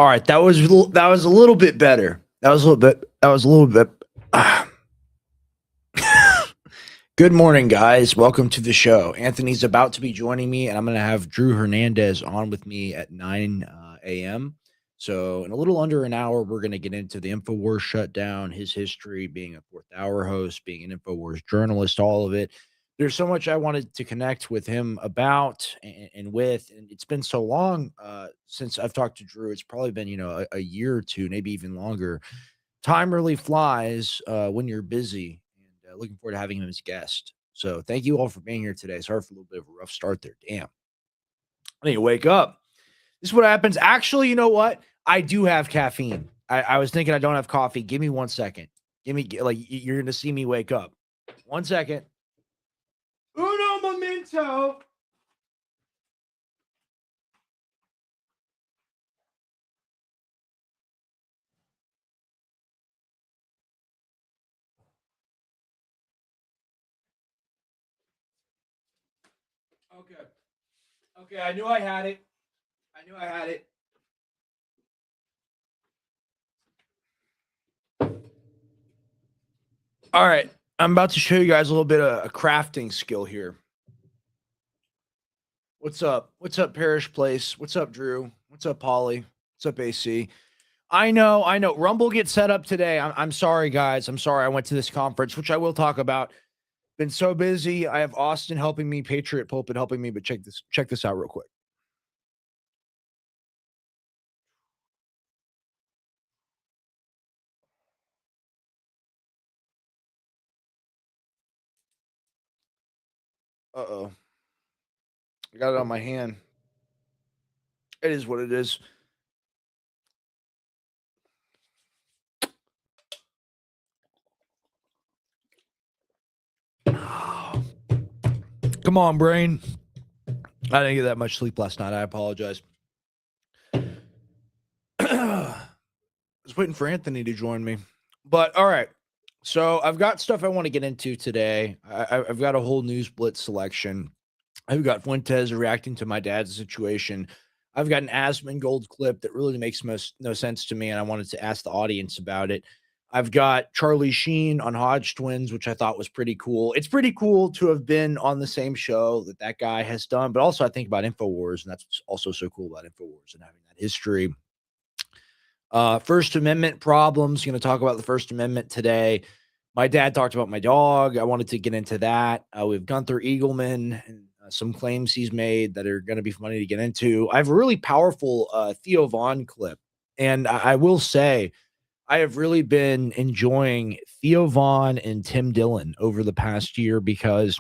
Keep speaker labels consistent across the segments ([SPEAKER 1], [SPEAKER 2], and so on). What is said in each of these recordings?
[SPEAKER 1] All right, that was a little bit better. That was a little bit. Good morning, guys. Welcome to the show. Anthony's about to be joining me, and I'm going to have Drew Hernandez on with me at 9 a.m. So, in a little under an hour, we're going to get into the Infowars shutdown, his history, being a fourth hour host, being an Infowars journalist, all of it. There's so much I wanted to connect with him about and with, and it's been so long since I've talked to Drew. It's probably been, a year or two, maybe even longer. Time really flies when you're busy, and looking forward to having him as guest. So thank you all for being here today. Sorry for a little bit of a rough start there. Damn. I need to wake up. This is what happens. Actually, you know what? I do have caffeine. I was thinking I don't have coffee. Give me 1 second. You're going to see me wake up. 1 second. Uno momento. Okay, I knew I had it. All right, I'm about to show you guys a little bit of a crafting skill here. What's up? What's up, Parish Place? What's up, Drew? What's up, Polly? What's up, AC? I know. Rumble gets set up today. I'm sorry, guys. I'm sorry I went to this conference, which I will talk about. Been so busy. I have Austin helping me, Patriot Pulpit helping me, but check this out real quick. Uh-oh. I got it on my hand. It is what it is. Come on, brain. I didn't get that much sleep last night. I apologize. I was waiting for Anthony to join me. But all right. So I've got stuff I want to get into today. I've got a whole news blitz selection. I've got Fuentes reacting to my dad's situation. I've got an Asmongold clip that really makes no sense to me, and I wanted to ask the audience about it. I've got Charlie Sheen on Hodge Twins, which I thought was pretty cool. It's pretty cool to have been on the same show that guy has done, but also I think about Infowars, and that's also so cool about Infowars and having that history. First Amendment problems. Going to talk about the First Amendment today. My dad talked about my dog. I wanted to get into that. We have Gunther Eagleman and some claims he's made that are going to be funny to get into. I have a really powerful Theo Vaughn clip, and I will say I have really been enjoying Theo Vaughn and Tim Dillon over the past year because,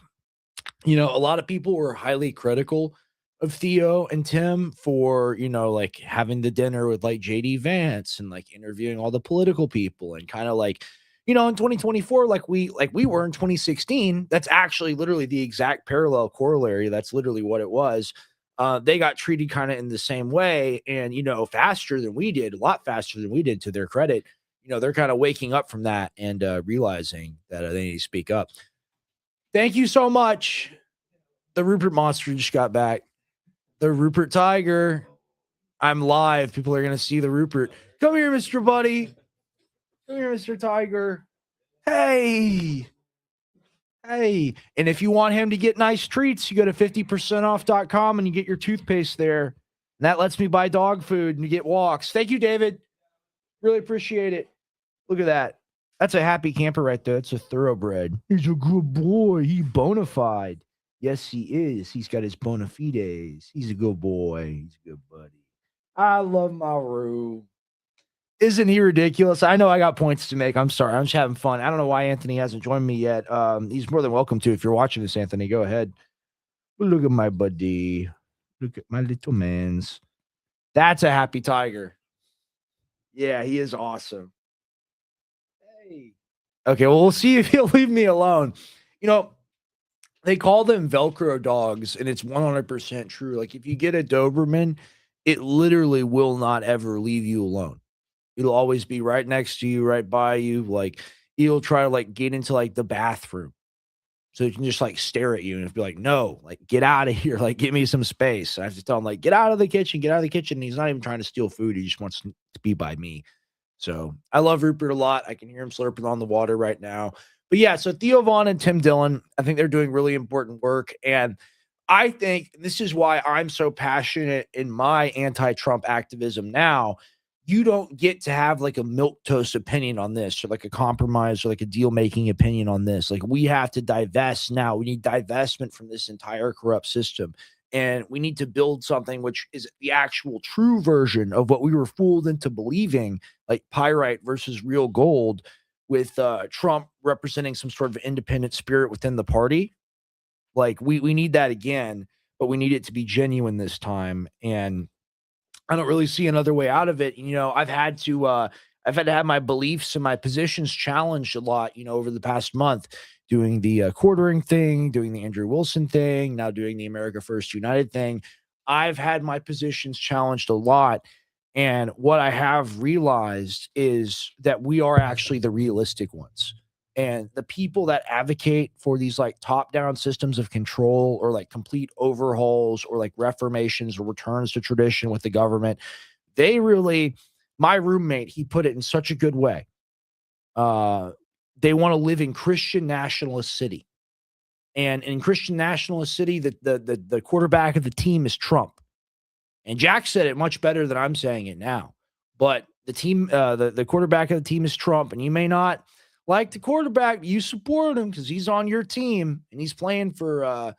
[SPEAKER 1] a lot of people were highly critical of Theo and Tim for, like having the dinner with like JD Vance and like interviewing all the political people and kind of like, in 2024, like we were in 2016, that's actually literally the exact parallel corollary. That's literally what it was. They got treated kind of in the same way and, faster than we did, a lot faster than we did, to their credit. They're kind of waking up from that and realizing that they need to speak up. Thank you so much. The Rupert Monster just got back. The Rupert Tiger. I'm live. People are going to see the Rupert. Come here, Mr. Buddy. Come here, Mr. Tiger. Hey. And if you want him to get nice treats, you go to 50percentoff.com and you get your toothpaste there. And that lets me buy dog food and you get walks. Thank you, David. Really appreciate it. Look at that. That's a happy camper right there. It's a thoroughbred. He's a good boy. He's bona fide. Yes, he is. He's got his bona fides. He's a good boy. He's a good buddy. I love my Roo. Isn't he ridiculous? I know I got points to make. I'm sorry. I'm just having fun. I don't know why Anthony hasn't joined me yet. He's more than welcome to. If you're watching this, Anthony, go ahead. Look at my buddy. Look at my little mans. That's a happy tiger. Yeah, he is awesome. Hey. Okay, well, we'll see if he'll leave me alone. They call them Velcro dogs, and it's 100% true. Like, if you get a Doberman, it literally will not ever leave you alone. It'll always be right next to you, right by you. Like, it'll try to, like, get into, like, the bathroom. So he can just like stare at you and be like, no, like get out of here. Like, give me some space. I have to tell him, like, get out of the kitchen, get out of the kitchen. And he's not even trying to steal food. He just wants to be by me. So I love Rupert a lot. I can hear him slurping on the water right now. But yeah, so Theo Vaughn and Tim Dillon, I think they're doing really important work. And I think this is why I'm so passionate in my anti-Trump activism now. You don't get to have like a milquetoast opinion on this, or like a compromise, or like a deal-making opinion on this. Like, we have to divest now. We need divestment from this entire corrupt system. And we need to build something which is the actual true version of what we were fooled into believing, like pyrite versus real gold, with Trump representing some sort of independent spirit within the party. Like, we need that again, but we need it to be genuine this time. And I don't really see another way out of it. I've had to have my beliefs and my positions challenged a lot, over the past month, doing the quartering thing, doing the Andrew Wilson thing, now doing the America First United thing. I've had my positions challenged a lot. And what I have realized is that we are actually the realistic ones. And the people that advocate for these like top down systems of control, or like complete overhauls, or like reformations or returns to tradition with the government, they really, my roommate, he put it in such a good way. Uh, they want to live in Christian nationalist city. And in Christian nationalist city, the quarterback of the team is Trump. And Jack said it much better than I'm saying it now. But the quarterback of the team is Trump. And you may not like the quarterback, but you support him because he's on your team and he's playing for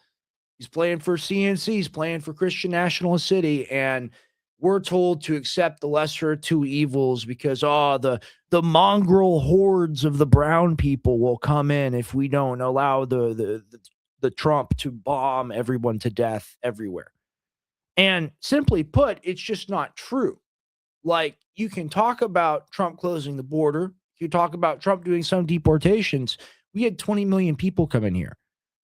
[SPEAKER 1] CNC, he's playing for Christian Nationalist City. And we're told to accept the lesser of two evils because the mongrel hordes of the brown people will come in if we don't allow the Trump to bomb everyone to death everywhere. And simply put, it's just not true. Like, you can talk about Trump closing the border. You talk about Trump doing some deportations. We had 20 million people come in here.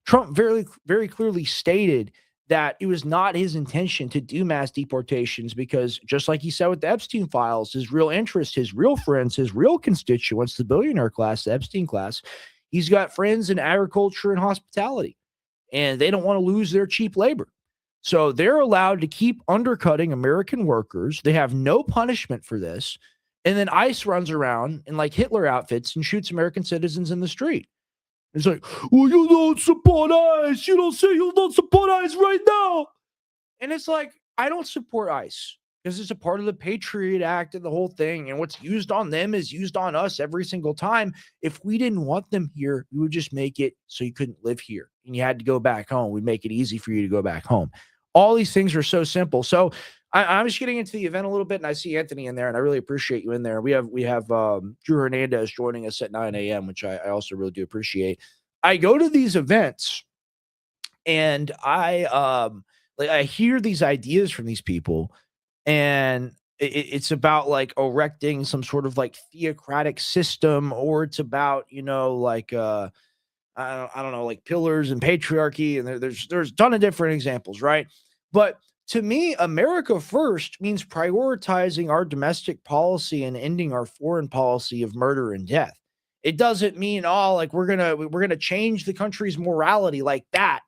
[SPEAKER 1] Trump very, very clearly stated that it was not his intention to do mass deportations because, just like he said with the Epstein files, his real interest, his real friends, his real constituents, the billionaire class, the Epstein class, he's got friends in agriculture and hospitality, and they don't want to lose their cheap labor. So they're allowed to keep undercutting American workers. They have no punishment for this. And then ICE runs around in like Hitler outfits and shoots American citizens in the street. It's like, well, you don't support ICE. You don't say you don't support ICE right now. And it's like, I don't support ICE because it's a part of the Patriot Act and the whole thing. And what's used on them is used on us every single time. If we didn't want them here, we would just make it so you couldn't live here and you had to go back home. We'd make it easy for you to go back home. All these things are so simple. So I'm just getting into the event a little bit, and I see Anthony in there, and I really appreciate you in there. We have Drew Hernandez joining us at 9 a.m., which I also really do appreciate. I go to these events, and I hear these ideas from these people, and it's about like erecting some sort of like theocratic system, or it's about I don't know, like pillars and patriarchy, and there's a ton of different examples, right? But to me, America first means prioritizing our domestic policy and ending our foreign policy of murder and death. It doesn't mean like we're gonna change the country's morality like that,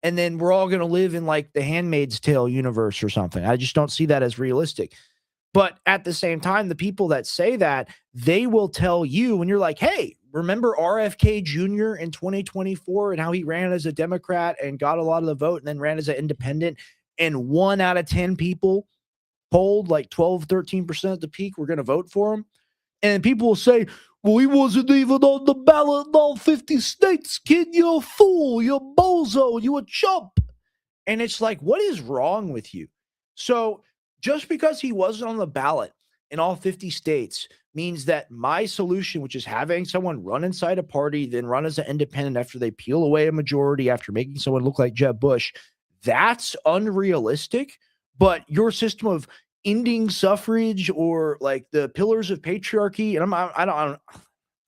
[SPEAKER 1] and then we're all gonna live in like the Handmaid's Tale universe or something. I just don't see that as realistic. But at the same time, the people that say that, they will tell you when you're like, hey, remember RFK Jr. in 2024 and how he ran as a Democrat and got a lot of the vote and then ran as an independent, and 1 out of 10 people polled, like 12, 13% at the peak, were going to vote for him. And people will say, well, he wasn't even on the ballot in all 50 states, kid. You're a fool. You're a bozo. You a chump. And it's like, what is wrong with you? So just because he wasn't on the ballot in all 50 states means that my solution, which is having someone run inside a party, then run as an independent after they peel away a majority, after making someone look like Jeb Bush, that's unrealistic. But your system of ending suffrage, or like the pillars of patriarchy, and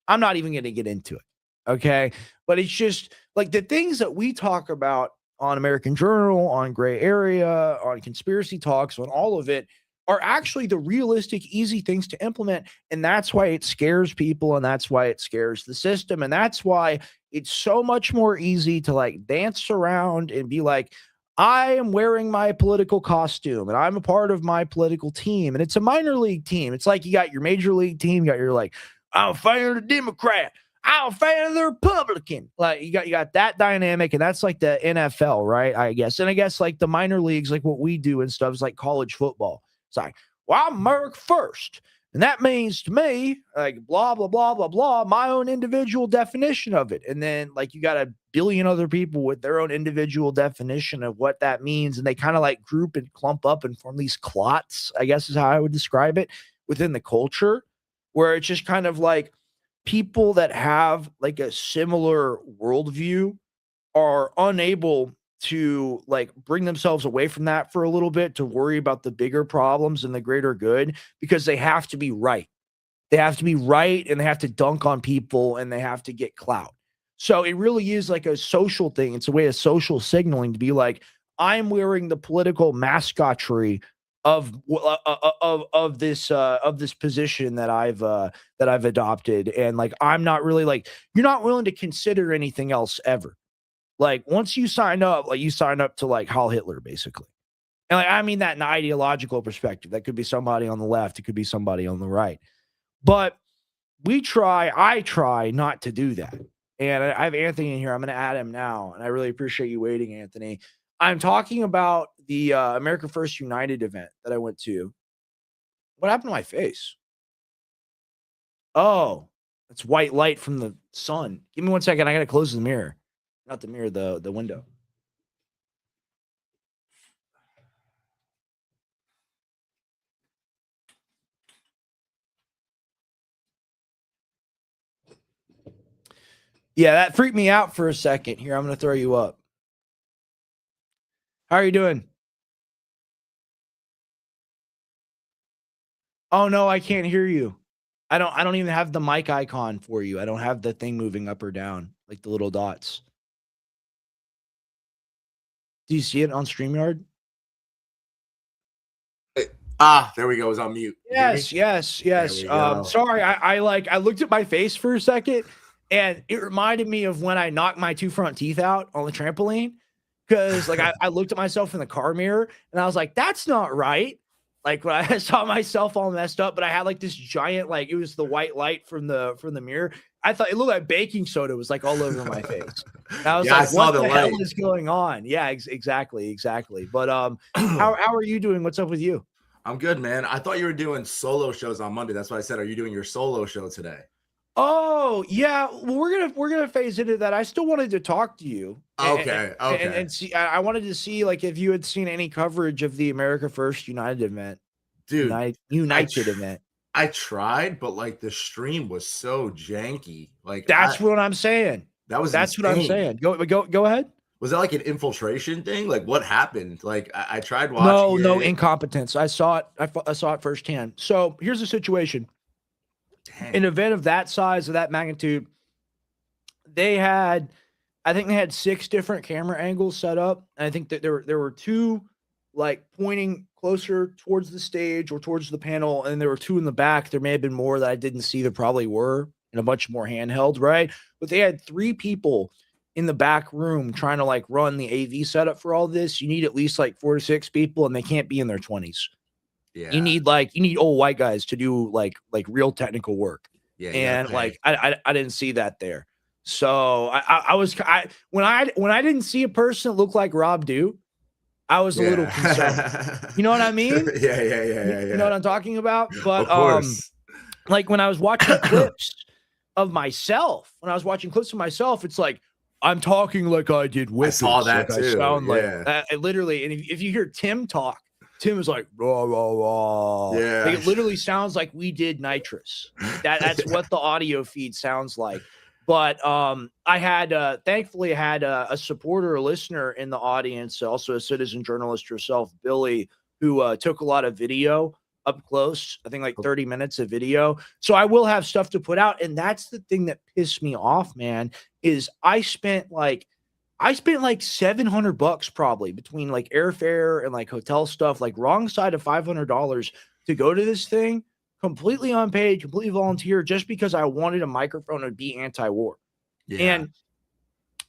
[SPEAKER 1] I'm not even going to get into it. Okay. But it's just like the things that we talk about on American Journal, on Gray Area, on Conspiracy Talks, on all of it, are actually the realistic, easy things to implement. And that's why it scares people. And that's why it scares the system. And that's why it's so much more easy to like dance around and be like, I am wearing my political costume and I'm a part of my political team. And it's a minor league team. It's like you got your major league team, you got your like, I'm a fan of the Democrat, I'm a fan of the Republican. Like you got that dynamic, and that's like the NFL, right? I guess. And I guess like the minor leagues, like what we do and stuff is like college football. It's like, well, I'm America first. And that means to me, like, blah, blah, blah, blah, blah, my own individual definition of it. And then, like, you got a billion other people with their own individual definition of what that means. And they kind of like group and clump up and form these clots, I guess is how I would describe it, within the culture, where it's just kind of like people that have like a similar worldview are unable to like bring themselves away from that for a little bit to worry about the bigger problems and the greater good, because they have to be right. They have to be right, and they have to dunk on people, and they have to get clout. So it really is like a social thing. It's a way of social signaling to be like, I'm wearing the political mascotry of this position that I've adopted, and like I'm not really like, you're not willing to consider anything else ever. Like once you sign up, like you sign up to like Heil Hitler, basically. And like I mean that in an ideological perspective. That could be somebody on the left, it could be somebody on the right. But I try not to do that. And I have Anthony in here. I'm going to add him now. And I really appreciate you waiting, Anthony. I'm talking about the America First United event that I went to. What happened to my face? Oh, it's white light from the sun. Give me 1 second. I got to close the mirror. Not the mirror, the window. Yeah, that freaked me out for a second. Here, I'm going to throw you up. How are you doing? Oh no, I can't hear you. I don't even have the mic icon for you. I don't have the thing moving up or down, like the little dots. Do you see it on StreamYard?
[SPEAKER 2] There we go. It was on mute.
[SPEAKER 1] Yes. Sorry, I looked at my face for a second, and it reminded me of when I knocked my 2 front teeth out on the trampoline. Because like I looked at myself in the car mirror and I was like, that's not right. Like when I saw myself all messed up, but I had like this giant, like it was the white light from the mirror. I thought it looked like baking soda was like all over my face. And I was like, what the hell is going on? Yeah, exactly. But how are you doing? What's up with you?
[SPEAKER 2] I'm good, man. I thought you were doing solo shows on Monday. That's why I said, are you doing your solo show today?
[SPEAKER 1] Oh yeah, well we're gonna phase into that. I still wanted to talk to you.
[SPEAKER 2] Okay.
[SPEAKER 1] And see, I wanted to see like if you had seen any coverage of the America First United event,
[SPEAKER 2] dude.
[SPEAKER 1] United event.
[SPEAKER 2] I tried, but like the stream was so janky. Like
[SPEAKER 1] that's what I'm saying.
[SPEAKER 2] That's
[SPEAKER 1] insane. What I'm saying. Go ahead.
[SPEAKER 2] Was that like an infiltration thing? Like what happened? Like I tried watching.
[SPEAKER 1] No incompetence. I saw it. I saw it firsthand. So here's the situation. Dang. An event of that size, of that magnitude, I think they had 6 different camera angles set up. And I think that there were 2 like pointing closer towards the stage or towards the panel, and there were 2 in the back. There may have been more that I didn't see. There probably were, and a bunch more handheld, right? But they had 3 people in the back room trying to like run the AV setup for all this. You need at least like 4 to 6 people, and they can't be in their 20s. Yeah. You need old white guys to do like real technical work. Yeah. And like I didn't see that there. So when I didn't see a person that looked like Rob Dew, I was a little concerned. You know what I mean?
[SPEAKER 2] Yeah.
[SPEAKER 1] You know what I'm talking about? But like when I was watching clips of myself, it's like I'm talking like I did with. I
[SPEAKER 2] saw that
[SPEAKER 1] like
[SPEAKER 2] too.
[SPEAKER 1] I sound like literally. And if you hear Tim talk, Tim is like, rah, rah, rah.
[SPEAKER 2] Yeah.
[SPEAKER 1] Like, it literally sounds like we did nitrous. That's what the audio feed sounds like. But thankfully I had a supporter, a listener in the audience, also a citizen journalist herself, Billy, who took a lot of video up close. I think like 30 minutes of video. So I will have stuff to put out. And that's the thing that pissed me off, man, is I spent like I spent like $700 probably between like airfare and like hotel stuff, like wrong side of $500 to go to this thing, completely unpaid, completely volunteer, just because I wanted a microphone and be anti-war.
[SPEAKER 2] Yeah.
[SPEAKER 1] And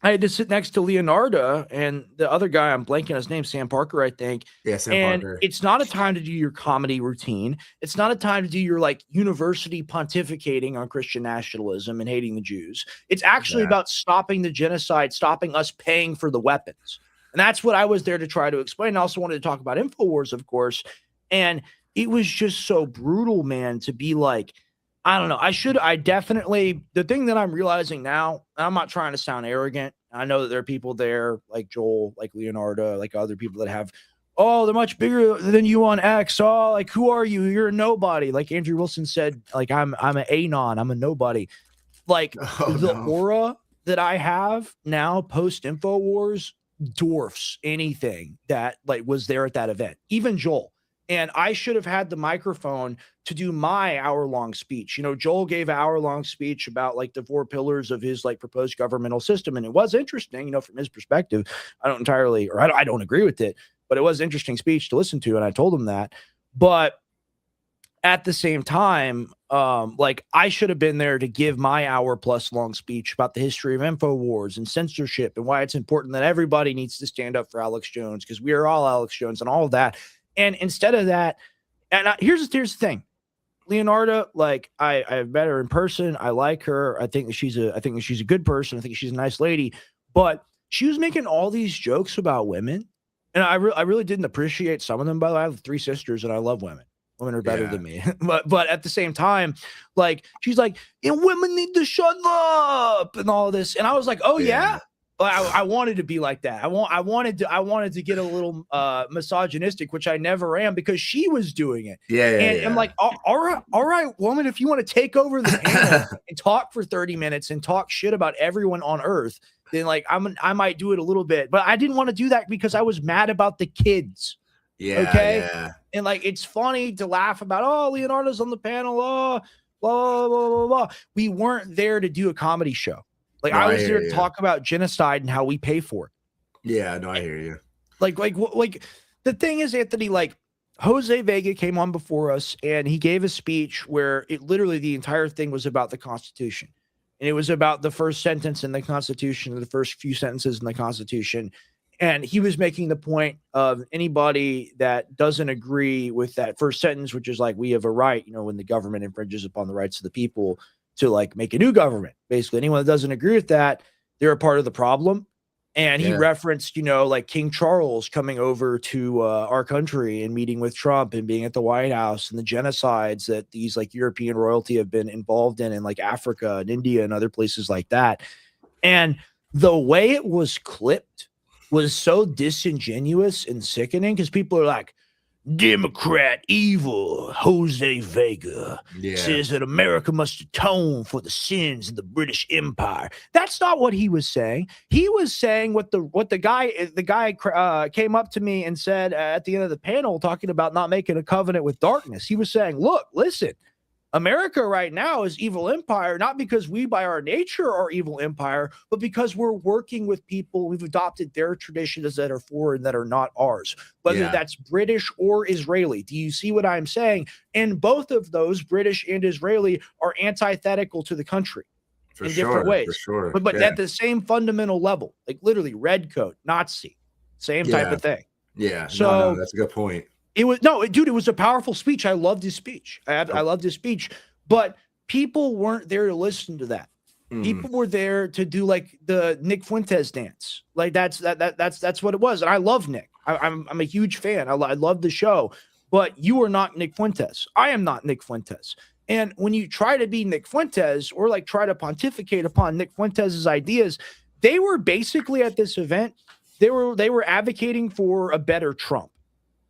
[SPEAKER 1] I had to sit next to Leonardo and the other guy, I'm blanking on his name, Sam Parker, I think.
[SPEAKER 2] Yeah, Sam
[SPEAKER 1] And
[SPEAKER 2] Parker.
[SPEAKER 1] it's not a time to do your comedy routine. It's not a time to do your like university pontificating on Christian nationalism and hating the Jews. It's actually about stopping the genocide, stopping us paying for the weapons. And that's what I was there to try to explain. I also wanted to talk about Infowars, of course. And it was just so brutal, man, to be like, I don't know. I definitely, the thing that I'm realizing now, I'm not trying to sound arrogant. I know that there are people there like Joel, like Leonardo, like other people that have, oh, they're much bigger than you on X. Oh, like, who are you? You're a nobody. Like Andrew Wilson said, like, I'm an anon. I'm a nobody. Like aura that I have now post Infowars dwarfs anything that like was there at that event, even Joel. And I should have had the microphone to do my hour-long speech. You know, Joel gave an hour-long speech about like the 4 pillars of his like proposed governmental system. And it was interesting, you know, from his perspective. I don't entirely, or I don't agree with it, but it was an interesting speech to listen to. And I told him that. But at the same time, like I should have been there to give my hour-plus long speech about the history of Infowars and censorship and why it's important that everybody needs to stand up for Alex Jones because we are all Alex Jones and all of that. And instead of that, and here's the thing, Leonardo, like I've met her in person. I like her. I think that she's a good person. I think she's a nice lady. But she was making all these jokes about women, and I really didn't appreciate some of them. By the way, I have 3 sisters, and I love women. Women are better than me. but at the same time, like she's like, women need to shut up and all this, and I was like, oh yeah. I wanted to be like that. I wanted to get a little misogynistic, which I never am because she was doing it. And I'm like, all right, woman, if you want to take over the panel and talk for 30 minutes and talk shit about everyone on earth, then like I might do it a little bit. But I didn't want to do that because I was mad about the kids. Okay. And like it's funny to laugh about, oh, Leonardo's on the panel, oh, blah, blah, blah, blah, blah. We weren't there to do a comedy show. Like I was there to talk about genocide and how we pay for it.
[SPEAKER 2] Yeah, no, I hear you.
[SPEAKER 1] Like the thing is, Anthony, like Jose Vega came on before us and he gave a speech where it literally the entire thing was about the Constitution. And it was about the first sentence in the Constitution, the first few sentences in the Constitution. And he was making the point of anybody that doesn't agree with that first sentence, which is like, we have a right, you know, when the government infringes upon the rights of the people to like make a new government. Basically, anyone that doesn't agree with that, they're a part of the problem. And he referenced, you know, like King Charles coming over to our country and meeting with Trump and being at the White House and the genocides that these like European royalty have been involved in like Africa and India and other places like that. And the way it was clipped was so disingenuous and sickening because people are like, Democrat evil Jose Vega says that America must atone for the sins of the British Empire. That's not what he was saying. He was saying what the guy came up to me and said at the end of the panel talking about not making a covenant with darkness. He was saying, look, listen, America right now is evil empire, not because we by our nature are evil empire, but because we're working with people. We've adopted their traditions that are foreign, that are not ours, whether that's British or Israeli. Do you see what I'm saying? And both of those, British and Israeli, are antithetical to the country in different ways. For sure. But at the same fundamental level, like literally red coat, Nazi, same type of thing.
[SPEAKER 2] Yeah. So that's a good point.
[SPEAKER 1] It was dude, it was a powerful speech. I loved his speech. I loved his speech, but people weren't there to listen to that. People were there to do like the Nick Fuentes dance. Like that's what it was. And I love Nick. I'm a huge fan. I love the show, but you are not Nick Fuentes. I am not Nick Fuentes. And when you try to be Nick Fuentes or like try to pontificate upon Nick Fuentes's ideas, they were basically at this event, they were advocating for a better Trump.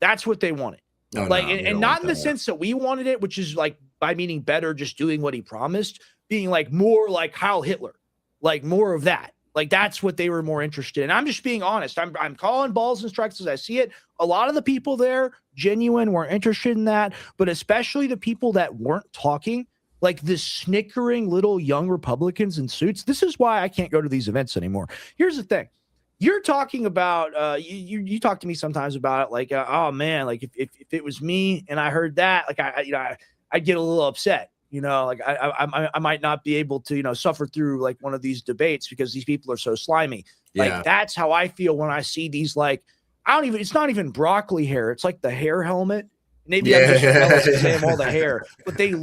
[SPEAKER 1] That's what they wanted. And not in the sense that we wanted it, which is like by meaning better, just doing what he promised, being like more like Heil Hitler, like more of that. Like that's what they were more interested in. I'm just being honest. I'm calling balls and strikes as I see it. A lot of the people there, genuine, weren't interested in that, but especially the people that weren't talking, like the snickering little young Republicans in suits. This is why I can't go to these events anymore. Here's the thing. you're talking about you talk to me sometimes about it, like oh man, like if it was me and I heard that, like I'd get a little upset, like I might not be able to suffer through like one of these debates because these people are so slimy. Like
[SPEAKER 2] Yeah.
[SPEAKER 1] that's how I feel when I see these, like it's not even broccoli hair, it's like the hair helmet. Maybe I'm just jealous because they have all the hair, but they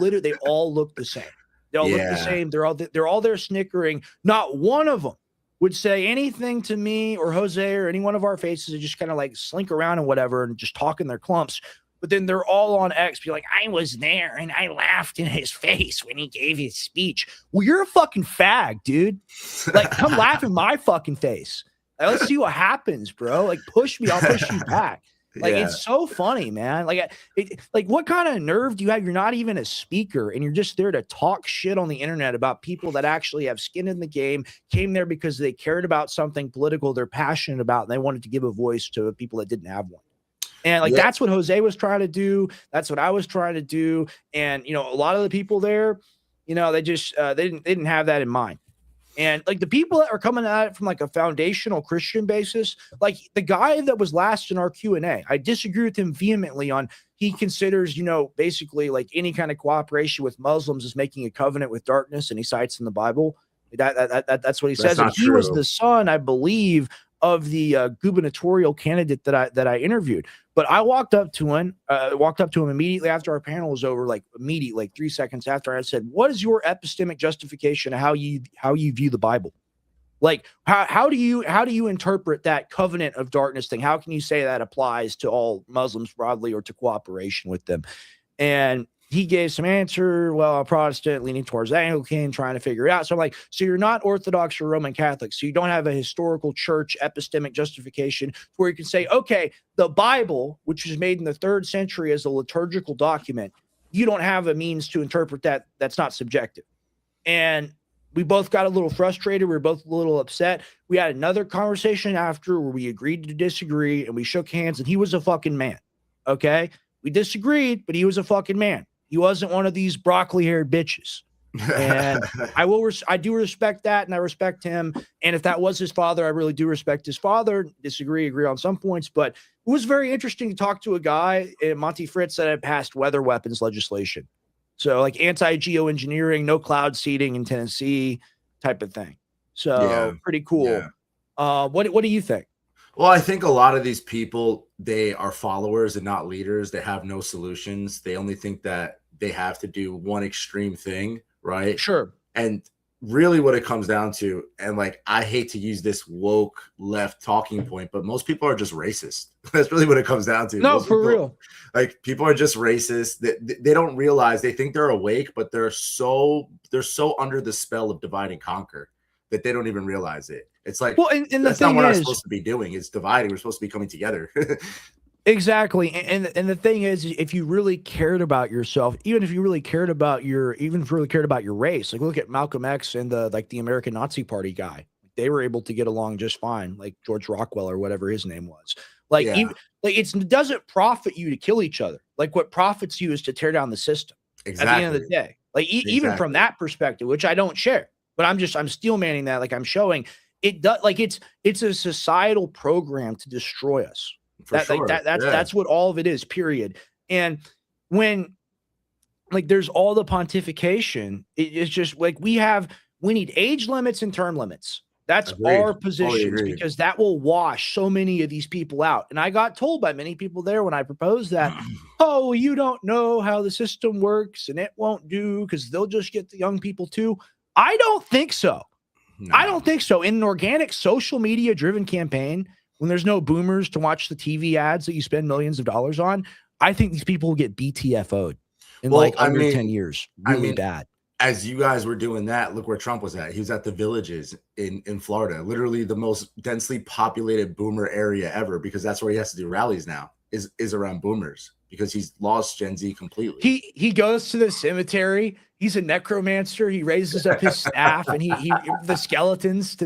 [SPEAKER 1] all look the same. They all look the same. They're all there snickering. Not one of them would say anything to me or Jose or any one of our faces. They just kind of like slink around and whatever and just talk in their clumps. But then they're all on X, be like, I was there and I laughed in his face when he gave his speech. Well, you're a fucking fag, dude. Like, come laugh in my fucking face. Like, let's see what happens, bro. Like, push me. I'll push you back. Like, it's so funny, man. Like, what kind of nerve do you have? You're not even a speaker, and you're just there to talk shit on the internet about people that actually have skin in the game, came there because they cared about something political they're passionate about, and they wanted to give a voice to people that didn't have one. And like, that's what Jose was trying to do. That's what I was trying to do. And, a lot of the people there, they just, they didn't have that in mind. And like the people that are coming at it from like a foundational Christian basis, like the guy that was last in our Q&A, I disagree with him vehemently on, he considers, basically like any kind of cooperation with Muslims is making a covenant with darkness. And he cites in the Bible that's what he says. And he was the son, I believe, of the gubernatorial candidate that I interviewed. But I walked up to him immediately after our panel was over, like immediately, like 3 seconds after. I said, what is your epistemic justification of how you view the Bible? Like, how do you interpret that covenant of darkness thing? How can you say that applies to all Muslims broadly or to cooperation with them? And he gave some answer. Well, a Protestant leaning towards Anglican, trying to figure it out. So I'm like, so you're not Orthodox or Roman Catholic. So you don't have a historical church epistemic justification where you can say, okay, the Bible, which was made in the 3rd century as a liturgical document, you don't have a means to interpret that. That's not subjective. And we both got a little frustrated. We were both a little upset. We had another conversation after where we agreed to disagree and we shook hands, and he was a fucking man. Okay. We disagreed, but he was a fucking man. He wasn't one of these broccoli-haired bitches. And I do respect that, and I respect him. And if that was his father, I really do respect his father. Agree on some points, but it was very interesting to talk to a guy, Monty Fritz, that had passed weather weapons legislation. So like anti-geoengineering, no cloud seeding in Tennessee type of thing. So pretty cool. Yeah. What do you think?
[SPEAKER 2] Well, I think a lot of these people, they are followers and not leaders. They have no solutions. They only think that they have to do one extreme thing, right?
[SPEAKER 1] Sure.
[SPEAKER 2] And really what it comes down to, and like, I hate to use this woke left talking point, but most people are just racist. That's really what it comes down to.
[SPEAKER 1] No, for real.
[SPEAKER 2] Like, people are just racist. They don't realize, they think they're awake, but they're so under the spell of divide and conquer that they don't even realize it. It's like, well, and that's not what I'm supposed to be doing. It's dividing. We're supposed to be coming together.
[SPEAKER 1] Exactly. And the thing is, if you really cared about yourself, even if you really cared about your race, like look at Malcolm X and the American Nazi Party guy. They were able to get along just fine, like George Rockwell or whatever his name was. Like, it doesn't profit you to kill each other. Like, what profits you is to tear down the system. Exactly. At the end of the day. Like, even from that perspective, which I don't share, but I'm steel manning that. Like, I'm showing it does, like, it's a societal program to destroy us. That's what all of it is, period. And when, like, there's all the pontification, it's just like we need age limits and term limits. That's our positions, because that will wash so many of these people out. And I got told by many people there when I proposed that, oh, you don't know how the system works and it won't do because they'll just get the young people too. I don't think so. No. I don't think so. In an organic social media driven campaign, when there's no boomers to watch the TV ads that you spend millions of dollars on, I think these people will get BTFO'd in under 10 years. Really bad.
[SPEAKER 2] As you guys were doing that, look where Trump was at. He was at the Villages in Florida, literally the most densely populated boomer area ever, because that's where he has to do rallies now, is around boomers, because he's lost Gen Z completely.
[SPEAKER 1] He goes to the cemetery. He's a necromancer. He raises up his staff and he the skeletons to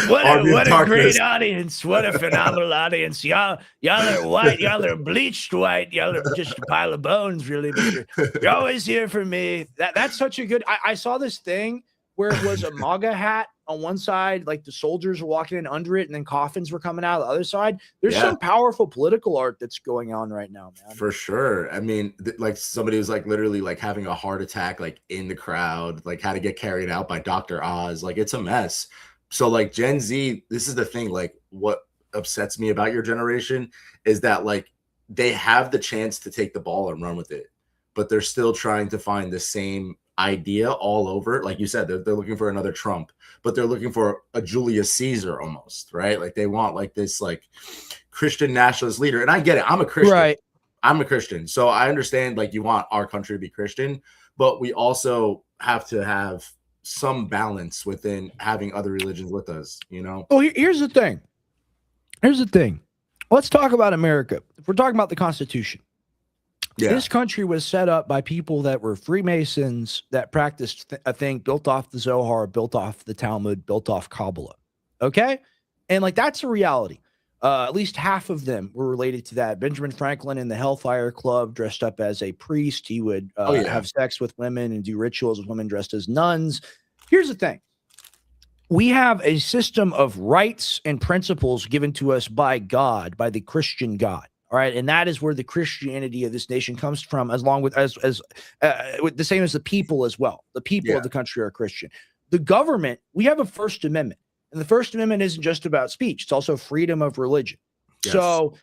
[SPEAKER 1] what a great audience. What a phenomenal audience. Y'all are white. Y'all are bleached white. Y'all are just a pile of bones, really. But you're always here for me. That's such a good. I saw this thing where it was a MAGA hat on one side, like the soldiers were walking in under it, and then coffins were coming out of the other side. There's some powerful political art that's going on right now, man.
[SPEAKER 2] For sure. I mean, like somebody was like literally like having a heart attack, like in the crowd, like had to get carried out by Dr. Oz. Like it's a mess. So like Gen Z, this is the thing, like what upsets me about your generation is that like they have the chance to take the ball and run with it, but they're still trying to find the same idea all over. Like you said, they're looking for another Trump, but they're looking for a Julius Caesar almost, right? Like they want like this like Christian nationalist leader. And I get it. I'm a Christian.
[SPEAKER 1] Right.
[SPEAKER 2] I'm a Christian. So I understand like you want our country to be Christian, but we also have to have some balance within having other religions with us, you know?
[SPEAKER 1] Oh, here's the thing. Here's the thing. Let's talk about America. If we're talking about the Constitution, this country was set up by people that were Freemasons that practiced a thing built off the Zohar, built off the Talmud, built off Kabbalah. Okay? And like that's a reality. At least half of them were related to that. Benjamin Franklin in the Hellfire Club dressed up as a priest. He would have sex with women and do rituals with women dressed as nuns. Here's the thing. We have a system of rights and principles given to us by God, by the Christian God. All right. And that is where the Christianity of this nation comes from, as long with the same as the people as well. The people of the country are Christian. The government, we have a First Amendment. And the First Amendment isn't just about speech. It's also freedom of religion. Yes. So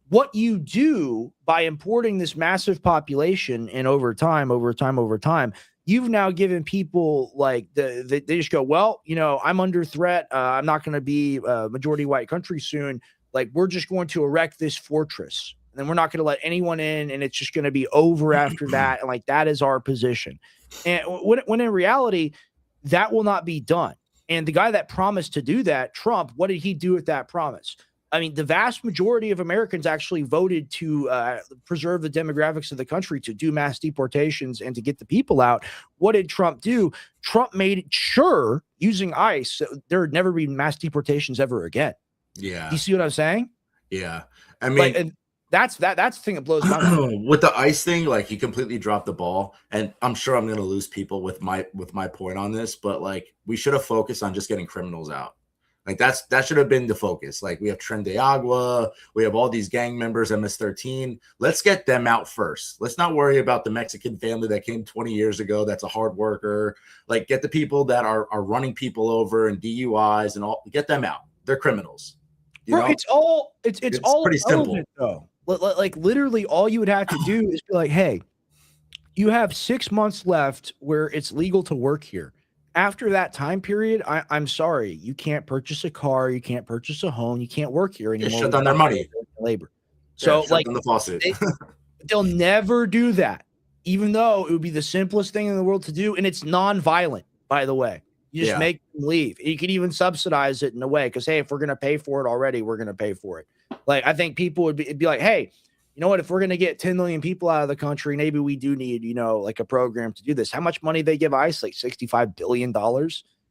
[SPEAKER 1] what you do by importing this massive population and over time, you've now given people like they just go, well, you know, I'm under threat. I'm not going to be a majority white country soon. Like we're just going to erect this fortress and then we're not going to let anyone in. And it's just going to be over after that. And like, that is our position. And when in reality, that will not be done. And the guy that promised to do that, Trump, what did he do with that promise? I mean, the vast majority of Americans actually voted to preserve the demographics of the country, to do mass deportations and to get the people out. What did Trump do? Trump made it sure, using ICE, there would never be mass deportations ever again.
[SPEAKER 2] Yeah.
[SPEAKER 1] You see what I'm saying?
[SPEAKER 2] Yeah. I mean,
[SPEAKER 1] like, that's the thing that blows my mind.
[SPEAKER 2] With the ICE thing, like he completely dropped the ball, and I'm sure I'm going to lose people with my point on this, but like we should have focused on just getting criminals out. Like that should have been the focus. Like we have Tren de Agua, we have all these gang members, MS-13. Let's get them out first. Let's not worry about the Mexican family that came 20 years ago. That's a hard worker. Like get the people that are running people over and DUIs and all. Get them out. They're criminals.
[SPEAKER 1] Bro, it's all
[SPEAKER 2] pretty simple
[SPEAKER 1] though. Like literally all you would have to do is be like, hey, you have 6 months left where it's legal to work here. After that time period, I'm sorry, you can't purchase a car, you can't purchase a home, you can't work here anymore.
[SPEAKER 2] Shut down their money.
[SPEAKER 1] Labor. So like
[SPEAKER 2] the faucet.
[SPEAKER 1] they'll never do that, even though it would be the simplest thing in the world to do. And it's non-violent, by the way. You just make them leave. You can even subsidize it in a way because, hey, if we're going to pay for it already, we're going to pay for it. Like, I think people would be like, hey, you know what? If we're going to get 10 million people out of the country, maybe we do need, you know, like a program to do this. How much money they give ICE? Like $65 billion.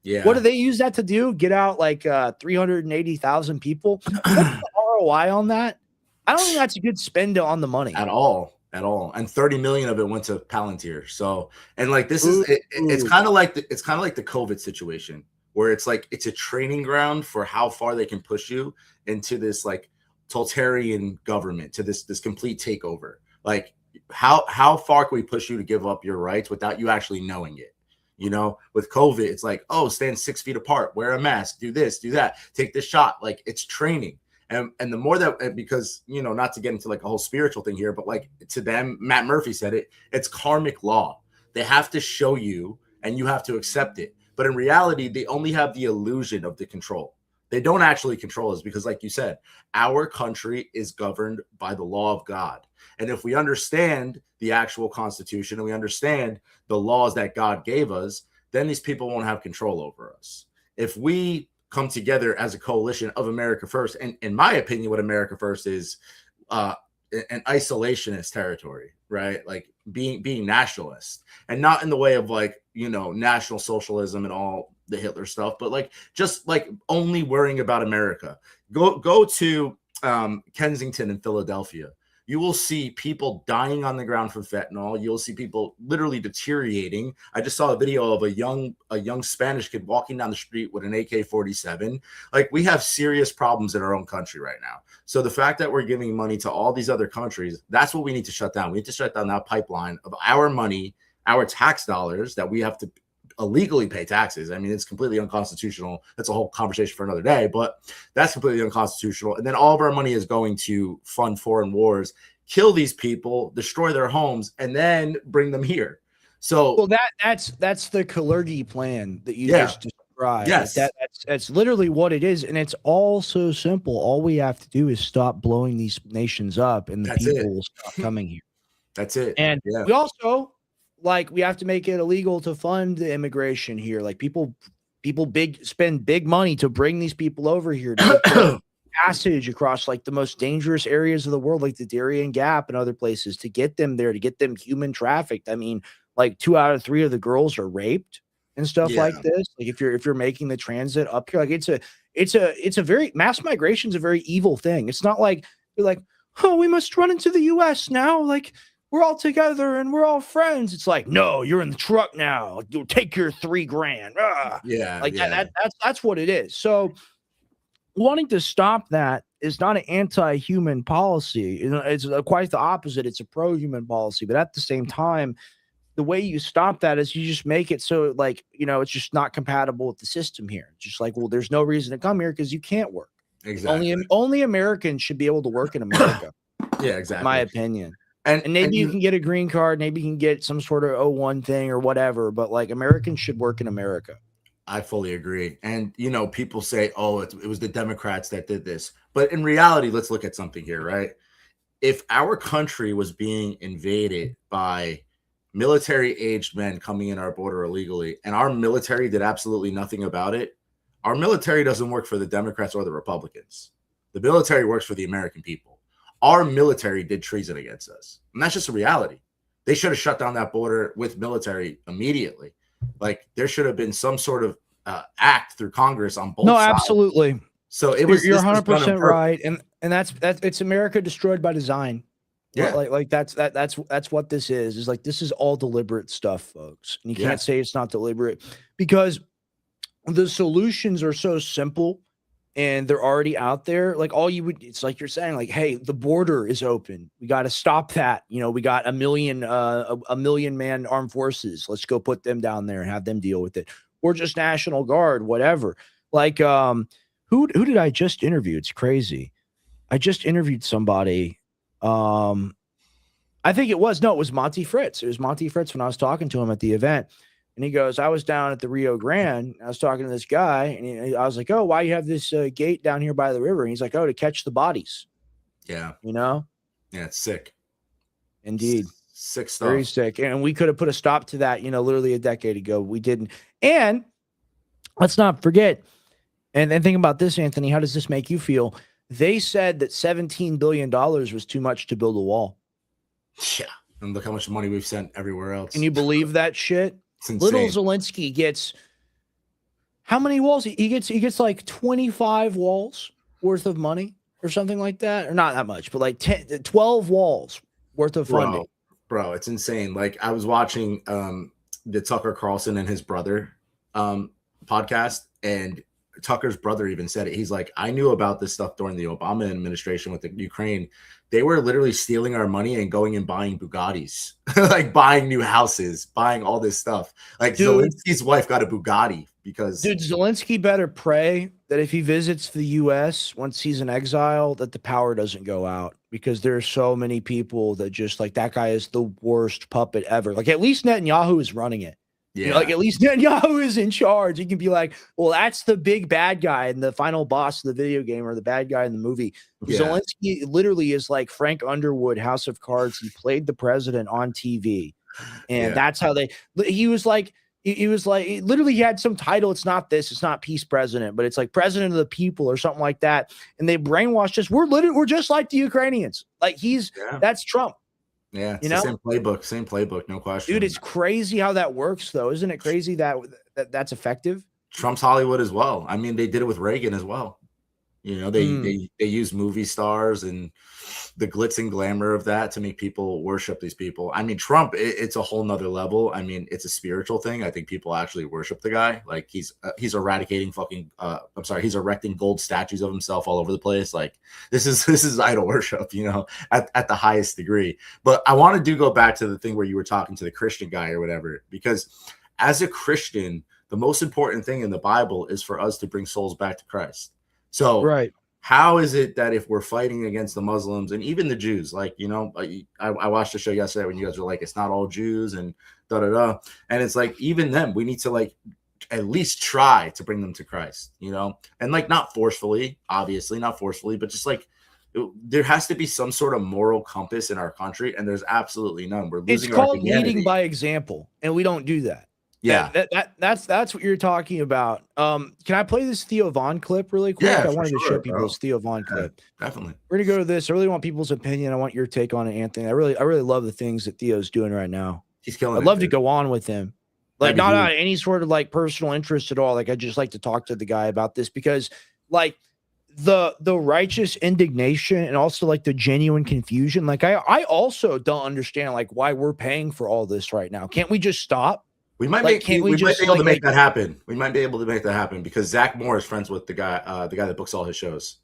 [SPEAKER 2] Yeah.
[SPEAKER 1] What do they use that to do? Get out like 380,000 people? What's the ROI on that? I don't think that's a good spend on the money.
[SPEAKER 2] At all. And 30 million of it went to Palantir. So, and like this is it's kind of like the COVID situation where it's like it's a training ground for how far they can push you into this like totalitarian government, to this complete takeover. Like how far can we push you to give up your rights without you actually knowing it? You know, with COVID, it's like, oh, stand 6 feet apart, wear a mask, do this, do that, take this shot. Like it's training. And the more that, because, you know, not to get into like a whole spiritual thing here, but like to them, Matt Murphy said it, it's karmic law. They have to show you and you have to accept it. But in reality, they only have the illusion of the control. They don't actually control us because, like you said, our country is governed by the law of God. And if we understand the actual Constitution and we understand the laws that God gave us, then these people won't have control over us. If we come together as a coalition of America First, and in my opinion, what America First is an isolationist territory, right? Like being nationalist, and not in the way of like, you know, National Socialism and all the Hitler stuff, but like just like only worrying about America. Go to Kensington in Philadelphia. you will see people dying on the ground from fentanyl. You'll see people literally deteriorating. I just saw a video of a young Spanish kid walking down the street with an AK-47. Like, we have serious problems in our own country right now. So the fact that we're giving money to all these other countries, that's what we need to shut down. We need to shut down that pipeline of our money, our tax dollars that we have to illegally pay taxes. I mean, it's completely unconstitutional. That's a whole conversation for another day, but that's completely unconstitutional. And then all of our money is going to fund foreign wars, kill these people, destroy their homes, and then bring them here. So,
[SPEAKER 1] well, that's the Kalergi plan that you just described.
[SPEAKER 2] Yes,
[SPEAKER 1] that's literally what it is, and it's all so simple. All we have to do is stop blowing these nations up, and the people will stop coming here.
[SPEAKER 2] That's it.
[SPEAKER 1] And we also, like, we have to make it illegal to fund the immigration here. Like, people spend big money to bring these people over here to passage across like the most dangerous areas of the world, like the Darien Gap and other places, to get them there, to get them human trafficked. I mean, like 2 out of 3 of the girls are raped and stuff like this. Like, if you're making the transit up here, like it's a very, mass migration is a very evil thing. It's not like you're like, oh, we must run into the US now. Like, we're all together and we're all friends. It's like, no, you're in the truck now. You'll take your $3,000. That's what it is. So wanting to stop that is not an anti-human policy. It's quite the opposite. It's a pro-human policy. But at the same time, the way you stop that is you just make it so, like, it's just not compatible with the system here. Just like, well, there's no reason to come here because you can't work.
[SPEAKER 2] Exactly.
[SPEAKER 1] Only Americans should be able to work in America.
[SPEAKER 2] Yeah, exactly.
[SPEAKER 1] In my opinion. And maybe you can get a green card, maybe you can get some sort of O1 thing or whatever, but like, Americans should work in America.
[SPEAKER 2] I fully agree. And, people say, oh, it was the Democrats that did this. But in reality, let's look at something here, right? If our country was being invaded by military-aged men coming in our border illegally, and our military did absolutely nothing about it, our military doesn't work for the Democrats or the Republicans. The military works for the American people. Our military did treason against us. And that's just a reality. They should have shut down that border with military immediately. Like, there should have been some sort of act through Congress on both sides. No,
[SPEAKER 1] absolutely.
[SPEAKER 2] So it was.
[SPEAKER 1] You're 100% right, and that's it's America destroyed by design.
[SPEAKER 2] Yeah,
[SPEAKER 1] like that's what this is. Is like, this is all deliberate stuff, folks. And you can't say it's not deliberate, because the solutions are so simple. And they're already out there. Like, it's like you're saying, like, hey, the border is open. We got to stop that. We got a million man armed forces. Let's go put them down there and have them deal with it. Or just National Guard, whatever. Like, who did I just interview? It's crazy. I just interviewed somebody. I think it was Monty Fritz. It was Monty Fritz when I was talking to him at the event. And he goes, I was down at the Rio Grande. I was talking to this guy, and I was like, oh, why you have this gate down here by the river? And he's like, oh, to catch the bodies.
[SPEAKER 2] Yeah.
[SPEAKER 1] Yeah,
[SPEAKER 2] it's sick.
[SPEAKER 1] Indeed.
[SPEAKER 2] Sick stuff.
[SPEAKER 1] Very sick. And we could have put a stop to that, literally a decade ago. We didn't. And let's not forget, and think about this, Anthony. How does this make you feel? They said that $17 billion was too much to build a wall.
[SPEAKER 2] Yeah. And look how much money we've sent everywhere else.
[SPEAKER 1] Can you believe that shit? Little Zelensky gets how many walls? He gets like 25 walls worth of money or something like that. Or not that much, but like 12 walls worth of funding.
[SPEAKER 2] Bro, it's insane. Like, I was watching the Tucker Carlson and his brother podcast, and Tucker's brother even said it. He's like, I knew about this stuff during the Obama administration with the Ukraine. They were literally stealing our money and going and buying Bugattis, like buying new houses, buying all this stuff. Like, Zelensky's wife got a Bugatti because. Dude,
[SPEAKER 1] Zelensky better pray that if he visits the U.S. once he's in exile, that the power doesn't go out, because there are so many people that just like, that guy is the worst puppet ever. Like, at least Netanyahu is running it.
[SPEAKER 2] Yeah.
[SPEAKER 1] Like, at least Netanyahu is in charge. You can be like, well, that's the big bad guy and the final boss of the video game, or the bad guy in the movie. Yeah. Zelensky literally is like Frank Underwood, House of Cards. He played the president on TV. And that's how he was like, literally, he had some title. It's not peace president, but it's like president of the people or something like that. And they brainwashed us. We're just like the Ukrainians. Like, that's Trump.
[SPEAKER 2] Yeah, it's the same playbook, no question.
[SPEAKER 1] Dude, it's crazy how that works, though. Isn't it crazy that that's effective?
[SPEAKER 2] Trump's Hollywood as well. I mean, they did it with Reagan as well. You know, they use movie stars and the glitz and glamour of that to make people worship these people. I mean, Trump, it's a whole nother level. I mean, it's a spiritual thing. I think people actually worship the guy. Like he's eradicating he's erecting gold statues of himself all over the place. Like this is idol worship, you know, at the highest degree. But I want to go back to the thing where you were talking to the Christian guy or whatever, because as a Christian, the most important thing in the Bible is for us to bring souls back to Christ. So
[SPEAKER 1] right.
[SPEAKER 2] How is it that if we're fighting against the Muslims and even the Jews, like, you know, I watched the show yesterday when you guys were like, it's not all Jews and and it's like, even them, we need to like at least try to bring them to Christ, you know, and like not forcefully, obviously not forcefully, but just like there has to be some sort of moral compass in our country, and there's absolutely none. We're losing.
[SPEAKER 1] It's called leading by example, and we don't do that.
[SPEAKER 2] Yeah,
[SPEAKER 1] that's what you're talking about. Can I play this Theo Von clip really quick?
[SPEAKER 2] Yeah,
[SPEAKER 1] I wanted to show people this Theo Von clip.
[SPEAKER 2] Definitely.
[SPEAKER 1] We're gonna go to this. I really want people's opinion. I want your take on it, Anthony. I really love the things that Theo's doing right now.
[SPEAKER 2] He's killing it.
[SPEAKER 1] I'd love to go on with him. Like not out of any sort of like personal interest at all. Like I just like to talk to the guy about this because like the righteous indignation and also like the genuine confusion. Like I also don't understand like why we're paying for all this right now. Can't we just stop?
[SPEAKER 2] We might
[SPEAKER 1] like,
[SPEAKER 2] be able to make that happen. We might be able to make that happen because Zach Moore is friends with the guy that books all his shows.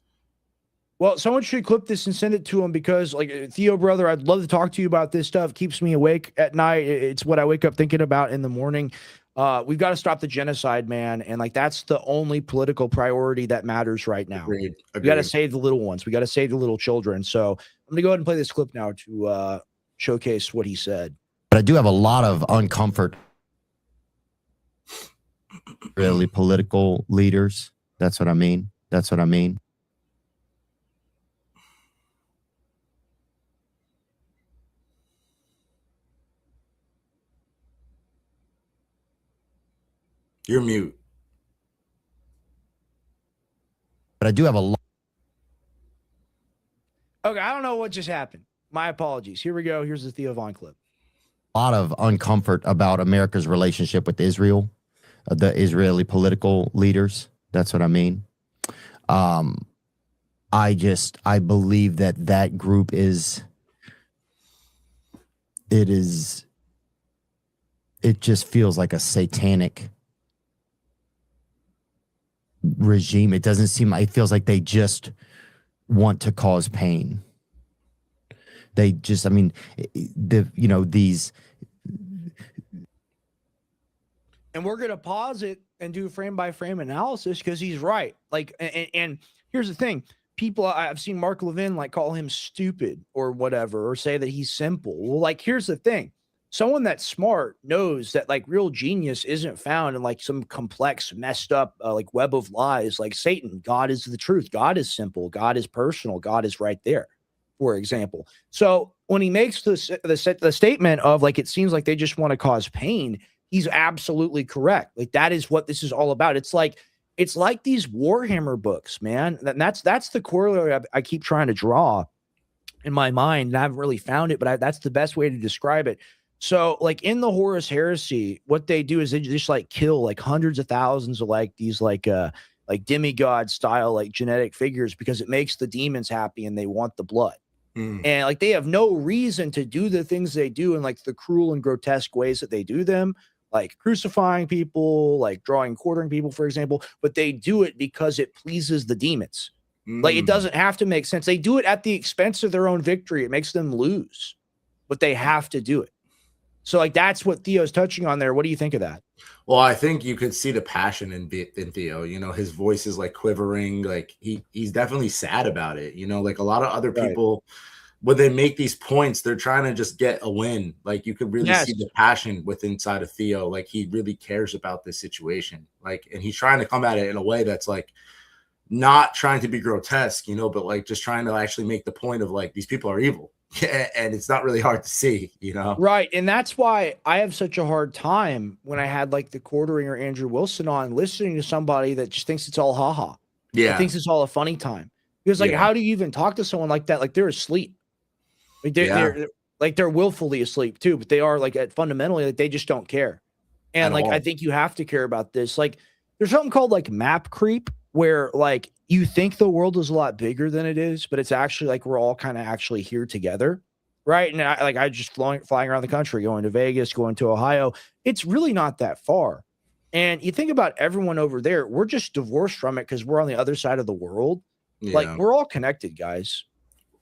[SPEAKER 1] Well, someone should clip this and send it to him because, like, Theo, brother, I'd love to talk to you about this stuff. Keeps me awake at night. It's what I wake up thinking about in the morning. We've got to stop the genocide, man. And, like, that's the only political priority that matters right now.
[SPEAKER 2] Agreed.
[SPEAKER 1] We got to save the little ones. We got to save the little children. So I'm going to go ahead and play this clip now to showcase what he said.
[SPEAKER 3] But I do have a lot of uncomfort. Really, political leaders. That's what I mean. That's what I mean.
[SPEAKER 2] You're mute.
[SPEAKER 3] But I do have a lot.
[SPEAKER 1] Okay, I don't know what just happened. My apologies. Here we go. Here's the Theo Von clip.
[SPEAKER 3] A lot of uncomfort about America's relationship with Israel, the Israeli political leaders. That's what I mean. I believe that group it just feels like a satanic regime. It doesn't seem, it feels like they just want to cause pain. They just, I mean, these.
[SPEAKER 1] And we're going to pause it and do frame by frame analysis because he's right. Like, and here's the thing. People, I've seen Mark Levin like call him stupid or whatever, or say that he's simple. Well, like, here's the thing. Someone that's smart knows that like real genius isn't found in like some complex, messed up like web of lies like Satan. God is the truth. God is simple. God is personal. God is right there, for example. So when he makes the statement of like, it seems like they just want to cause pain, he's absolutely correct. Like that is what this is all about. It's like these Warhammer books, man. And that's the corollary I keep trying to draw in my mind. And I haven't really found it, but that's the best way to describe it. So like in the Horus Heresy, what they do is they just like kill like hundreds of thousands of like these like demigod style like genetic figures because it makes the demons happy and they want the blood. And like they have no reason to do the things they do in like the cruel and grotesque ways that they do them, like crucifying people, like quartering people, for example, but they do it because it pleases the demons. Like it doesn't have to make sense. They do it at the expense of their own victory. It makes them lose, but they have to do it. So like that's what Theo's touching on there. What do you think of that?
[SPEAKER 2] Well, I think you could see the passion in Theo. You know, his voice is like quivering. Like he's definitely sad about it. You know, like a lot of other people, when they make these points, they're trying to just get a win. Like you could really see the passion inside of Theo. Like he really cares about this situation. Like, and he's trying to come at it in a way that's like not trying to be grotesque, you know, but like just trying to actually make the point of like these people are evil. And it's not really hard to see, you know?
[SPEAKER 1] Right. And that's why I have such a hard time when I had like the Quartering or Andrew Wilson on listening to somebody that just thinks it's all haha.
[SPEAKER 2] Yeah.
[SPEAKER 1] Thinks it's all a funny time. Because like, how do you even talk to someone like that? Like they're asleep. Like they're willfully asleep too, but they are like fundamentally, like they just don't care. And like, I think you have to care about this. Like there's something called like map creep. where like you think the world is a lot bigger than it is, but it's actually like we're all kind of actually here together, right? And I just flying around the country, going to Vegas, going to Ohio. It's really not that far. And you think about everyone over there, we're just divorced from it because we're on the other side of the world.
[SPEAKER 2] Yeah.
[SPEAKER 1] Like we're all connected, guys.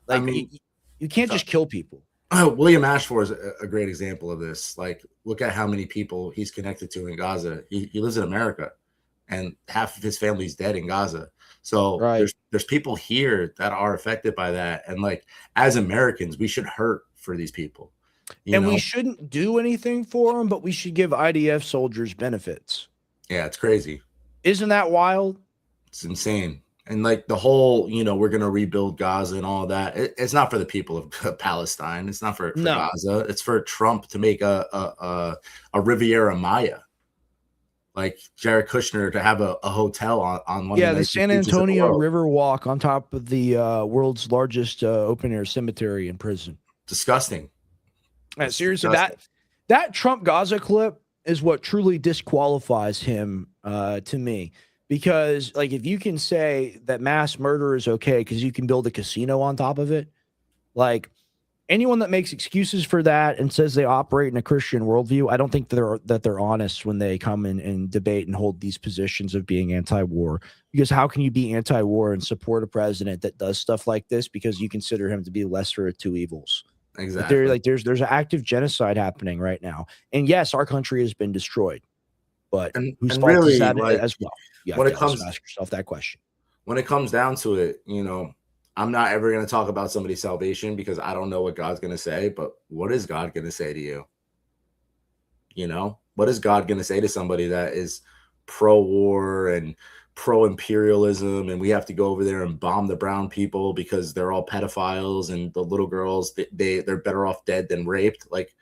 [SPEAKER 1] Like
[SPEAKER 2] I mean,
[SPEAKER 1] you can't just kill people.
[SPEAKER 2] William Ashford is a great example of this. Like, look at how many people he's connected to in Gaza. He lives in America, and half of his family's dead in Gaza. So there's people here that are affected by that. And like, as Americans, we should hurt for these people.
[SPEAKER 1] And we shouldn't do anything for them, but we should give IDF soldiers benefits.
[SPEAKER 2] Yeah, it's crazy.
[SPEAKER 1] Isn't that wild?
[SPEAKER 2] It's insane. And like the whole, we're going to rebuild Gaza and all that. It's not for the people of Palestine. It's not for Gaza. It's for Trump to make a Riviera Maya. Like Jared Kushner to have a hotel on one of
[SPEAKER 1] the San Antonio River Walk on top of the world's largest open air cemetery in prison.
[SPEAKER 2] Disgusting.
[SPEAKER 1] Seriously, that Trump Gaza clip is what truly disqualifies him to me. Because like if you can say that mass murder is okay because you can build a casino on top of it, like anyone that makes excuses for that and says they operate in a Christian worldview, I don't think they're honest when they come in and debate and hold these positions of being anti-war. Because how can you be anti-war and support a president that does stuff like this because you consider him to be lesser of two evils?
[SPEAKER 2] Exactly.
[SPEAKER 1] There's an active genocide happening right now, and yes, our country has been destroyed. But whose fault is that as well? You have to ask yourself that question.
[SPEAKER 2] When it comes down to it, I'm not ever going to talk about somebody's salvation because I don't know what God's going to say. But what is God going to say to you? What is God going to say to somebody that is pro-war and pro-imperialism, and we have to go over there and bomb the brown people because they're all pedophiles and the little girls, they're better off dead than raped? Like,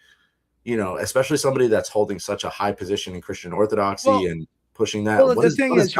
[SPEAKER 2] especially somebody that's holding such a high position in Christian orthodoxy and pushing that.
[SPEAKER 1] Well, the thing is,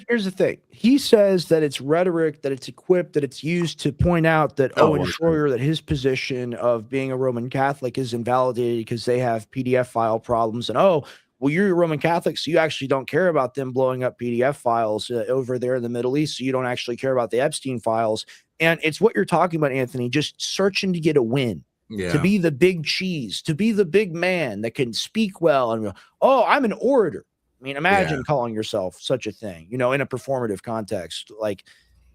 [SPEAKER 1] here's the thing. He says that it's rhetoric, that it's equipped, that it's used to point out that Owen Schroyer, that his position of being a Roman Catholic is invalidated because they have PDF file problems. And, well, you're a Roman Catholic, so you actually don't care about them blowing up PDF files over there in the Middle East. So you don't actually care about the Epstein files. And it's what you're talking about, Anthony, just searching to get a win.
[SPEAKER 2] Yeah.
[SPEAKER 1] To be the big cheese, to be the big man that can speak well and go, I'm an orator. I mean, imagine calling yourself such a thing, in a performative context. Like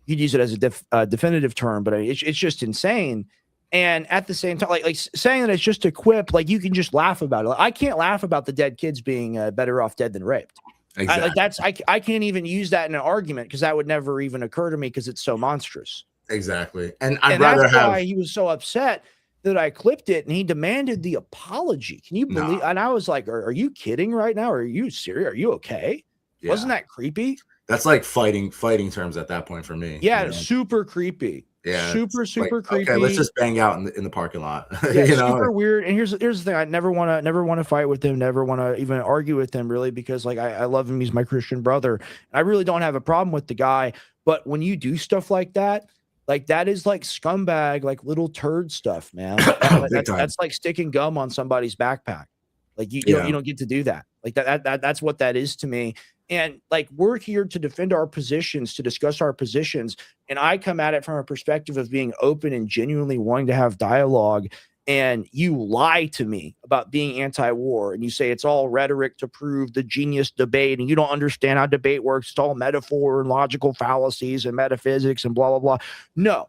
[SPEAKER 1] you'd use it as a definitive term, but it's just insane. And at the same time, like saying that it's just a quip, like you can just laugh about it. Like, I can't laugh about the dead kids being better off dead than raped.
[SPEAKER 2] Exactly.
[SPEAKER 1] I can't even use that in an argument because that would never even occur to me because it's so monstrous.
[SPEAKER 2] Exactly. And that's
[SPEAKER 1] why he was so upset that I clipped it and he demanded the apology. Can you believe? No. And I was like, are you kidding right now? Are you serious? Are you okay? Yeah. Wasn't that creepy?
[SPEAKER 2] That's like fighting terms at that point for me.
[SPEAKER 1] Yeah. Super creepy.
[SPEAKER 2] Yeah.
[SPEAKER 1] Super creepy.
[SPEAKER 2] Okay, let's just bang out in the parking lot.
[SPEAKER 1] Yeah, super weird. And here's the thing. I never want to fight with him. Never want to even argue with him really, because like, I love him. He's my Christian brother. I really don't have a problem with the guy. But when you do stuff like that, like that is like scumbag, like little turd stuff, man. That's like sticking gum on somebody's backpack. Like you don't get to do that. Like that's what that is to me. And like we're here to defend our positions, to discuss our positions. And I come at it from a perspective of being open and genuinely wanting to have dialogue. And you lie to me about being anti-war, and you say it's all rhetoric to prove the genius debate, and you don't understand how debate works. It's all metaphor and logical fallacies and metaphysics and blah, blah, blah. No,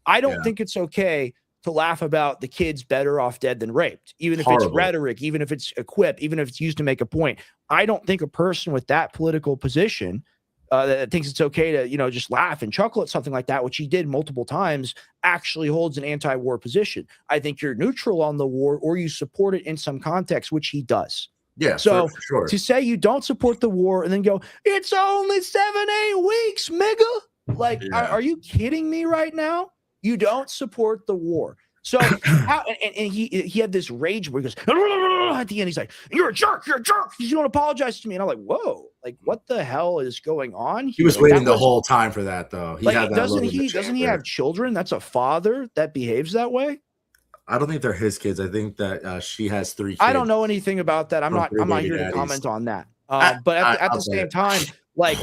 [SPEAKER 1] I don't think it's okay to laugh about the kids better off dead than raped, even if it's rhetoric, even if it's equipped, even if it's used to make a point. I don't think a person with that political position that thinks it's okay to, just laugh and chuckle at something like that, which he did multiple times, actually holds an anti-war position. I think you're neutral on the war, or you support it in some context, which he does.
[SPEAKER 2] Yeah.
[SPEAKER 1] So
[SPEAKER 2] for sure.
[SPEAKER 1] To say you don't support the war and then go, it's only 7-8 weeks, nigga. Like, are you kidding me right now? You don't support the war. So he had this rage where he goes at the end. He's like, "You're a jerk. You're a jerk. You don't apologize to me." And I'm like, "Whoa! Like, what the hell is going on?"
[SPEAKER 2] He was waiting the whole time for that, though.
[SPEAKER 1] Doesn't he have children? That's a father that behaves that way.
[SPEAKER 2] I don't think they're his kids. I think that she has 3 kids.
[SPEAKER 1] I don't know anything about that. I'm not here to comment on that. But at the same time, like,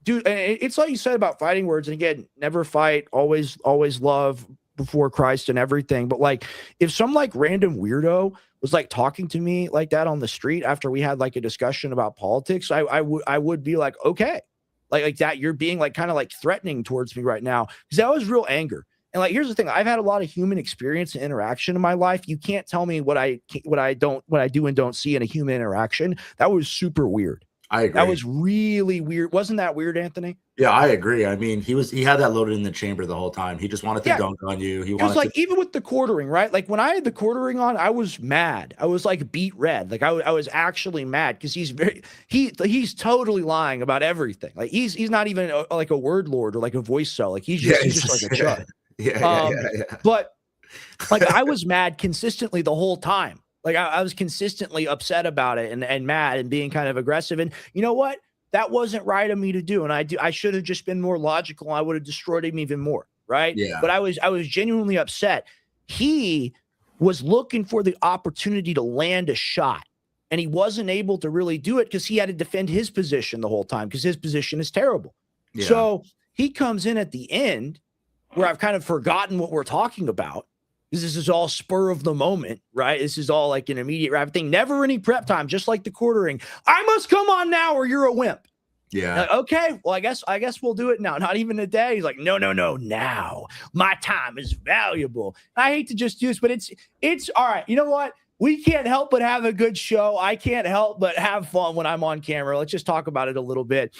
[SPEAKER 1] dude, it's like you said about fighting words. And again, never fight, always love before Christ and everything. But like, if some like random weirdo was like talking to me like that on the street after we had like a discussion about politics, I would be like, okay, like that, you're being like kind of like threatening towards me right now, because that was real anger. And like, here's the thing: I've had a lot of human experience and interaction in my life. You can't tell me what I do and don't see in a human interaction. That was super weird.
[SPEAKER 2] I agree.
[SPEAKER 1] That was really weird. Wasn't that weird, Anthony?
[SPEAKER 2] Yeah, I agree. I mean, he had that loaded in the chamber the whole time. He just wanted to dunk on you. He wanted
[SPEAKER 1] like, even with the quartering, right? Like when I had the quartering on, I was mad. I was like beat red. Like I was actually mad because he's totally lying about everything. Like he's not even like a word lord or like a voice cell. Like he's just like a chud.
[SPEAKER 2] Yeah.
[SPEAKER 1] But like I was mad consistently the whole time. Like I was consistently upset about it and mad and being kind of aggressive. And you know what? That wasn't right of me to do. And I should have just been more logical. I would have destroyed him even more. Right.
[SPEAKER 2] Yeah.
[SPEAKER 1] But I was genuinely upset. He was looking for the opportunity to land a shot, and he wasn't able to really do it because he had to defend his position the whole time, because his position is terrible. Yeah. So he comes in at the end where I've kind of forgotten what we're talking about. This is all spur of the moment, right? This is all like an immediate rapid thing. Never any prep time, just like the quartering. I must come on now or you're a wimp.
[SPEAKER 2] Yeah.
[SPEAKER 1] Like, okay, well, I guess we'll do it now. Not even a day. He's like, no, now. My time is valuable. I hate to just use, but it's all right. You know what? We can't help but have a good show. I can't help but have fun when I'm on camera. Let's just talk about it a little bit.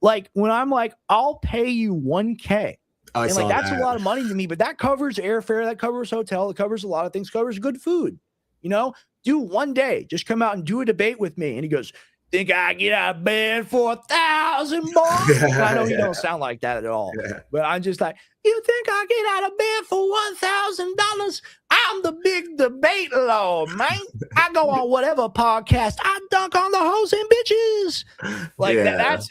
[SPEAKER 1] Like when I'm like, I'll pay you $1,000. And like that's a lot of money to me, but that covers airfare, that covers hotel, it covers a lot of things, covers good food. You know, do one day, just come out and do a debate with me. And he goes, think I get out of bed for $1,000? I know you don't sound like that at all, but I'm just like, you think I get out of bed for $1,000? I'm the big debate lord, man. I go on whatever podcast, I dunk on the hoes and bitches. Like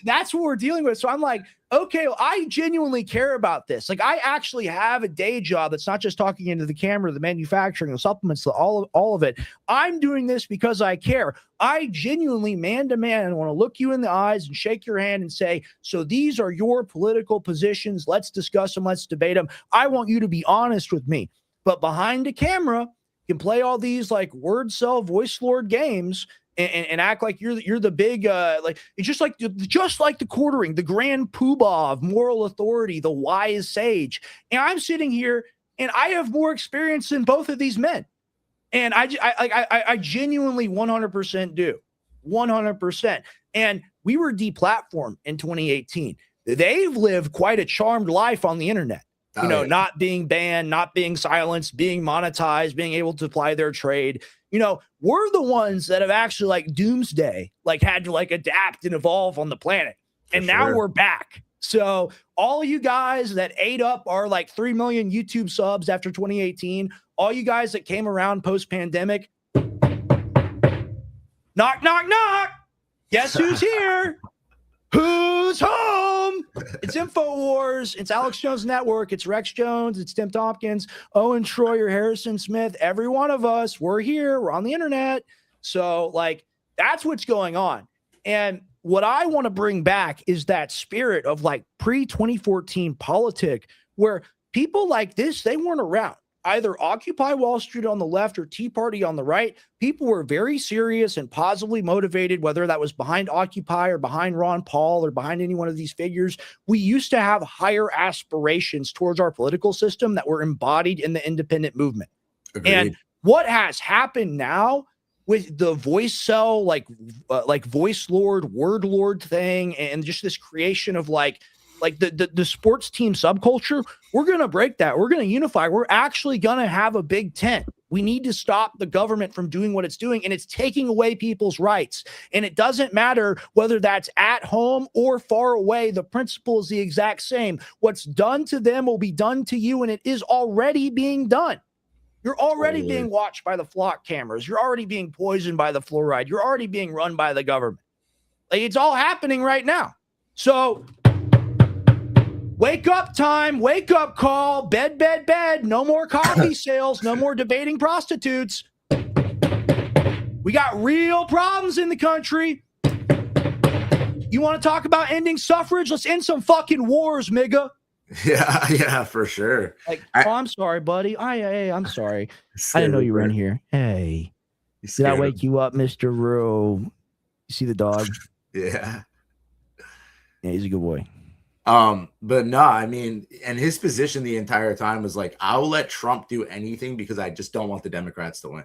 [SPEAKER 1] that's what we're dealing with. So I'm like, okay, well, I genuinely care about this. Like I actually have a day job that's not just talking into the camera, the manufacturing, the supplements, all of it. I'm doing this because I care. I genuinely, man to man, want to look you in the eyes and shake your hand and say, so these are your political positions. Let's discuss them. Let's debate them. I want you to be honest with me. But behind the camera, you can play all these like word cell, voice lord games and act like you're the big like it's just like the quartering, the grand poobah of moral authority, the wise sage. And I'm sitting here and I have more experience than both of these men. And I genuinely 100% do. 100%. And we were deplatformed in 2018. They've lived quite a charmed life on the internet. You know, not being banned, not being silenced, being monetized, being able to apply their trade. You know, we're the ones that have actually like doomsday, like had to like adapt and evolve on the planet. And now we're back. So all you guys that ate up our like 3 million YouTube subs after 2018, all you guys that came around post-pandemic, knock, knock, knock. Guess who's here? Who's home? It's Infowars. It's Alex Jones Network. It's Rex Jones. It's Tim Tompkins, Owen Schroyer, Harrison Smith. Every one of us, we're here. We're on the internet. So, like, that's what's going on. And what I want to bring back is that spirit of, like, pre-2014 politic where people like this, they weren't around. Either Occupy Wall Street on the left or Tea Party on the right, people were very serious and positively motivated, whether that was behind Occupy or behind Ron Paul or behind any one of these figures. We used to have higher aspirations towards our political system that were embodied in the independent movement. Agreed. And what has happened now with the voice cell, like voice lord, word lord thing, and just this creation of like the sports team subculture, we're going to break that. We're going to unify. We're actually going to have a big tent. We need to stop the government from doing what it's doing, and it's taking away people's rights. And it doesn't matter whether that's at home or far away. The principle is the exact same. What's done to them will be done to you, and it is already being done. You're already being watched by the flock cameras. You're already being poisoned by the fluoride. You're already being run by the government. Like, it's all happening right now. So wake up time, wake up call, bed, bed, bed. No more coffee sales, no more debating prostitutes. We got real problems in the country. You want to talk about ending suffrage? Let's end some fucking wars, nigga.
[SPEAKER 2] Yeah, for sure.
[SPEAKER 1] Like, I'm sorry, buddy. I'm sorry. I didn't know you were in here. Hey, did I wake you up, Mr. Rowe? You see the dog?
[SPEAKER 2] Yeah.
[SPEAKER 1] Yeah, he's a good boy.
[SPEAKER 2] But no, I mean, and his position the entire time was like, I'll let Trump do anything because I just don't want the Democrats to win.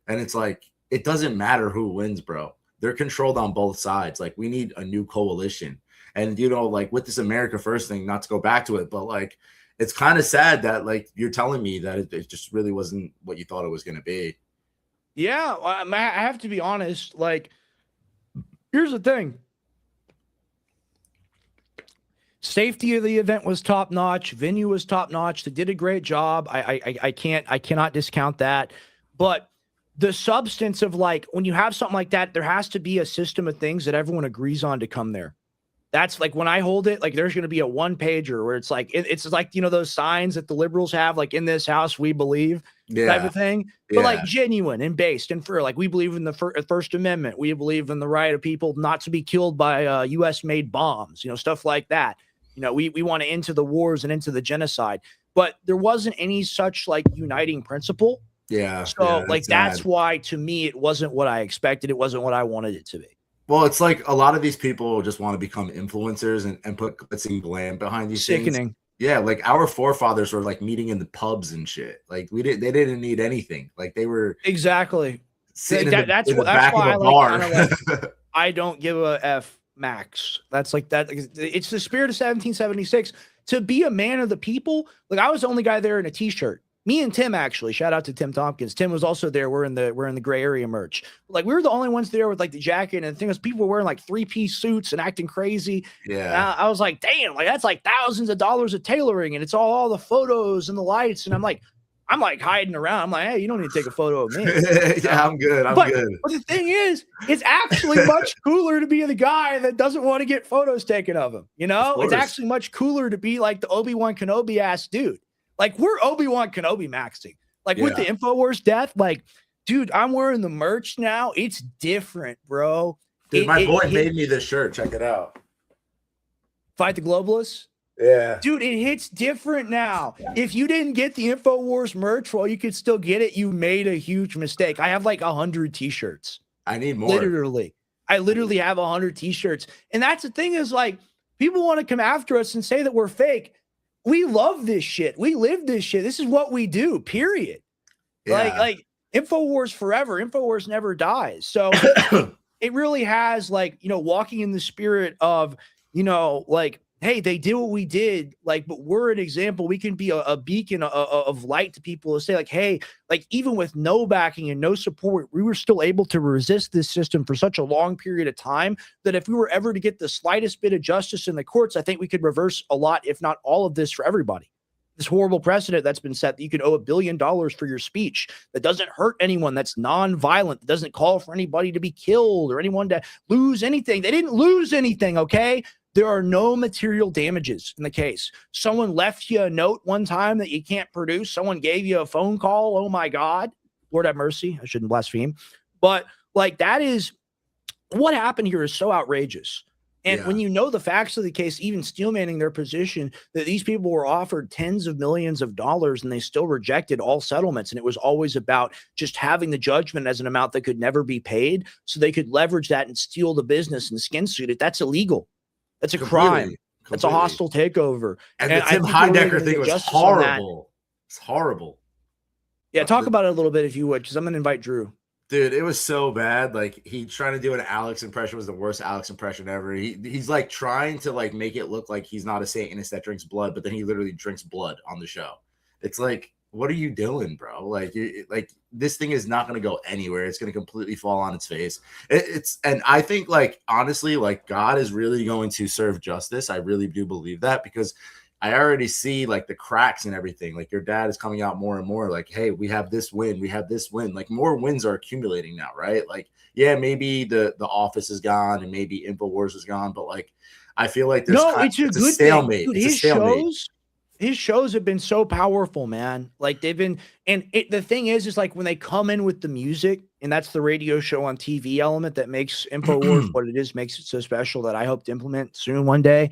[SPEAKER 2] And it's like, it doesn't matter who wins, bro. They're controlled on both sides. Like, we need a new coalition. And, you know, like with this America First thing, not to go back to it, but like, it's kind of sad that like you're telling me that it just really wasn't what you thought it was going to be.
[SPEAKER 1] Yeah, I have to be honest. Like, here's the thing. Safety of the event was top notch. Venue was top notch. They did a great job. I cannot discount that. But the substance of like, when you have something like that, there has to be a system of things that everyone agrees on to come there. That's like when I hold it, like there's going to be a one pager where it's like, it's like, you know, those signs that the liberals have, like in this house, we believe type of thing, but like genuine and based and for like, we believe in the First Amendment. We believe in the right of people not to be killed by US made bombs, you know, stuff like that. You know, we want to into the wars and into the genocide, but there wasn't any such like uniting principle.
[SPEAKER 2] Yeah.
[SPEAKER 1] So like, that's why to me, it wasn't what I expected. It wasn't what I wanted it to be.
[SPEAKER 2] Well, it's like a lot of these people just want to become influencers and put glitz and glam behind these things. Yeah, like our forefathers were like meeting in the pubs and shit. Like they didn't need anything. Like they were sitting
[SPEAKER 1] that's why I like I don't give a F max. That's like that. It's the spirit of 1776 to be a man of the people. Like I was the only guy there in a t-shirt. Me and Tim, actually, shout out to Tim Tompkins. Tim was also there. We're in the gray area merch. Like we were the only ones there with like the jacket, and the thing was, people were wearing like 3-piece suits and acting crazy.
[SPEAKER 2] Yeah,
[SPEAKER 1] I was like, damn, like that's like thousands of dollars of tailoring, and it's all the photos and the lights. And I'm like hiding around. I'm like, hey, you don't need to take a photo of me.
[SPEAKER 2] Yeah, I'm good. I'm good.
[SPEAKER 1] But the thing is, it's actually much cooler to be the guy that doesn't want to get photos taken of him. You know, it's actually much cooler to be like the Obi-Wan Kenobi ass dude. Like we're Obi-Wan Kenobi maxing. Like with the Infowars death, like, dude, I'm wearing the merch now. It's different, bro.
[SPEAKER 2] Dude, my boy made me this shirt. Check it out.
[SPEAKER 1] Fight the Globalists?
[SPEAKER 2] Yeah.
[SPEAKER 1] Dude, it hits different now. If you didn't get the Infowars merch, well, you could still get it. You made a huge mistake. I have like 100 t-shirts.
[SPEAKER 2] I need more.
[SPEAKER 1] I literally have 100 t-shirts. And that's the thing is like, people want to come after us and say that we're fake. We love this shit. We live this shit. This is what we do, period. Yeah. Like Infowars forever. Infowars never dies. So it really has like, you know, walking in the spirit of, you know, like, hey, they did what we did, like, but we're an example. We can be a beacon of light to people to say like, hey, like even with no backing and no support, we were still able to resist this system for such a long period of time that if we were ever to get the slightest bit of justice in the courts, I think we could reverse a lot, if not all of this for everybody. This horrible precedent that's been set that you can owe $1 billion for your speech that doesn't hurt anyone, that's non-violent, that doesn't call for anybody to be killed or anyone to lose anything. They didn't lose anything, okay? There are no material damages in the case. Someone left you a note one time that you can't produce. Someone gave you a phone call. Oh my God. Lord have mercy. I shouldn't blaspheme. But like that is what happened here is so outrageous. And when you know the facts of the case, even steelmanning their position that these people were offered tens of millions of dollars and they still rejected all settlements. And it was always about just having the judgment as an amount that could never be paid so they could leverage that and steal the business and skin suit it. That's illegal. That's a crime. That's a hostile takeover.
[SPEAKER 2] And the Tim Heidecker thing was horrible. It's horrible.
[SPEAKER 1] Yeah, talk about it a little bit if you would, because I'm going to invite Drew.
[SPEAKER 2] Dude, it was so bad. Like he trying to do an Alex impression was the worst Alex impression ever. He's like trying to like make it look like he's not a Satanist that drinks blood, but then he literally drinks blood on the show. It's like, what are you doing, bro? Like, this thing is not going to go anywhere. It's going to completely fall on its face. And I think, like, honestly, like, God is really going to serve justice. I really do believe that because I already see, like, the cracks and everything. Like, your dad is coming out more and more. Like, hey, we have this win. We have this win. Like, more wins are accumulating now, right? Like, yeah, maybe the office is gone and maybe Infowars is gone, but, like, I feel like there's
[SPEAKER 1] it's a good
[SPEAKER 2] stalemate.
[SPEAKER 1] thing. Dude, his shows have been so powerful, man. Like they've been, and the thing is like when they come in with the music, and that's the radio show on TV element that makes Infowars what it is, makes it so special that I hope to implement soon one day.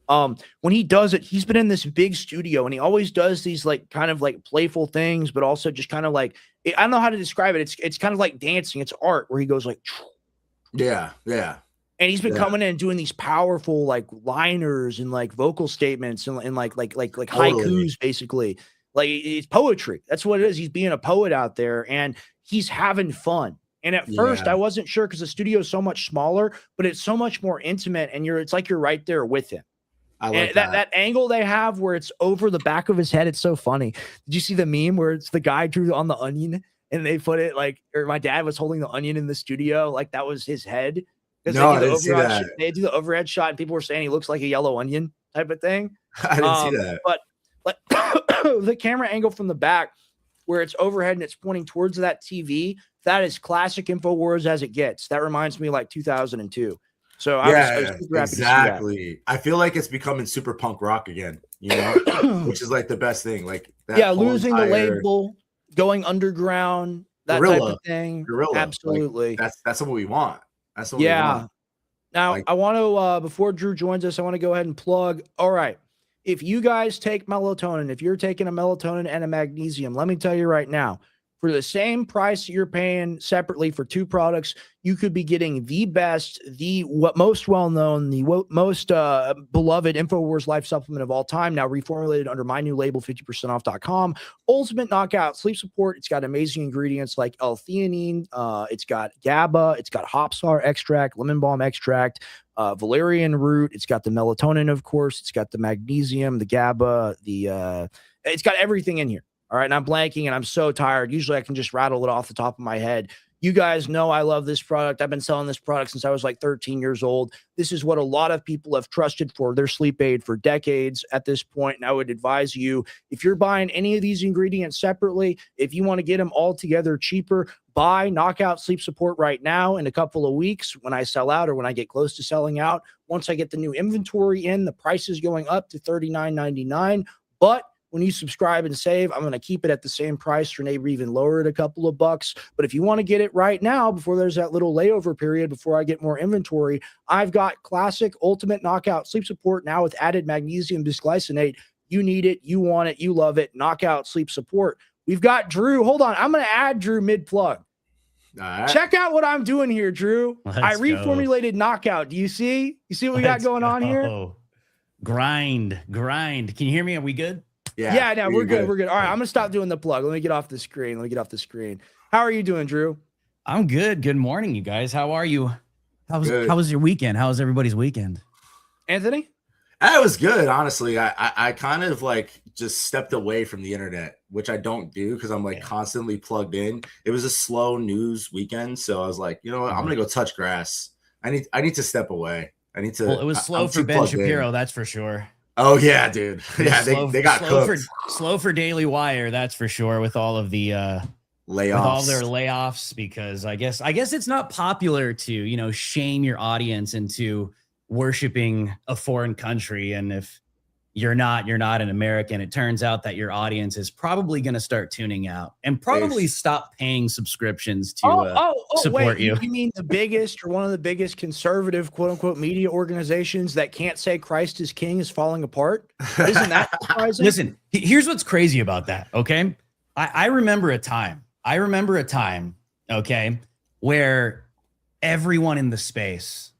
[SPEAKER 1] When he does it, he's been in this big studio and he always does these like kind of like playful things, but also just kind of like, I don't know how to describe it. It's kind of like dancing. It's art where he goes like,
[SPEAKER 2] yeah.
[SPEAKER 1] And he's been coming in and doing these powerful like liners and like vocal statements and like haikus, basically. Like it's poetry. That's what it is. He's being a poet out there and he's having fun. And at first I wasn't sure because the studio is so much smaller, but it's so much more intimate and it's like you're right there with him.
[SPEAKER 2] I like
[SPEAKER 1] that angle they have where it's over the back of his head. It's so funny. Did you see the meme where it's the guy drew on the onion and they put it like, or my dad was holding the onion in the studio like that was his head?
[SPEAKER 2] No, I didn't see that.
[SPEAKER 1] They do the overhead shot and people were saying he looks like a yellow onion type of thing.
[SPEAKER 2] I didn't see that.
[SPEAKER 1] But like the camera angle from the back where it's overhead and it's pointing towards that TV, that is classic Infowars as it gets. That reminds me of like 2002. So I was super happy to see that.
[SPEAKER 2] I feel like it's becoming super punk rock again, you know, which is like the best thing. Like that
[SPEAKER 1] losing the label, going underground, that type of thing.
[SPEAKER 2] Guerrilla.
[SPEAKER 1] Absolutely.
[SPEAKER 2] Like, that's what we want. That's what we want.
[SPEAKER 1] Now, I want to, before Drew joins us, I want to go ahead and plug. All right. If you guys take melatonin, if you're taking a melatonin and a magnesium, let me tell you right now, for the same price you're paying separately for two products, you could be getting the best, the most well-known, the most beloved Infowars Life supplement of all time, now reformulated under my new label, 50percentoff.com. Ultimate Knockout Sleep Support. It's got amazing ingredients like L-theanine. It's got GABA. It's got Hopsar extract, lemon balm extract, valerian root. It's got the melatonin, of course. It's got the magnesium, the GABA, it's got everything in here. All right. And I'm blanking and I'm so tired. Usually I can just rattle it off the top of my head. You guys know I love this product. I've been selling this product since I was like 13 years old. This is what a lot of people have trusted for their sleep aid for decades at this point. And I would advise you, if you're buying any of these ingredients separately, if you want to get them all together cheaper, buy Knockout Sleep Support right now. In a couple of weeks when I sell out or when I get close to selling out, once I get the new inventory in, the price is going up to $39.99. But when you subscribe and save, I'm going to keep it at the same price or maybe even lower it a couple of bucks. But if you want to get it right now, before there's that little layover period, before I get more inventory, I've got classic Ultimate Knockout Sleep Support now with added magnesium bisglycinate. You need it. You want it. You love it. Knockout Sleep Support. We've got Drew. Hold on. I'm going to add Drew mid-plug.
[SPEAKER 2] Right.
[SPEAKER 1] Check out what I'm doing here, Drew. I reformulated Knockout. Do you see? You see what we got going on here?
[SPEAKER 4] Grind. Can you hear me? Are we good?
[SPEAKER 1] Yeah, no, we're good. We're good. All right, I'm gonna stop doing the plug. Let me get off the screen. How are you doing, Drew?
[SPEAKER 4] I'm good. Good morning, you guys. How are you? How was your weekend? How was everybody's weekend?
[SPEAKER 1] Anthony?
[SPEAKER 2] It was good, honestly. I kind of like just stepped away from the internet, which I don't do because I'm like constantly plugged in. It was a slow news weekend, so I was like, you know what? I'm gonna go touch grass. I need to step away. I need to.
[SPEAKER 4] Well, it was slow for Ben Shapiro, that's for sure.
[SPEAKER 2] Oh yeah, dude. Yeah, they got cooked.
[SPEAKER 4] Slow for Daily Wire, that's for sure. With all of the
[SPEAKER 2] layoffs,
[SPEAKER 4] with all their layoffs, because I guess it's not popular to shame your audience into worshiping a foreign country, and if you're not an American, it turns out that your audience is probably going to start tuning out and probably stop paying subscriptions to support you.
[SPEAKER 1] You mean the biggest or one of the biggest conservative quote unquote media organizations that can't say Christ is king is falling apart? Isn't that surprising?
[SPEAKER 4] Listen, here's what's crazy about that. Okay. I remember a time, okay, where everyone in the space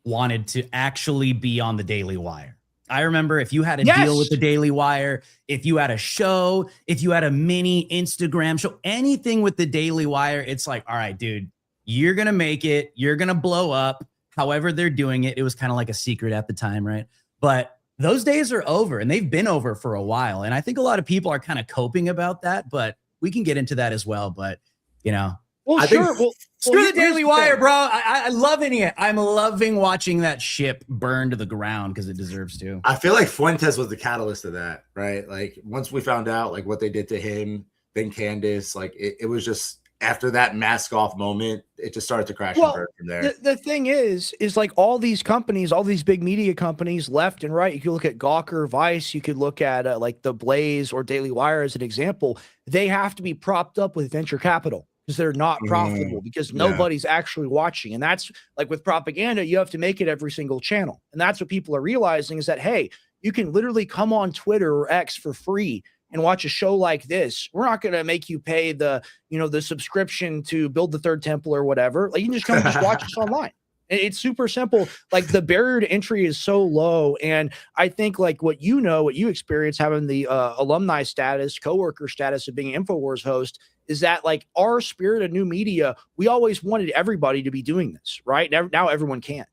[SPEAKER 4] wanted to actually be on the Daily Wire. I remember if you had a deal with the Daily Wire, if you had a show, if you had a mini Instagram show, anything with the Daily Wire, it's like, all right, dude, you're going to make it. You're going to blow up. However they're doing it. It was kind of like a secret at the time, right? But those days are over, and they've been over for a while. And I think a lot of people are kind of coping about that, but we can get into that as well. But,
[SPEAKER 1] Well, sure.
[SPEAKER 4] Screw the Daily Wire, bro. I'm loving it. I'm loving watching that ship burn to the ground because it deserves to.
[SPEAKER 2] I feel like Fuentes was the catalyst of that, right? Like once we found out like what they did to him, then Candace, like it was just after that mask off moment, it just started to crash and burn from there.
[SPEAKER 1] The thing is like all these companies, all these big media companies left and right, you could look at Gawker, Vice, you could look at like The Blaze or Daily Wire as an example. They have to be propped up with venture capital because they're not profitable, because nobody's actually watching. And that's like with propaganda, you have to make it every single channel. And that's what people are realizing, is that, hey, you can literally come on Twitter or X for free and watch a show like this. We're not going to make you pay the, the subscription to Build the Third Temple or whatever. Like, you can just come and just watch us online. It's super simple. Like, the barrier to entry is so low. And I think like what you experience having the alumni status, coworker status of being an Infowars host, is that like our spirit of new media, we always wanted everybody to be doing this, right? Now everyone can.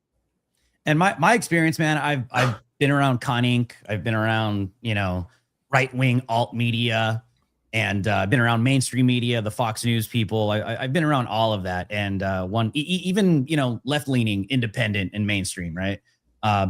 [SPEAKER 4] And my experience, man, I've been around Con Inc. I've been around, right-wing alt media, and I've been around mainstream media, the Fox News people. I've been around all of that. And even, left-leaning, independent and mainstream, right?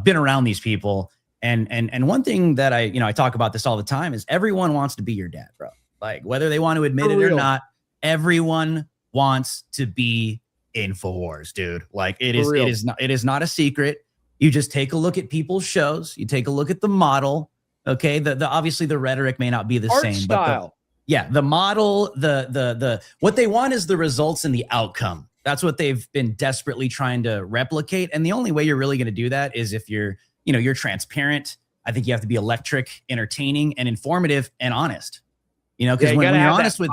[SPEAKER 4] Been around these people. And one thing that I talk about this all the time is everyone wants to be your dad, bro. Like, whether they want to admit it or not, everyone wants to be Infowars, dude. Like, it is not a secret. You just take a look at people's shows. You take a look at the model. Okay, the obviously the rhetoric may not be the same,
[SPEAKER 1] style.
[SPEAKER 4] But the model, the what they want is the results and the outcome. That's what they've been desperately trying to replicate. And the only way you're really going to do that is if you're transparent. I think you have to be electric, entertaining, and informative and honest. Because when you're honest with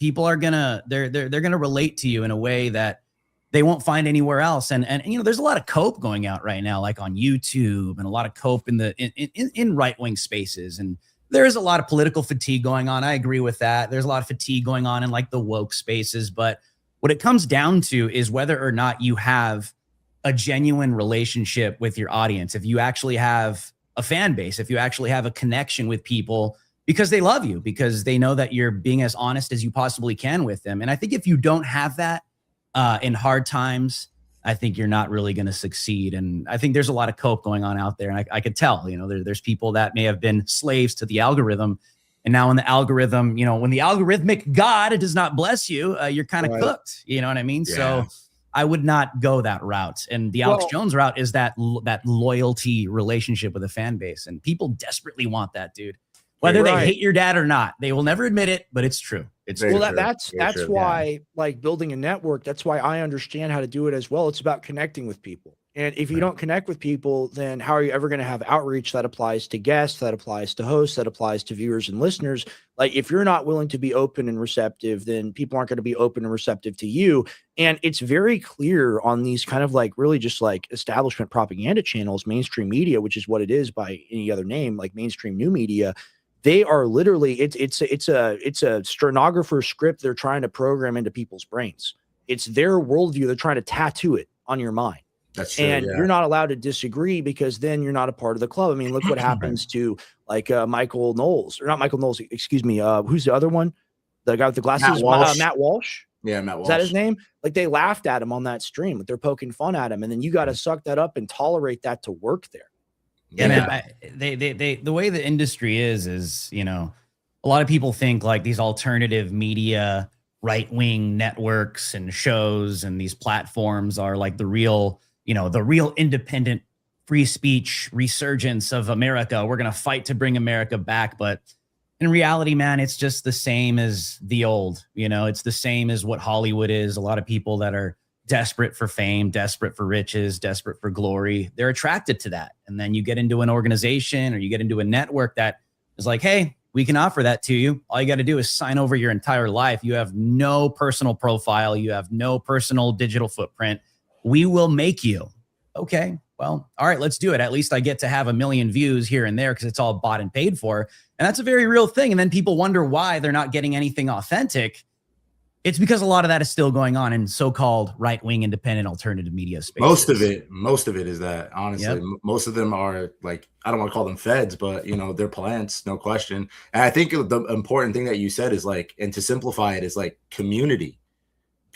[SPEAKER 4] people are gonna they're gonna relate to you in a way that they won't find anywhere else. And there's a lot of cope going out right now, like on YouTube, and a lot of cope in right-wing spaces. And there is a lot of political fatigue going on. I agree with that. There's a lot of fatigue going on in like the woke spaces. But what it comes down to is whether or not you have a genuine relationship with your audience. If you actually have a fan base, if you actually have a connection with people because they love you, because they know that you're being as honest as you possibly can with them. And I think if you don't have that, in hard times, I think you're not really going to succeed. And I think there's a lot of cope going on out there. And I could tell, there's people that may have been slaves to the algorithm. And now when the algorithm, when the algorithmic God does not bless you, you're kind of cooked. You know what I mean? Yeah. So I would not go that route. And the Alex Jones route is that loyalty relationship with a fan base. And people desperately want that, dude. Whether they hate your dad or not, they will never admit it, but it's true. It's true.
[SPEAKER 1] That's why, like, building a network, that's why I understand how to do it as well. It's about connecting with people. And if you don't connect with people, then how are you ever going to have outreach that applies to guests, that applies to hosts, that applies to viewers and listeners? Like, if you're not willing to be open and receptive, then people aren't going to be open and receptive to you. And it's very clear on these kind of like really just like establishment propaganda channels, mainstream media, which is what it is by any other name, like mainstream new media. They are literally, it's a stenographer script they're trying to program into people's brains. It's their worldview. They're trying to tattoo it on your mind.
[SPEAKER 2] That's true.
[SPEAKER 1] And you're not allowed to disagree, because then you're not a part of the club. I mean, look what happens to like Michael Knowles, or not Michael Knowles, excuse me. Who's the other one? The guy with the glasses, Matt Walsh.
[SPEAKER 2] Yeah, Matt Walsh.
[SPEAKER 1] Is that his name? Like, they laughed at him on that stream, like they're poking fun at him. And then you got to suck that up and tolerate that to work there.
[SPEAKER 4] Yeah, man, the way the industry is, a lot of people think like these alternative media, right-wing networks and shows and these platforms are like the real independent free speech resurgence of America. We're going to fight to bring America back. But in reality, man, it's just the same as the old, it's the same as what Hollywood is. A lot of people that are desperate for fame, desperate for riches, desperate for glory, they're attracted to that. And then you get into an organization or you get into a network that is like, hey, we can offer that to you. All you got to do is sign over your entire life. You have no personal profile. You have no personal digital footprint. We will make you. Okay, well, all right, let's do it. At least I get to have 1 million views here and there because it's all bought and paid for. And that's a very real thing. And then people wonder why they're not getting anything authentic. It's because a lot of that is still going on in so-called right-wing independent alternative media spaces.
[SPEAKER 2] Most of it is that, honestly. Yep. Most of them are like, I don't want to call them feds, but they're plants, no question. And I think the important thing that you said is like, and to simplify it, is like community.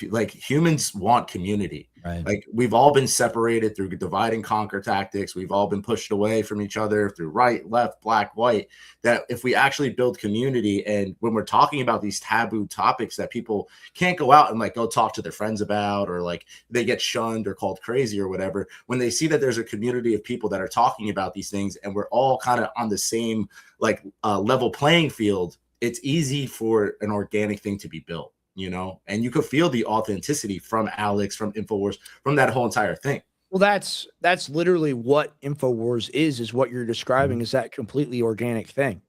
[SPEAKER 2] like humans want community.
[SPEAKER 4] Right.
[SPEAKER 2] Like we've all been separated through divide and conquer tactics. We've all been pushed away from each other through right, left, black, white. That if we actually build community, and when we're talking about these taboo topics that people can't go out and like go talk to their friends about, or like they get shunned or called crazy or whatever, when they see that there's a community of people that are talking about these things and we're all kind of on the same like level playing field, it's easy for an organic thing to be built. You know, and you could feel the authenticity from Alex, from Infowars, from that whole entire thing.
[SPEAKER 1] Well, that's literally what Infowars is what you're describing, is that completely organic thing.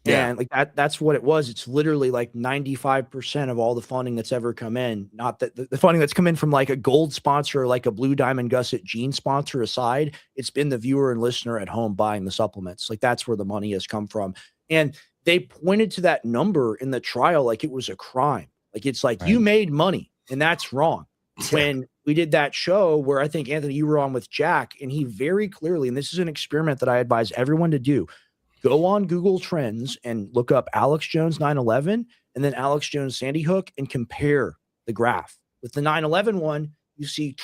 [SPEAKER 2] Yeah.
[SPEAKER 1] And like that's what it was. It's literally like 95% of all the funding that's ever come in, not that the funding that's come in from like a gold sponsor or like a Blue Diamond Gusset Jean sponsor aside, it's been the viewer and listener at home buying the supplements. Like that's where the money has come from. And they pointed to that number in the trial like it was a crime. Like, it's like, you made money and that's wrong. When we did that show where I think, Anthony, you were on with Jack, and he very clearly, and this is an experiment that I advise everyone to do, go on Google Trends and look up Alex Jones 9/11 and then Alex Jones Sandy Hook and compare the graph. With the 9/11 one, you see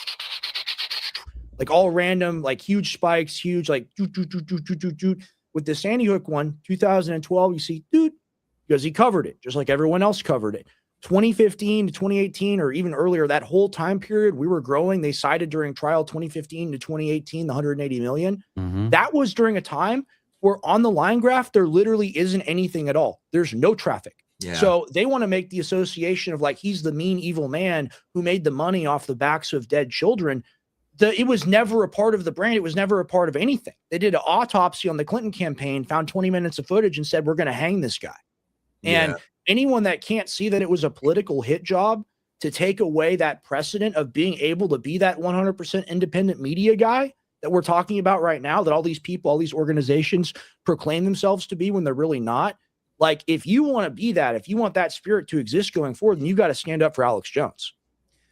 [SPEAKER 1] like all random, like huge spikes, huge, like with the Sandy Hook one, 2012, you see because he covered it just like everyone else covered it. 2015 to 2018, or even earlier, that whole time period, we were growing. They cited during trial 2015 to 2018, the 180 million. That was during a time where on the line graph, there literally isn't anything at all. There's no traffic. Yeah. So they want to make the association of like, he's the mean, evil man who made the money off the backs of dead children. It was never a part of the brand. It was never a part of anything. They did an autopsy on the Clinton campaign, found 20 minutes of footage and said, we're going to hang this guy. And anyone that can't see that it was a political hit job to take away that precedent of being able to be that 100% independent media guy that we're talking about right now, that all these people, all these organizations proclaim themselves to be when they're really not. Like, if you want to be that, if you want that spirit to exist going forward, then you got to stand up for Alex Jones.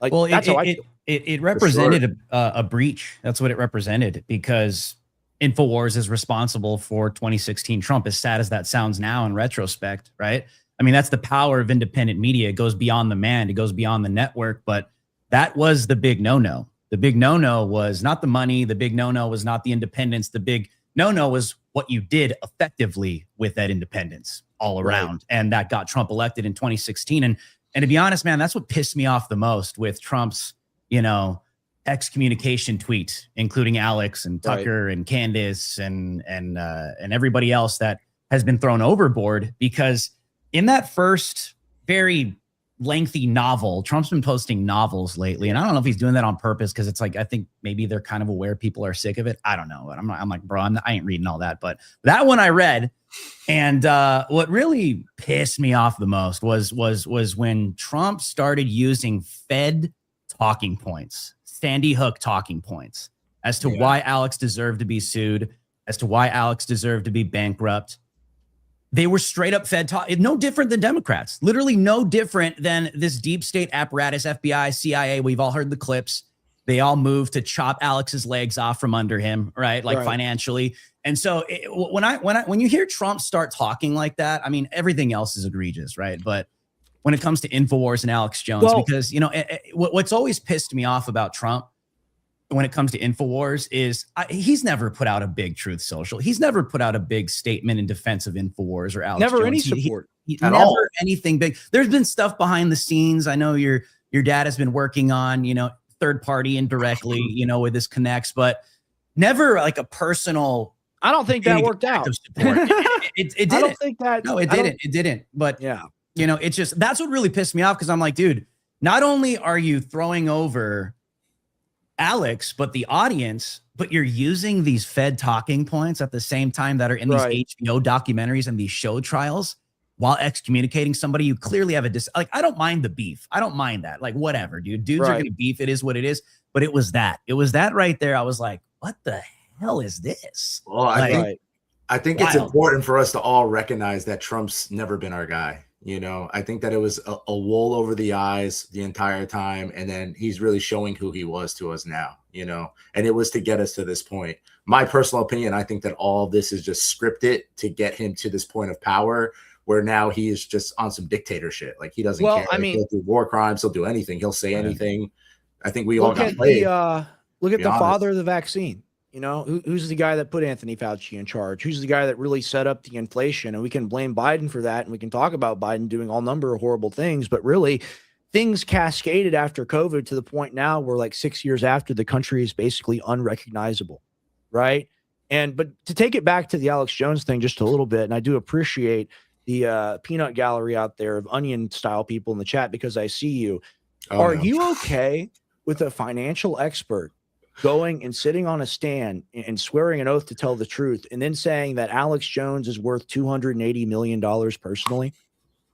[SPEAKER 1] Like, well, that's how I feel.
[SPEAKER 4] It represented a breach. That's what it represented, because Infowars is responsible for 2016 Trump, as sad as that sounds now in retrospect, right? I mean, that's the power of independent media. It goes beyond the man. It goes beyond the network. But that was the big no-no. The big no-no was not the money. The big no-no was not the independence. The big no-no was what you did effectively with that independence all around. And that got Trump elected in 2016. And to be honest, man, that's what pissed me off the most with Trump's, excommunication tweet, including Alex and Tucker and Candace and everybody else that has been thrown overboard. Because in that first very lengthy novel, Trump's been posting novels lately, and I don't know if he's doing that on purpose, because it's like, I think maybe they're kind of aware people are sick of it. I don't know, but I'm like, bro, I ain't reading all that. But that one I read, and what really pissed me off the most was when Trump started using Fed talking points, Sandy Hook talking points, as to why Alex deserved to be sued, as to why Alex deserved to be bankrupt. They were straight up Fed talk. No different than Democrats, literally no different than this deep state apparatus, FBI, CIA. We've all heard the clips. They all moved to chop Alex's legs off from under him, right? Like financially. And so when you hear Trump start talking like that, I mean, everything else is egregious, right? But when it comes to Infowars and Alex Jones, because, what's always pissed me off about Trump when it comes to Infowars is he's never put out a big Truth Social. He's never put out a big statement in defense of Infowars or Alex
[SPEAKER 1] Never
[SPEAKER 4] Jones.
[SPEAKER 1] any support.
[SPEAKER 4] Never anything big. There's been stuff behind the scenes. I know your dad has been working on, third party indirectly, with his connects, but never like a personal.
[SPEAKER 1] I don't think that worked out.
[SPEAKER 4] It didn't. I don't think that. No, it didn't. It didn't. But it's just, that's what really pissed me off, because I'm like, dude, not only are you throwing over Alex, but the audience, but you're using these Fed talking points at the same time that are in these HBO documentaries and these show trials while excommunicating somebody. You clearly have I don't mind the beef. I don't mind that. Like, whatever, dude. Dudes are going to beef. It is what it is. But it was that right there. I was like, what the hell is this?
[SPEAKER 2] Well, I think it's important for us to all recognize that Trump's never been our guy. I think that it was a wool over the eyes the entire time. And then he's really showing who he was to us now, and it was to get us to this point. My personal opinion, I think that all of this is just scripted to get him to this point of power where now he is just on some dictatorship. Like he doesn't care.
[SPEAKER 1] I mean,
[SPEAKER 2] he'll do war crimes. He'll do anything. He'll say anything. I think we all got played.
[SPEAKER 1] Look at the father of the vaccine. You know, who's the guy that put Anthony Fauci in charge? Who's the guy that really set up the inflation? And we can blame Biden for that. And we can talk about Biden doing all number of horrible things. But really, things cascaded after COVID to the point now where like 6 years after, the country is basically unrecognizable. Right. But to take it back to the Alex Jones thing just a little bit, and I do appreciate the peanut gallery out there of onion style people in the chat because I see you. Are you okay with a financial expert going and sitting on a stand and swearing an oath to tell the truth and then saying that Alex Jones is worth $280 million personally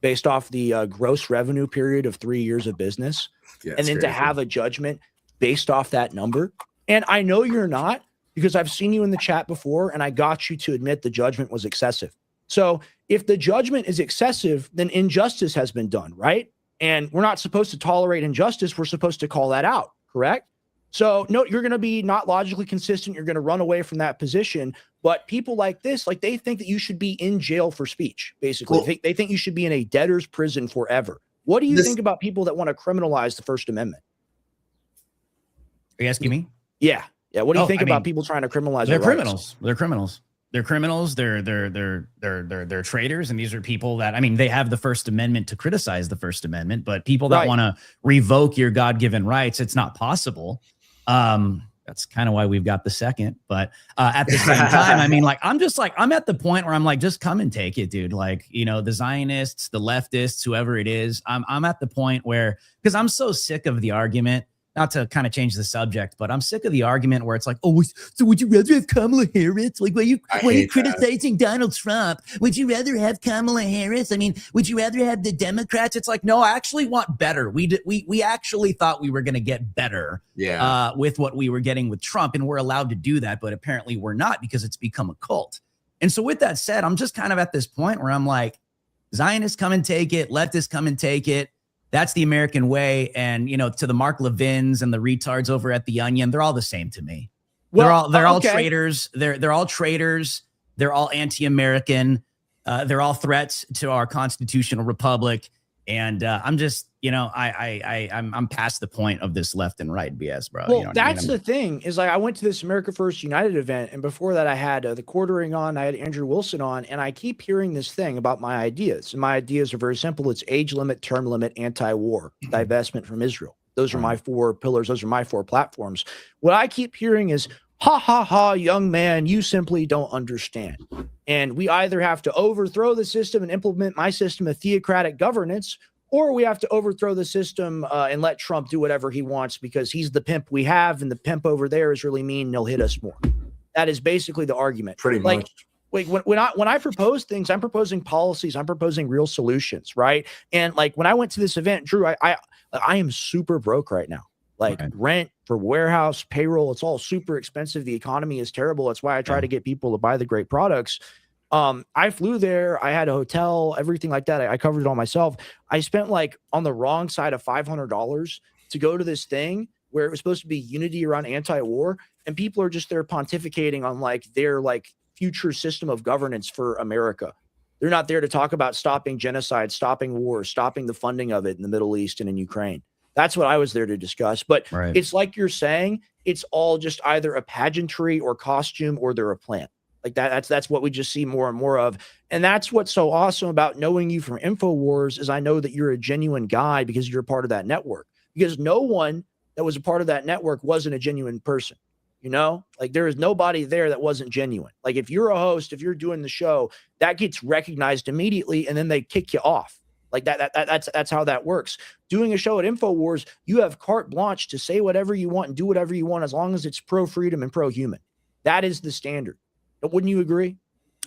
[SPEAKER 1] based off the gross revenue period of 3 years of business? Yeah, and then crazy to have a judgment based off that number? And I know you're not, because I've seen you in the chat before and I got you to admit the judgment was excessive. So if the judgment is excessive, then injustice has been done, right? And we're not supposed to tolerate injustice. We're supposed to call that out, correct? So no, you're going to be not logically consistent. You're going to run away from that position. But people like this, like they think that you should be in jail for speech, basically. Well, they think you should be in a debtor's prison forever. What do you think about people that want to criminalize the First Amendment?
[SPEAKER 4] Are you asking me?
[SPEAKER 1] Yeah. Yeah. What do you think about people trying to criminalize?
[SPEAKER 4] They're criminals. They're criminals. They're criminals. They're traitors. And these are people that, I mean, they have the First Amendment to criticize the First Amendment, but people that want to revoke your God-given rights, it's not possible. That's kind of why we've got the second, but at the same time, I mean, like, I'm at the point where I'm like, just come and take it, dude. Like, you know, the Zionists, the leftists, whoever it is, I'm at the point where, because I'm so sick of the argument, not to kind of change the subject, but I'm sick of the argument where it's like, oh, so would you rather have Kamala Harris? Like, when you're criticizing Donald Trump, would you rather have Kamala Harris? I mean, would you rather have the Democrats? It's like, no, I actually want better. We actually thought we were going to get better with what we were getting with Trump, and we're allowed to do that, but apparently we're not, because it's become a cult. And so with that said, I'm just kind of at this point where I'm like, Zionists come and take it, leftists come and take it. That's the American way. And, you know, to the Mark Levins and the retards over at The Onion, they're all the same to me. Well, they're all traitors. They're all traitors. They're all anti-American. They're all threats to our constitutional republic. And I'm just, you know, I'm past the point of this left and right BS, bro.
[SPEAKER 1] Well,
[SPEAKER 4] you know
[SPEAKER 1] that's the thing is, like, I went to this America First United event, and before that I had the Quartering on, I had Andrew Wilson on, and I keep hearing this thing about my ideas. And my ideas are very simple. It's age limit, term limit, anti-war, divestment from Israel. Those are my 4 pillars. Those are my 4 platforms. What I keep hearing is, ha, ha, ha, young man, you simply don't understand. And we either have to overthrow the system and implement my system of theocratic governance, or we have to overthrow the system and let Trump do whatever he wants because he's the pimp we have, and the pimp over there is really mean and he'll hit us more. That is basically the argument. Pretty much. Like, when I propose things, I'm proposing policies, I'm proposing real solutions, right? And like when I went to this event, Drew, I am super broke right now. Like rent for warehouse, payroll, it's all super expensive. The economy is terrible. That's why I try to get people to buy the great products. I flew there. I had a hotel, everything like that. I covered it all myself. I spent like on the wrong side of $500 to go to this thing where it was supposed to be unity around anti-war. And people are just there pontificating on like their like future system of governance for America. They're not there to talk about stopping genocide, stopping war, stopping the funding of it in the Middle East and in Ukraine. That's what I was there to discuss. But it's like you're saying, it's all just either a pageantry or costume, or they're a plant. Like that's what we just see more and more of. And that's what's so awesome about knowing you from Infowars is I know that you're a genuine guy because you're a part of that network. Because no one that was a part of that network wasn't a genuine person. You know, like there is nobody there that wasn't genuine. Like if you're a host, if you're doing the show, that gets recognized immediately and then they kick you off. Like that's how that works. Doing a show at Infowars, you have carte blanche to say whatever you want and do whatever you want as long as it's pro-freedom and pro-human. That is the standard. Wouldn't you agree?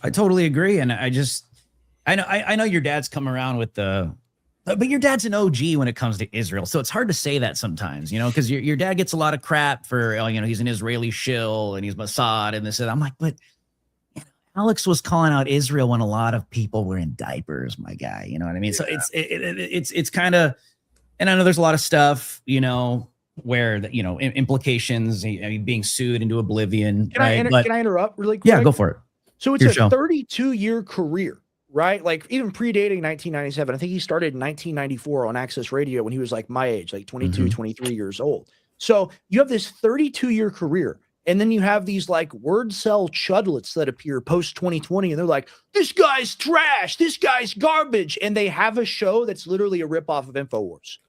[SPEAKER 4] I totally agree. And I know your dad's come around with but your dad's an OG when it comes to Israel. So it's hard to say that sometimes, you know, because your dad gets a lot of crap for, you know, he's an Israeli shill and he's Mossad and this and I'm like, but you know, Alex was calling out Israel when a lot of people were in diapers, my guy. You know what I mean? Yeah. So it's kind of, and I know there's a lot of stuff, you know, where the, you know, implications, I mean, being sued into oblivion.
[SPEAKER 1] Can I interrupt really quick?
[SPEAKER 4] Yeah, go for it.
[SPEAKER 1] So it's a 32-year career right? Like even predating 1997. I think he started in 1994 on Access Radio when he was like my age, like 22, 23 years old. So you have this 32-year career. And then you have these like word cell chudlets that appear post 2020. And they're like, this guy's trash. This guy's garbage. And they have a show that's literally a ripoff of Infowars.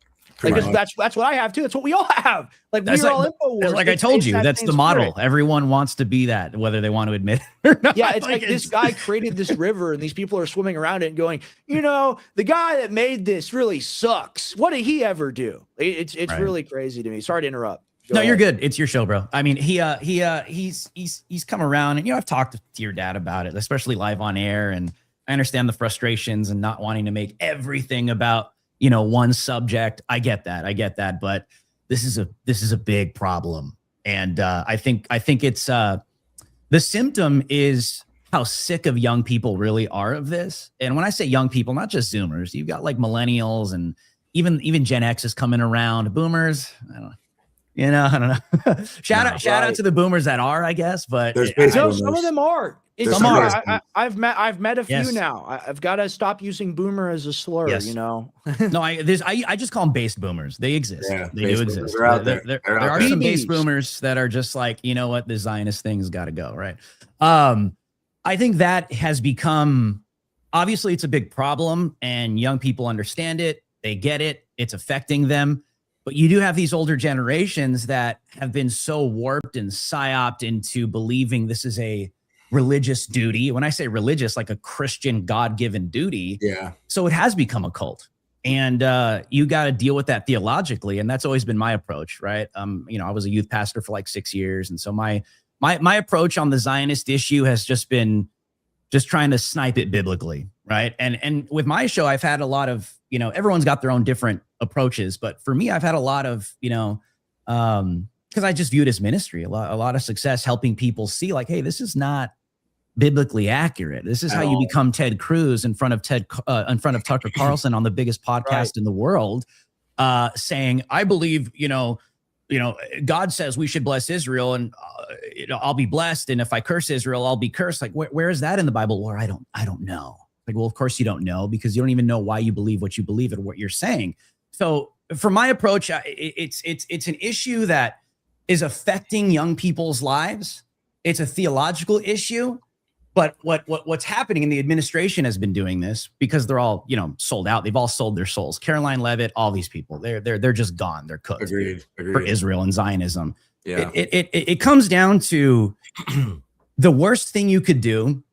[SPEAKER 1] Like, that's what I have too. That's what we all have. Like we're all Infowars.
[SPEAKER 4] Like I told you, that's the model. Everyone wants to be that, whether they want to admit it or not.
[SPEAKER 1] Yeah, it's like this guy created this river, and these people are swimming around it and going, you know, the guy that made this really sucks. What did he ever do? It's really crazy to me. Sorry to interrupt.
[SPEAKER 4] No, you're good. It's your show, bro. I mean, he's come around, and you know, I've talked to your dad about it, especially live on air, and I understand the frustrations and not wanting to make everything about, you know, one subject. I get that, but this is a big problem, and I think it's the symptom is how sick of young people really are of this. And when I say young people, not just Zoomers, you've got like millennials and even Gen X is coming around. Boomers, I don't know. You know, I don't know. shout out to the boomers that are, I guess, but
[SPEAKER 1] some of them are. I've met a few now. I've got to stop using boomer as a slur. Yes. You know.
[SPEAKER 4] No, I just call them based boomers. They exist. Yeah, they do exist.
[SPEAKER 2] They're out there.
[SPEAKER 4] There are some based boomers that are just like, you know what, the Zionist thing's got to go, right? I think that has become, obviously, it's a big problem, and young people understand it. They get it. It's affecting them. But you do have these older generations that have been so warped and psyoped into believing this is a religious duty. When I say religious, like a Christian God-given duty.
[SPEAKER 2] Yeah.
[SPEAKER 4] So it has become a cult. And you got to deal with that theologically. And that's always been my approach, right? You know, I was a youth pastor for like 6 years. And so my approach on the Zionist issue has just been just trying to snipe it biblically, right? And with my show, I've had a lot of, you know, everyone's got their own different approaches, but for me, I've had a lot of, you know, because I just view it as ministry, a lot of success helping people see like, hey, this is not biblically accurate. This is how you become Ted Cruz in front of Tucker Carlson on the biggest podcast in the world, saying, I believe, you know, God says we should bless Israel, and you know, I'll be blessed, and if I curse Israel, I'll be cursed. Like, where is that in the Bible? Or I don't know. Like, well, of course you don't know, because you don't even know why you believe what you believe and what you're saying. So for my approach, it's an issue that is affecting young people's lives. It's a theological issue, but what's happening, and the administration has been doing this because they're all, you know, sold out. They've all sold their souls. Caroline Leavitt, all these people, they're just gone. They're cooked.
[SPEAKER 2] Agreed.
[SPEAKER 4] For Israel and Zionism.
[SPEAKER 2] Yeah.
[SPEAKER 4] It comes down to the worst thing you could do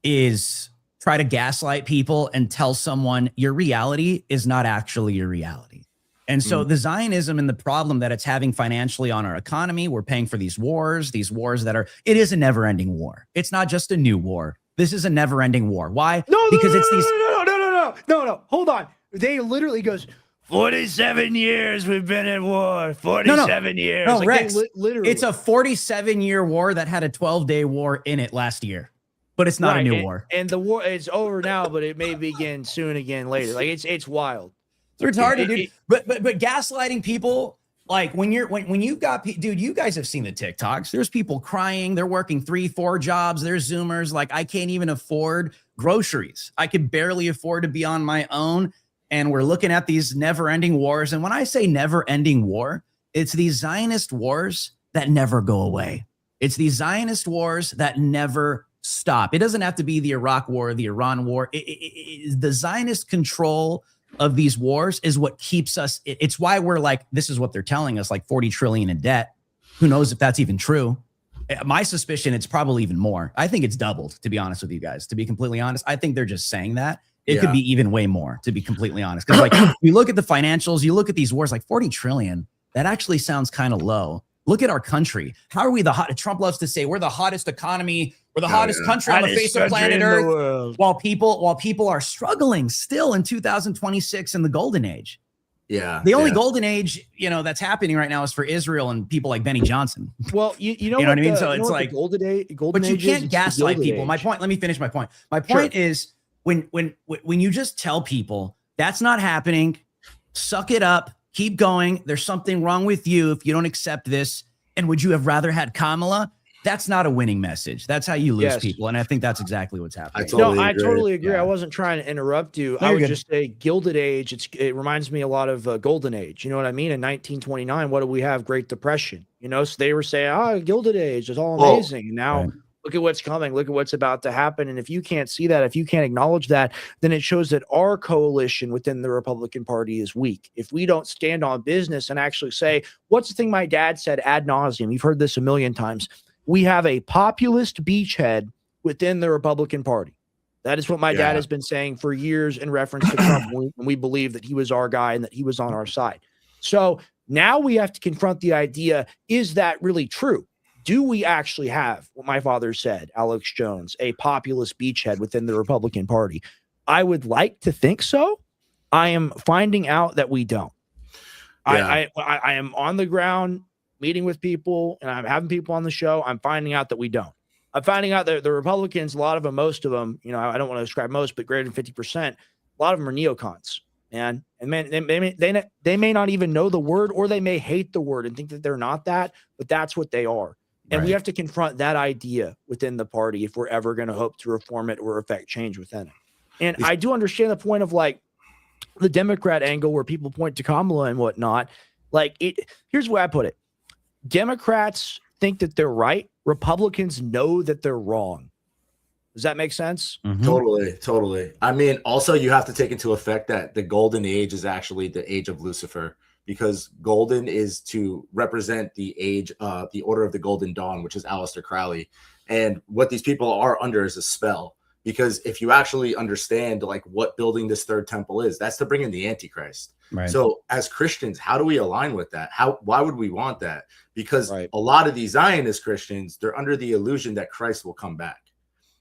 [SPEAKER 4] is try to gaslight people and tell someone your reality is not actually your reality. And so the Zionism and the problem that it's having financially on our economy, we're paying for these wars that it is a never ending war. It's not just a new war. This is a never ending war. Why? Because it's these.
[SPEAKER 1] No. Hold on. They literally goes, 47 years we've been at war. 47 years.
[SPEAKER 4] No,
[SPEAKER 1] like
[SPEAKER 4] Rex,
[SPEAKER 1] literally.
[SPEAKER 4] It's a 47-year war that had a 12-day war in it last year. But it's not a new war.
[SPEAKER 1] And the war is over now, but it may begin soon again later. Like it's wild.
[SPEAKER 4] It's retarded, dude. But gaslighting people, like when you've got, dude, you guys have seen the TikToks. There's people crying. They're working 3-4 jobs. There's Zoomers. Like, I can't even afford groceries. I could barely afford to be on my own. And we're looking at these never-ending wars. And when I say never-ending war, it's these Zionist wars that never go away. It's these Zionist wars that never stop. It doesn't have to be the Iraq war, the Iran war. The Zionist control of these wars is what keeps us. It's why we're like, this is what they're telling us, like 40 trillion in debt. Who knows if that's even true? My suspicion, it's probably even more. I think it's doubled, to be honest with you guys. To be completely honest, I think they're just saying that. It could be even way more, to be completely honest. Because like, you look at the financials, you look at these wars, like 40 trillion, that actually sounds kind of low. Look at our country. How are we the hot? Trump loves to say we're the hottest economy. We're the hottest country on the face of planet Earth. While people are struggling still in 2026 in the golden age.
[SPEAKER 2] Yeah.
[SPEAKER 4] The only golden age, you know, that's happening right now is for Israel and people like Benny Johnson.
[SPEAKER 1] Well, you know
[SPEAKER 4] what I mean? So it's like
[SPEAKER 1] golden age.
[SPEAKER 4] But you can't gaslight people. My point, let me finish my point. My point is when you just tell people that's not happening, suck it up, keep going. There's something wrong with you if you don't accept this. And would you have rather had Kamala? that's not a winning message. That's how you lose people. And I think that's exactly what's happening.
[SPEAKER 1] I totally agree. I wasn't trying to interrupt you. I would just say Gilded Age. It reminds me a lot of Golden Age. You know what I mean? In 1929, what do we have? Great Depression. You know, so they were saying, Gilded Age is all amazing. And now look at what's coming. Look at what's about to happen. And if you can't see that, if you can't acknowledge that, then it shows that our coalition within the Republican Party is weak. If we don't stand on business and actually say, what's the thing my dad said ad nauseum? You've heard this a million times. We have a populist beachhead within the Republican Party. That is what my dad has been saying for years in reference to Trump. And we believe that he was our guy and that he was on our side. So now we have to confront the idea, is that really true? Do we actually have what my father said, Alex Jones, a populist beachhead within the Republican Party? I would like to think so. I am finding out that we don't. I am on the ground meeting with people, and I'm having people on the show. I'm finding out that we don't. I'm finding out that the Republicans, a lot of them, most of them, you know, I don't want to describe most, but greater than 50%, a lot of them are neocons, man. And man, they may not even know the word, or they may hate the word and think that they're not that, but that's what they are. And we have to confront that idea within the party if we're ever going to hope to reform it or affect change within it. And I do understand the point of like the Democrat angle where people point to Kamala and whatnot. Like here's the way I put it. Democrats think that they're right. Republicans know that they're wrong. Does that make sense?
[SPEAKER 2] Mm-hmm. Totally. I mean, also you have to take into effect that the golden age is actually the age of Lucifer, because golden is to represent the age, the order of the golden dawn, which is Aleister Crowley. And what these people are under is a spell. Because if you actually understand like what building this third temple is, that's to bring in the Antichrist. Right. So as Christians, how do we align with that? Why would we want that? Because a lot of these Zionist Christians, they're under the illusion that Christ will come back.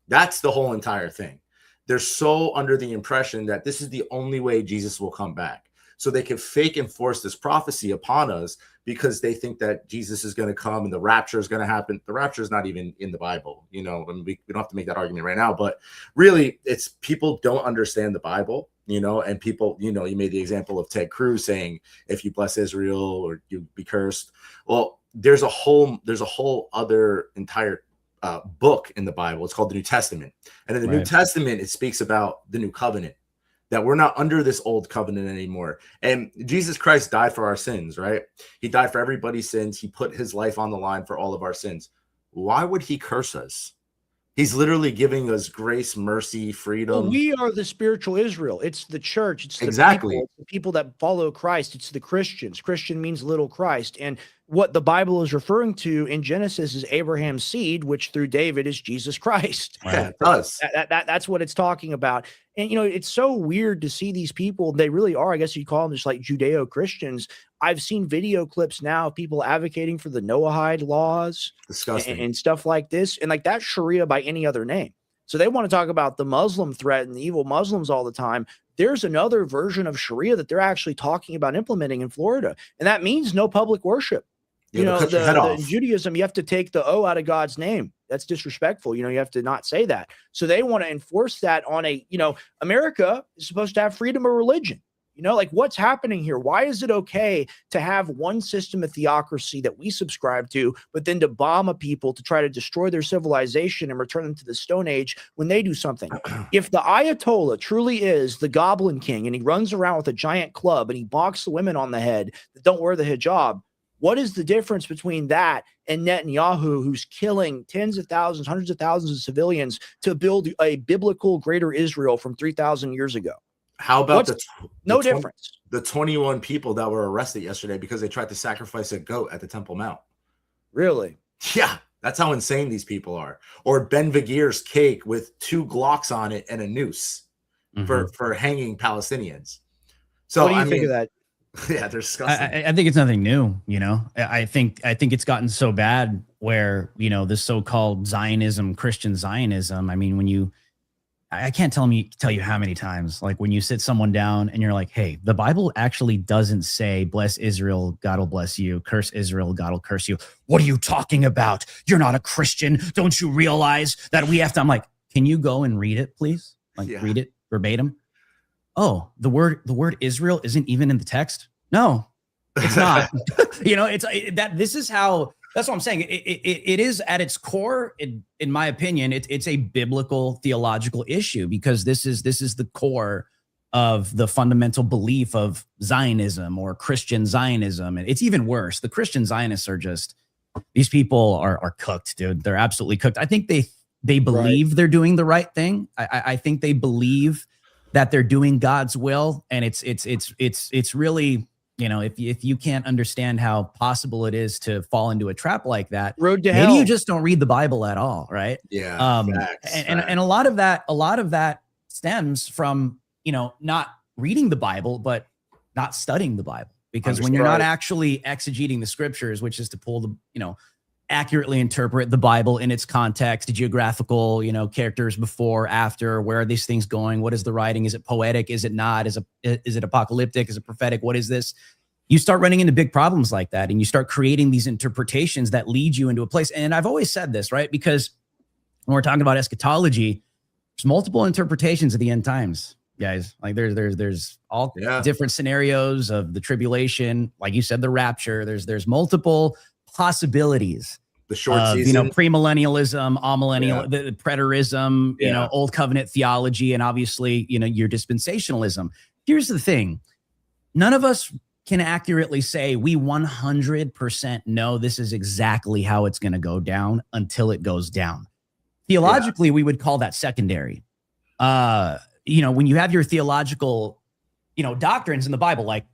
[SPEAKER 2] That's the whole entire thing. They're so under the impression that this is the only way Jesus will come back. So they can fake and force this prophecy upon us because they think that Jesus is going to come and the rapture is going to happen. The rapture is not even in the Bible, you know, and we don't have to make that argument right now, but really it's people don't understand the Bible, you know, and people, you know, you made the example of Ted Cruz saying, if you bless Israel or you be cursed. Well, there's a whole other entire book in the Bible. It's called the New Testament. And in the New Testament, it speaks about the new covenant, that we're not under this old covenant anymore. And Jesus Christ died for our sins, right? He died for everybody's sins. He put his life on the line for all of our sins. Why would he curse us? He's literally giving us grace, mercy, freedom.
[SPEAKER 1] Well, we are the spiritual Israel. It's the church. It's the people that follow Christ. It's the Christians. Christian means little Christ. And what the Bible is referring to in Genesis is Abraham's seed, which through David is Jesus Christ.
[SPEAKER 2] Yeah, it does.
[SPEAKER 1] That's what it's talking about. And, you know, it's so weird to see these people. They really are, I guess you call them just like Judeo-Christians. I've seen video clips now of people advocating for the Noahide laws and stuff like this. And like that's Sharia by any other name. So they want to talk about the Muslim threat and the evil Muslims all the time. There's another version of Sharia that they're actually talking about implementing in Florida. And that means no public worship. You know, in Judaism, you have to take the O out of God's name. That's disrespectful. You know, you have to not say that. So they want to enforce that on America is supposed to have freedom of religion. You know, like what's happening here? Why is it okay to have one system of theocracy that we subscribe to, but then to bomb a people to try to destroy their civilization and return them to the Stone Age when they do something? If the Ayatollah truly is the Goblin King and he runs around with a giant club and he bonks the women on the head that don't wear the hijab, what is the difference between that and Netanyahu, who's killing tens of thousands, hundreds of thousands of civilians to build a biblical greater Israel from 3,000 years ago?
[SPEAKER 2] How about
[SPEAKER 1] no difference?
[SPEAKER 2] The 21 people that were arrested yesterday because they tried to sacrifice a goat at the Temple Mount.
[SPEAKER 1] Really?
[SPEAKER 2] Yeah, that's how insane these people are. Or Ben Vigir's cake with 2 Glocks on it and a noose for hanging Palestinians. So
[SPEAKER 1] what do you think of that?
[SPEAKER 2] Yeah, they're disgusting.
[SPEAKER 4] I think it's nothing new, you know. I think it's gotten so bad where, you know, this so-called Zionism, Christian Zionism. I mean, I can't tell you how many times, like when you sit someone down and you're like, hey, the Bible actually doesn't say bless Israel, God will bless you, curse Israel, God will curse you. What are you talking about? You're not a Christian. Don't you realize that we have to? I'm like, can you go and read it, please? Like read it verbatim. Oh, the word Israel isn't even in the text. No, it's not. You know, this is how That's what I'm saying. It is at its core, in my opinion, it's a biblical theological issue, because this is the core of the fundamental belief of Zionism or Christian Zionism. And it's even worse. The Christian Zionists are just, these people are cooked, dude. They're absolutely cooked. I think they believe they're doing the right thing. I think they believe that they're doing God's will. And it's really, if you can't understand how possible it is to fall into a trap like that,
[SPEAKER 1] road to
[SPEAKER 4] maybe
[SPEAKER 1] hell.
[SPEAKER 4] you just don't read the Bible at all, right?
[SPEAKER 2] Yeah.
[SPEAKER 4] And a lot of that stems from, not reading the Bible, but not studying the Bible. Because when you're not actually exegeting the scriptures, which is to pull the, accurately interpret the Bible in its context, geographical, characters before, after, where are these things going? What is the writing? Is it poetic? Is it not? Is it apocalyptic? Is it prophetic? What is this? You start running into big problems like that, and you start creating these interpretations that lead you into a place. And I've always said this, right? Because when we're talking about eschatology, there's multiple interpretations of the end times, guys. Like there's all different scenarios of the tribulation, like you said, the rapture. There's multiple possibilities.
[SPEAKER 2] The short season,
[SPEAKER 4] premillennialism, amillennial, the preterism, old covenant theology, and obviously, your dispensationalism. Here's the thing: none of us can accurately say we 100% know this is exactly how it's going to go down until it goes down. Theologically, we would call that secondary. When you have your theological, doctrines in the Bible, like,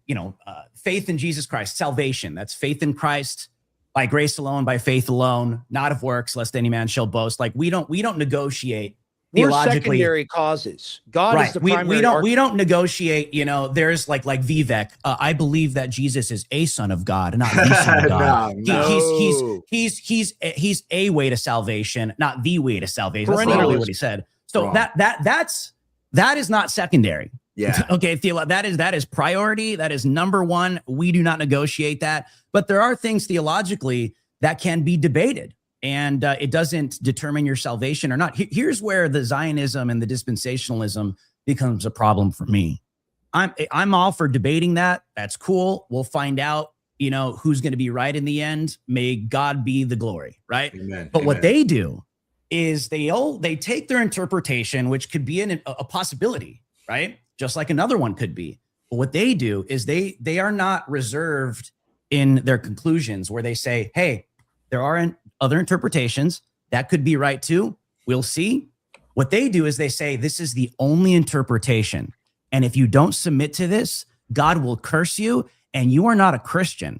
[SPEAKER 4] faith in Jesus Christ, salvation, that's faith in Christ by grace alone, by faith alone, not of works, lest any man shall boast. Like we don't negotiate theologically.
[SPEAKER 1] We're secondary causes. God is the primary.
[SPEAKER 4] We don't negotiate. There's like Vivek. I believe that Jesus is a son of God, not the son of God.
[SPEAKER 2] No.
[SPEAKER 4] He's a way to salvation, not the way to salvation. That's literally what he said. So that is not secondary.
[SPEAKER 2] Yeah.
[SPEAKER 4] Okay. That is priority. That is number one. We do not negotiate that. But there are things theologically that can be debated, and it doesn't determine your salvation or not. Here's where the Zionism and the dispensationalism becomes a problem for me. I'm all for debating that. That's cool. We'll find out, who's going to be right in the end. May God be the glory. Right.
[SPEAKER 2] Amen.
[SPEAKER 4] But what they do is they take their interpretation, which could be a possibility, right? Just like another one could be. But what they do is they are not reserved in their conclusions, where they say, hey, there are other interpretations that could be right too. We'll see. What they do is they say, this is the only interpretation. And if you don't submit to this, God will curse you, and you are not a Christian.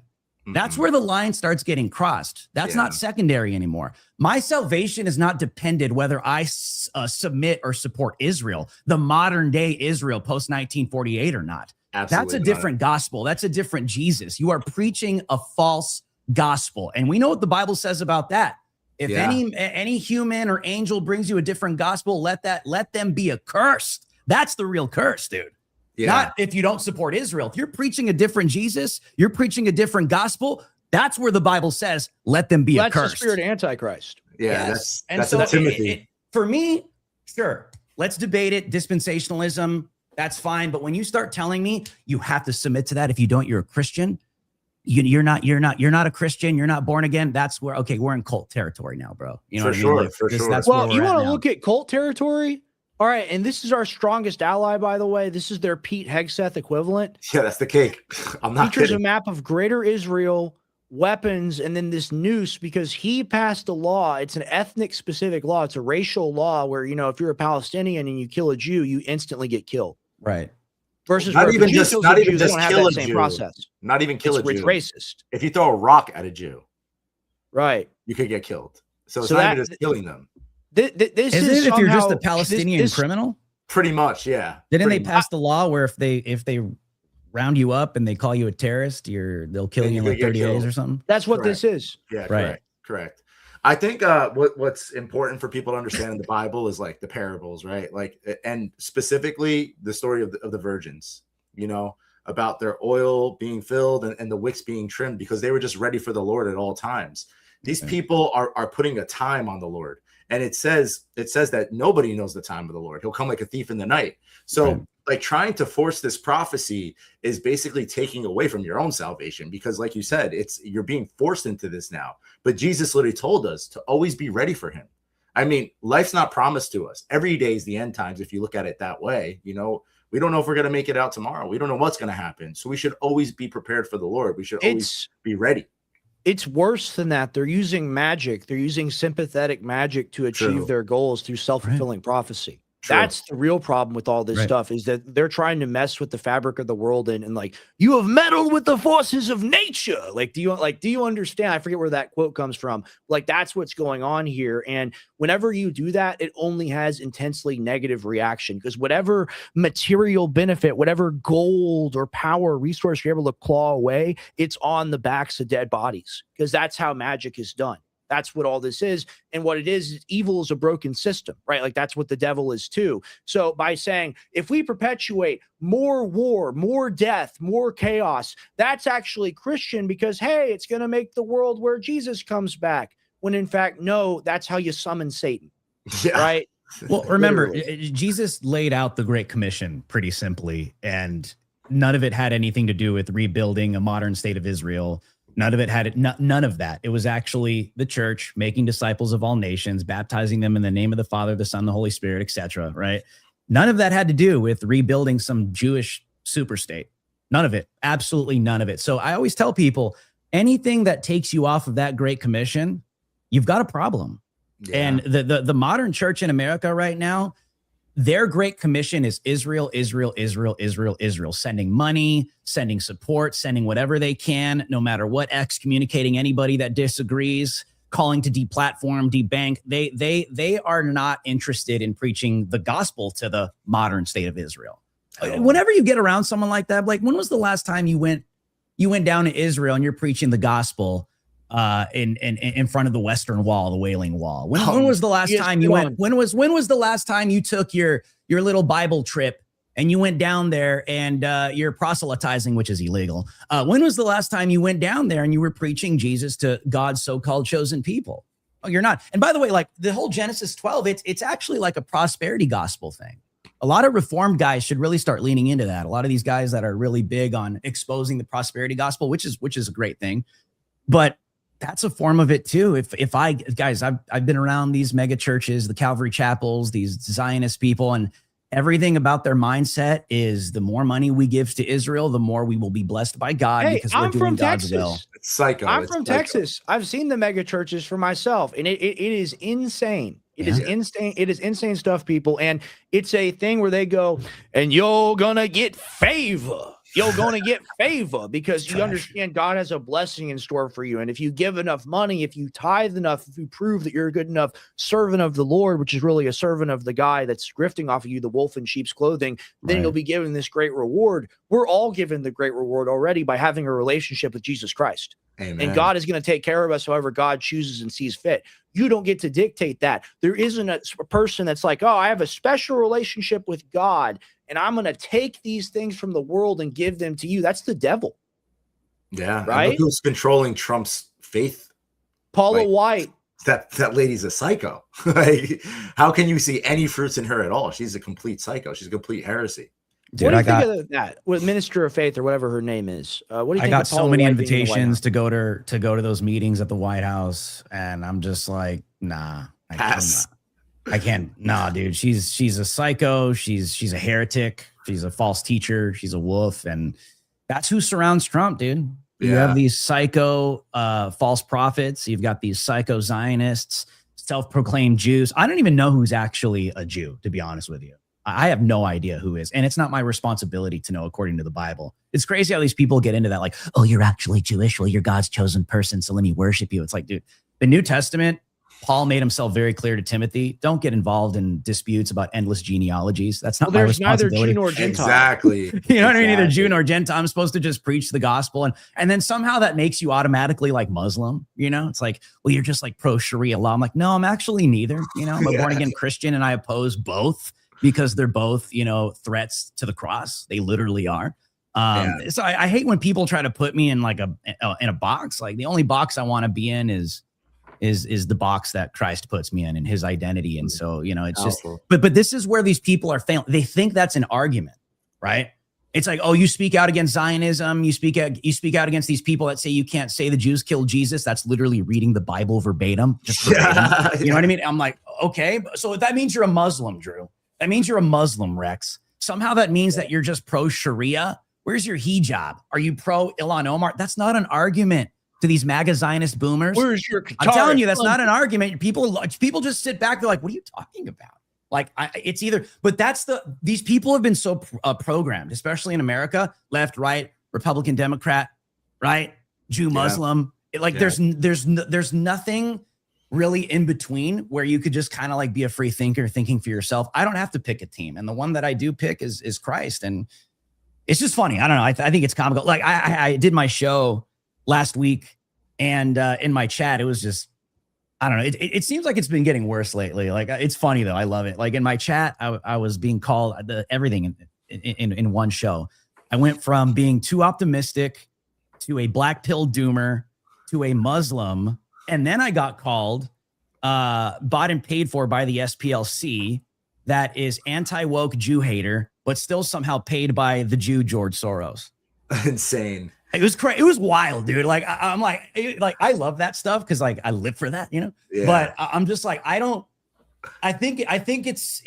[SPEAKER 4] That's where the line starts getting crossed. That's not secondary anymore. My salvation is not dependent whether I submit or support Israel, the modern day Israel post 1948 or not.
[SPEAKER 2] Absolutely
[SPEAKER 4] That's a different gospel. That's a different Jesus. You are preaching a false gospel. And we know what the Bible says about that. If any human or angel brings you a different gospel, let them be accursed. That's the real curse, dude. Yeah. Not if you don't support Israel. If you're preaching a different Jesus, you're preaching a different gospel, that's where the Bible says, let them be accursed.
[SPEAKER 1] That's the spirit of Antichrist.
[SPEAKER 2] Yeah,
[SPEAKER 4] yes.
[SPEAKER 2] That's so Timothy.
[SPEAKER 4] For me, sure, let's debate it. Dispensationalism, that's fine. But when you start telling me you have to submit to that, if you don't, you're a Christian. You're not a Christian. You're not born again. That's where, okay, we're in cult territory now, bro. You know what I mean? Like,
[SPEAKER 2] for sure.
[SPEAKER 4] That's
[SPEAKER 1] well, you want to look at cult territory? All right, and this is our strongest ally, by the way. This is their Pete Hegseth equivalent.
[SPEAKER 2] Yeah, that's the cake. I'm not
[SPEAKER 1] Features
[SPEAKER 2] kidding.
[SPEAKER 1] a map of Greater Israel, weapons, and then this noose, because he passed a law. It's an ethnic-specific law. It's a racial law where, if you're a Palestinian and you kill a Jew, you instantly get killed.
[SPEAKER 4] Right.
[SPEAKER 1] Versus
[SPEAKER 2] not even just kill a Jew.
[SPEAKER 1] Process.
[SPEAKER 2] Not even kill a Jew.
[SPEAKER 1] It's racist.
[SPEAKER 2] If you throw a rock at a Jew,
[SPEAKER 1] right,
[SPEAKER 2] you could get killed. So it's not even just killing them.
[SPEAKER 4] This is if you're just a Palestinian criminal?
[SPEAKER 2] Pretty much, yeah.
[SPEAKER 4] Didn't they pass the law where if they round you up and they call you a terrorist, they'll kill you in like 30 days or something?
[SPEAKER 1] That's what this is.
[SPEAKER 2] Yeah,
[SPEAKER 4] right.
[SPEAKER 2] Correct. I think what's important for people to understand in the Bible is like the parables, right? Like, and specifically the story of the virgins, about their oil being filled and the wicks being trimmed, because they were just ready for the Lord at all times. These people are putting a time on the Lord. And it says that nobody knows the time of the Lord. He'll come like a thief in the night. So like trying to force this prophecy is basically taking away from your own salvation, because like you said, you're being forced into this now. But Jesus literally told us to always be ready for him. I mean, life's not promised to us. Every day is the end times. If you look at it that way, we don't know if we're going to make it out tomorrow. We don't know what's going to happen. So we should always be prepared for the Lord. We should always be ready.
[SPEAKER 1] It's worse than that. They're using magic. They're using sympathetic magic to achieve their goals through self-fulfilling prophecy. That's the real problem with all this stuff, is that they're trying to mess with the fabric of the world and like, you have meddled with the forces of nature. Like, do you understand? I forget where that quote comes from. Like, that's what's going on here. And whenever you do that, it only has intensely negative reaction, because whatever material benefit, whatever gold or power resource you're able to claw away, it's on the backs of dead bodies, because that's how magic is done. That's what all this is. And what it is evil is a broken system, right? Like, that's what the devil is too. So by saying, if we perpetuate more war, more death, more chaos, that's actually Christian, because, hey, it's going to make the world where Jesus comes back. When in fact, no, that's how you summon Satan, right?
[SPEAKER 4] Well, remember, Jesus laid out the Great Commission pretty simply, and none of it had anything to do with rebuilding a modern state of Israel. None of it had none of that. It was actually the church making disciples of all nations, baptizing them in the name of the Father, the Son, the Holy Spirit, etc. Right? None of that had to do with rebuilding some Jewish super state. None of it. Absolutely none of it. So I always tell people, anything that takes you off of that Great Commission, you've got a problem. Yeah. And the modern church in America right now, their Great Commission is Israel, Israel, Israel, Israel, Israel, sending money, sending support, sending whatever they can, no matter what, excommunicating anybody that disagrees, calling to deplatform, debank. They are not interested in preaching the gospel to the modern state of Israel. Whenever you get around someone like that, like, when was the last time you went down to Israel and you're preaching the gospel in front of the Western Wall, the Wailing Wall? When was the last time you went? When was the last time you took your little Bible trip and you went down there and you're proselytizing, which is illegal? When was the last time you went down there and you were preaching Jesus to God's so-called chosen people? Oh, you're not. And by the way, like, the whole Genesis 12, it's actually like a prosperity gospel thing. A lot of Reformed guys should really start leaning into that. A lot of these guys that are really big on exposing the prosperity gospel, which is a great thing, but that's a form of it too. I've been around these mega churches, the Calvary chapels, these Zionist people, and everything about their mindset is, the more money we give to Israel, the more we will be blessed by God, because we're doing God's will.
[SPEAKER 2] It's psycho.
[SPEAKER 1] I'm from Texas. I've seen the mega churches for myself, and it is insane. It is insane. It is insane stuff, people. And it's a thing where they go, and you're gonna get favor. You're going to get favor because you understand God has a blessing in store for you. And if you give enough money, if you tithe enough, if you prove that you're a good enough servant of the Lord, which is really a servant of the guy that's grifting off of you, the wolf in sheep's clothing, then you'll be given this great reward. We're all given the great reward already by having a relationship with Jesus Christ. Amen. And God is going to take care of us however God chooses and sees fit. You don't get to dictate that. There isn't a person that's like, oh, I have a special relationship with God, and I'm going to take these things from the world and give them to you. That's the devil.
[SPEAKER 2] Yeah.
[SPEAKER 1] Right.
[SPEAKER 2] Look who's controlling Trump's faith.
[SPEAKER 1] Paula White.
[SPEAKER 2] That lady's a psycho. Like, how can you see any fruits in her at all? She's a complete psycho. She's a complete heresy.
[SPEAKER 1] Dude, what do you think of that? With Minister of Faith or whatever her name is? What do you think?
[SPEAKER 4] I got so many invitations to go to those meetings at the White House, and I'm just like, nah, I can't. Nah, dude, she's a psycho. She's a heretic. She's a false teacher. She's a wolf, and that's who surrounds Trump, dude. You have these psycho false prophets. You've got these psycho Zionists, self-proclaimed Jews. I don't even know who's actually a Jew, to be honest with you. I have no idea who is, and it's not my responsibility to know according to the Bible. It's crazy how these people get into that, like, oh, you're actually Jewish. Well, you're God's chosen person, so let me worship you. It's like, dude, the New Testament, Paul made himself very clear to Timothy, don't get involved in disputes about endless genealogies. That's not my responsibility.
[SPEAKER 1] Neither Jew nor Gentile.
[SPEAKER 2] Exactly.
[SPEAKER 4] You know what I mean? Either Jew nor Gentile. I'm supposed to just preach the gospel. And then somehow that makes you automatically like Muslim. You know, it's like, well, you're just like pro Sharia law. I'm like, no, I'm actually neither. You know, I'm a born again Christian, and I oppose both because they're both, you know, threats to the cross. They literally are. So I hate when people try to put me in like in a box. Like, the only box I want to be in is the box that Christ puts me in his identity. And so, you know, it's just, but this is where these people are failing. They think that's an argument. right? It's like, oh, you speak out against Zionism. You speak out against these people that say you can't say the Jews killed Jesus. That's literally reading the Bible verbatim, just verbatim. You know what I mean? I'm like, okay, so that means you're a Muslim, Drew. That means you're a Muslim, Rex. Somehow that means that you're just pro Sharia. Where's your hijab? Are you pro Ilhan Omar? That's not an argument to these MAGA Zionist boomers.
[SPEAKER 1] Where's your
[SPEAKER 4] I'm telling you, that's not an argument. People just sit back. They're like, what are you talking about? Like, it's either, but these people have been so programmed, especially in America, left, right, Republican, Democrat, right, Jew, Muslim. There's nothing really in between where you could just kind of like be a free thinker thinking for yourself. I don't have to pick a team. And the one that I do pick is Christ. And it's just funny. I don't know. I think it's comical. Like I did my show last week and in my chat, it was just, I don't know. It seems like it's been getting worse lately. Like it's funny though. I love it. Like in my chat, I was being called everything in one show. I went from being too optimistic to a black pill doomer to a Muslim. And then I got called, bought and paid for by the SPLC that is anti-woke Jew hater, but still somehow paid by the Jew George Soros.
[SPEAKER 2] Insane.
[SPEAKER 4] It was crazy. It was wild, dude. Like I'm like I love that stuff because like I live for that, you know. Yeah. But I'm just like I think it's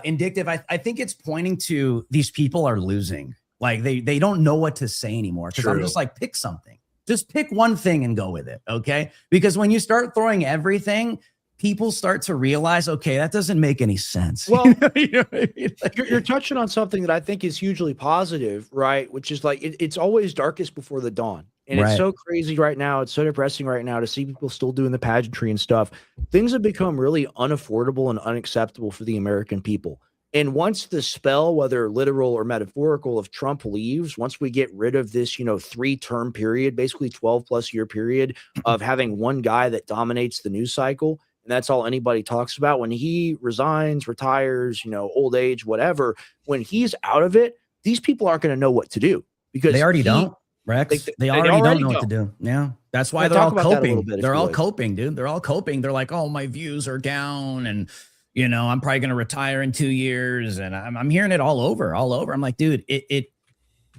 [SPEAKER 4] indicative. I think it's pointing to these people are losing. Like they don't know what to say anymore. Because I'm just like, pick something. Just pick one thing and go with it, okay? Because when you start throwing everything, people start to realize, okay, that doesn't make any sense.
[SPEAKER 1] Well, you know what I mean? Like, you're touching on something that I think is hugely positive, right? Which is like, it's always darkest before the dawn. And it's so crazy right now. It's so depressing right now to see people still doing the pageantry and stuff. Things have become really unaffordable and unacceptable for the American people. And once the spell, whether literal or metaphorical, of Trump leaves, once we get rid of this, 3-term period, basically 12+ year period of having one guy that dominates the news cycle, and that's all anybody talks about, when he resigns, retires, old age, whatever, when he's out of it, these people aren't going to know what to do because
[SPEAKER 4] they already don't, Rex. They already don't know what to do. Yeah. That's why they're all coping. They're all coping, dude. They're all coping. They're like, oh, my views are down and I'm probably going to retire in 2 years. And I'm hearing it all over. I'm like, dude,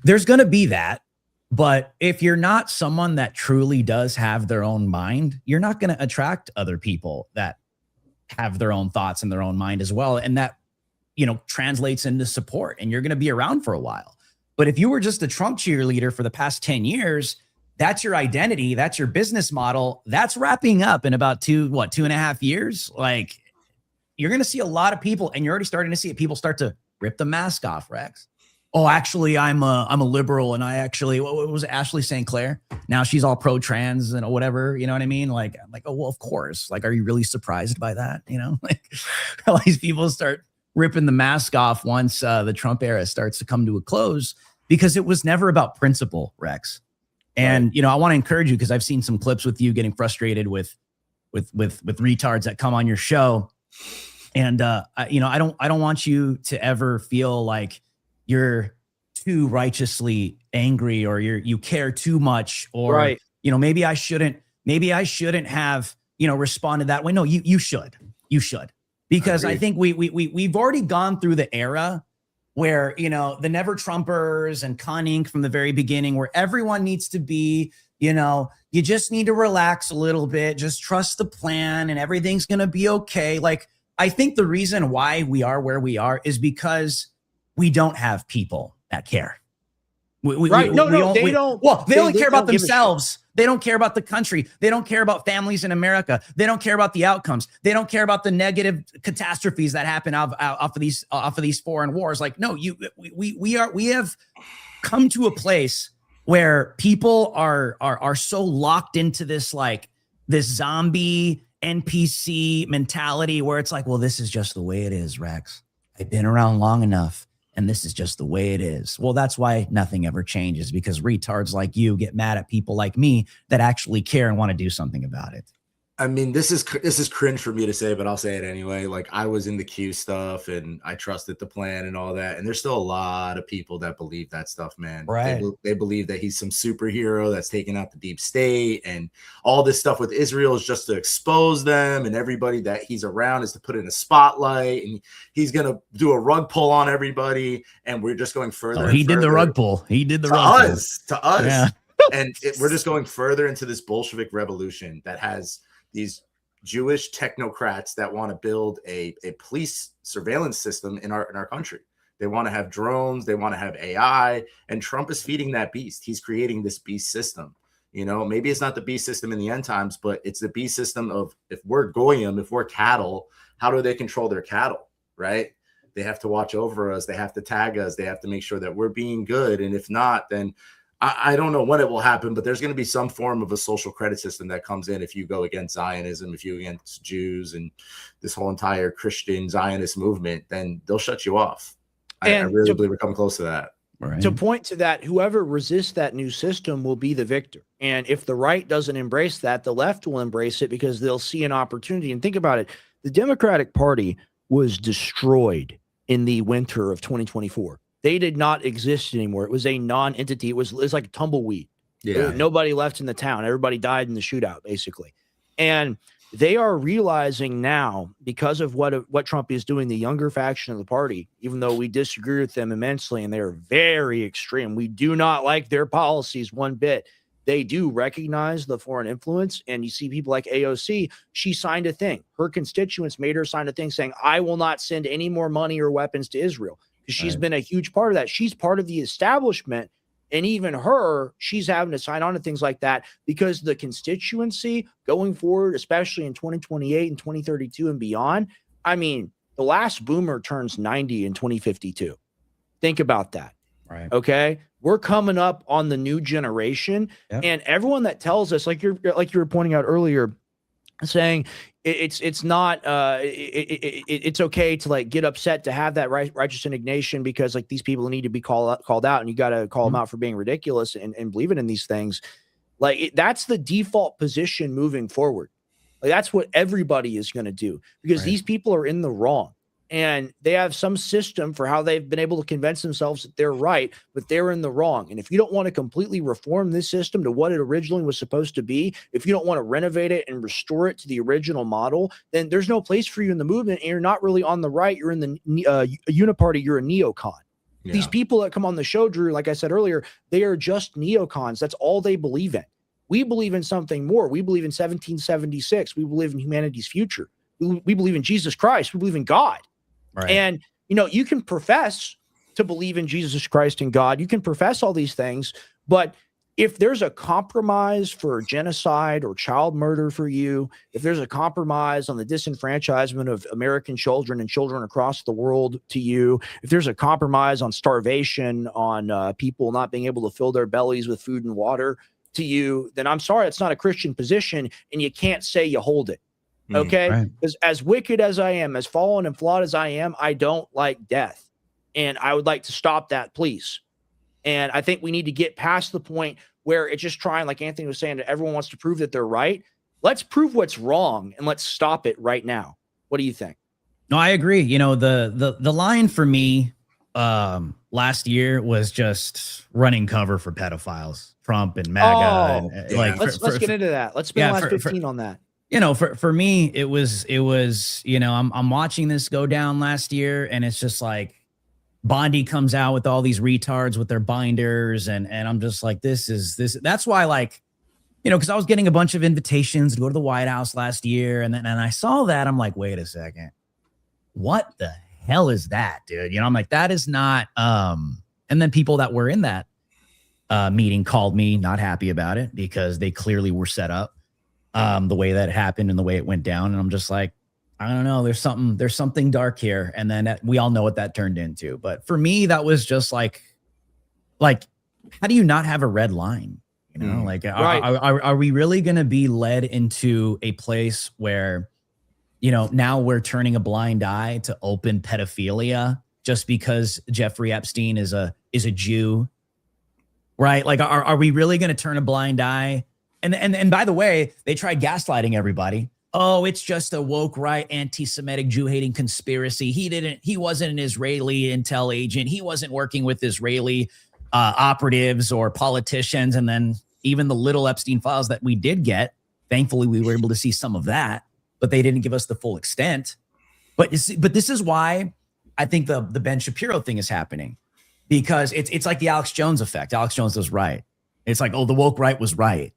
[SPEAKER 4] there's going to be that. But if you're not someone that truly does have their own mind, you're not going to attract other people that have their own thoughts and their own mind as well. And that, translates into support, and you're going to be around for a while. But if you were just a Trump cheerleader for the past 10 years, that's your identity. That's your business model. That's wrapping up in about 2.5 years. Like, you're going to see a lot of people, and you're already starting to see it. People start to rip the mask off, Rex. Oh, actually, I'm a liberal, and I actually, what was it, Ashley St. Clair? Now she's all pro-trans and whatever, you know what I mean? Like, I'm like, oh, well, of course. Like, are you really surprised by that? Like, all these people start ripping the mask off once the Trump era starts to come to a close, because it was never about principle, Rex. And, I want to encourage you, because I've seen some clips with you getting frustrated with retards that come on your show. And, I don't want you to ever feel like you're too righteously angry, or you care too much, or, maybe I shouldn't have, responded that way. No, you should, because I think we've already gone through the era where, the never Trumpers and Con Inc. from the very beginning, where everyone needs to be, you just need to relax a little bit, just trust the plan and everything's going to be okay. Like, I think the reason why we are where we are is because we don't have people that care. They don't. Well, they only care about themselves. They don't care about the country. They don't care about families in America. They don't care about the outcomes. They don't care about the negative catastrophes that happen off of these foreign wars. Like, no, we have come to a place where people are so locked into this, like, this zombie NPC mentality where it's like, well, this is just the way it is, Rex. I've been around long enough, and this is just the way it is. Well, that's why nothing ever changes, because retards like you get mad at people like me that actually care and want to do something about it.
[SPEAKER 2] I mean, this is cringe for me to say, but I'll say it anyway. Like, I was in the Q stuff and I trusted the plan and all that. And there's still a lot of people that believe that stuff, man.
[SPEAKER 4] Right.
[SPEAKER 2] They believe that he's some superhero that's taking out the deep state, and all this stuff with Israel is just to expose them, and everybody that he's around is to put in a spotlight, and he's going to do a rug pull on everybody. And we're just going further.
[SPEAKER 4] He did the rug pull. He did the rug pull.
[SPEAKER 2] To us. Yeah. And we're just going further into this Bolshevik revolution that has these Jewish technocrats that want to build a police surveillance system in our country. They want to have drones. They want to have AI. And Trump is feeding that beast. He's creating this beast system. You know, maybe it's not the beast system in the end times, but it's the beast system of, if we're goyim, if we're cattle, how do they control their cattle, right? They have to watch over us. They have to tag us. They have to make sure that we're being good. And if not, then I don't know when it will happen, but there's going to be some form of a social credit system that comes in if you go against Zionism, if you against Jews and this whole entire Christian Zionist movement, then they'll shut you off. I really believe we're coming close to that.
[SPEAKER 1] Right. To point to that, whoever resists that new system will be the victor. And if the right doesn't embrace that, the left will embrace it because they'll see an opportunity. And think about it. The Democratic Party was destroyed in the winter of 2024. They did not exist anymore. It was a non-entity. It was like a tumbleweed. Yeah. Nobody left in the town. Everybody died in the shootout, basically. And they are realizing now, because of what Trump is doing, the younger faction of the party, even though we disagree with them immensely and they are very extreme, we do not like their policies one bit. They do recognize the foreign influence. And you see people like AOC, she signed a thing. Her constituents made her sign a thing saying, I will not send any more money or weapons to Israel. She's been a huge part of that. She's part of the establishment. And even her, she's having to sign on to things like that because the constituency going forward, especially in 2028 and 2032 and beyond. I mean, the last boomer turns 90 in 2052. Think about that.
[SPEAKER 4] Right.
[SPEAKER 1] Okay. We're coming up on the new generation. Yep. And everyone that tells us, like you were pointing out earlier, saying it's not it's okay to like get upset to have that righteous indignation because like these people need to be called out and you got to call them out for being ridiculous and believing in these things. Like that's the default position moving forward. Like that's what everybody is going to do because these people are in the wrong and they have some system for how they've been able to convince themselves that they're right, but they're in the wrong. And if you don't want to completely reform this system to what it originally was supposed to be, if you don't want to renovate it and restore it to the original model, then there's no place for you in the movement. And you're not really on the right. You're in the uniparty. You're a neocon. Yeah. These people that come on the show, Drew, like I said earlier, they are just neocons. That's all they believe in. We believe in something more. We believe in 1776. We believe in humanity's future. We believe in Jesus Christ. We believe in God. Right. And, you know, you can profess to believe in Jesus Christ and God. You can profess all these things. But if there's a compromise for genocide or child murder for you, if there's a compromise on the disenfranchisement of American children and children across the world to you, if there's a compromise on starvation, on people not being able to fill their bellies with food and water to you, then I'm sorry, it's not a Christian position and you can't say you hold it. Okay, because as wicked as I am, as fallen and flawed as I am, I don't like death. And I would like to stop that, please. And I think we need to get past the point where it's just trying, like Anthony was saying, that everyone wants to prove that they're right. Let's prove what's wrong and let's stop it right now. What do you think?
[SPEAKER 4] No, I agree. You know, the line for me last year was just running cover for pedophiles, Trump and MAGA.
[SPEAKER 1] Let's get into that. Let's spend the last 15 on that.
[SPEAKER 4] You know, for me, it was, you know, I'm watching this go down last year and it's just like Bondi comes out with all these retards with their binders. And I'm just like, that's why, like, you know, because I was getting a bunch of invitations to go to the White House last year. And I saw that. I'm like, wait a second. What the hell is that, dude? You know, I'm like, that is not. And then people that were in that meeting called me not happy about it because they clearly were set up. The way that it happened and the way it went down. And I'm just like, I don't know, there's something dark here. And then we all know what that turned into. But for me, that was just like, how do you not have a red line? You know, like, are we really going to be led into a place where, you know, now we're turning a blind eye to open pedophilia just because Jeffrey Epstein is a Jew, right? Like, are we really going to turn a blind eye And by the way, they tried gaslighting everybody. Oh, it's just a woke right, anti-Semitic, Jew-hating conspiracy. He wasn't an Israeli intel agent. He wasn't working with Israeli operatives or politicians. And then even the little Epstein files that we did get, thankfully we were able to see some of that, but they didn't give us the full extent. But this is why I think the Ben Shapiro thing is happening, because it's like the Alex Jones effect. Alex Jones was right. It's like, oh, the woke right was right.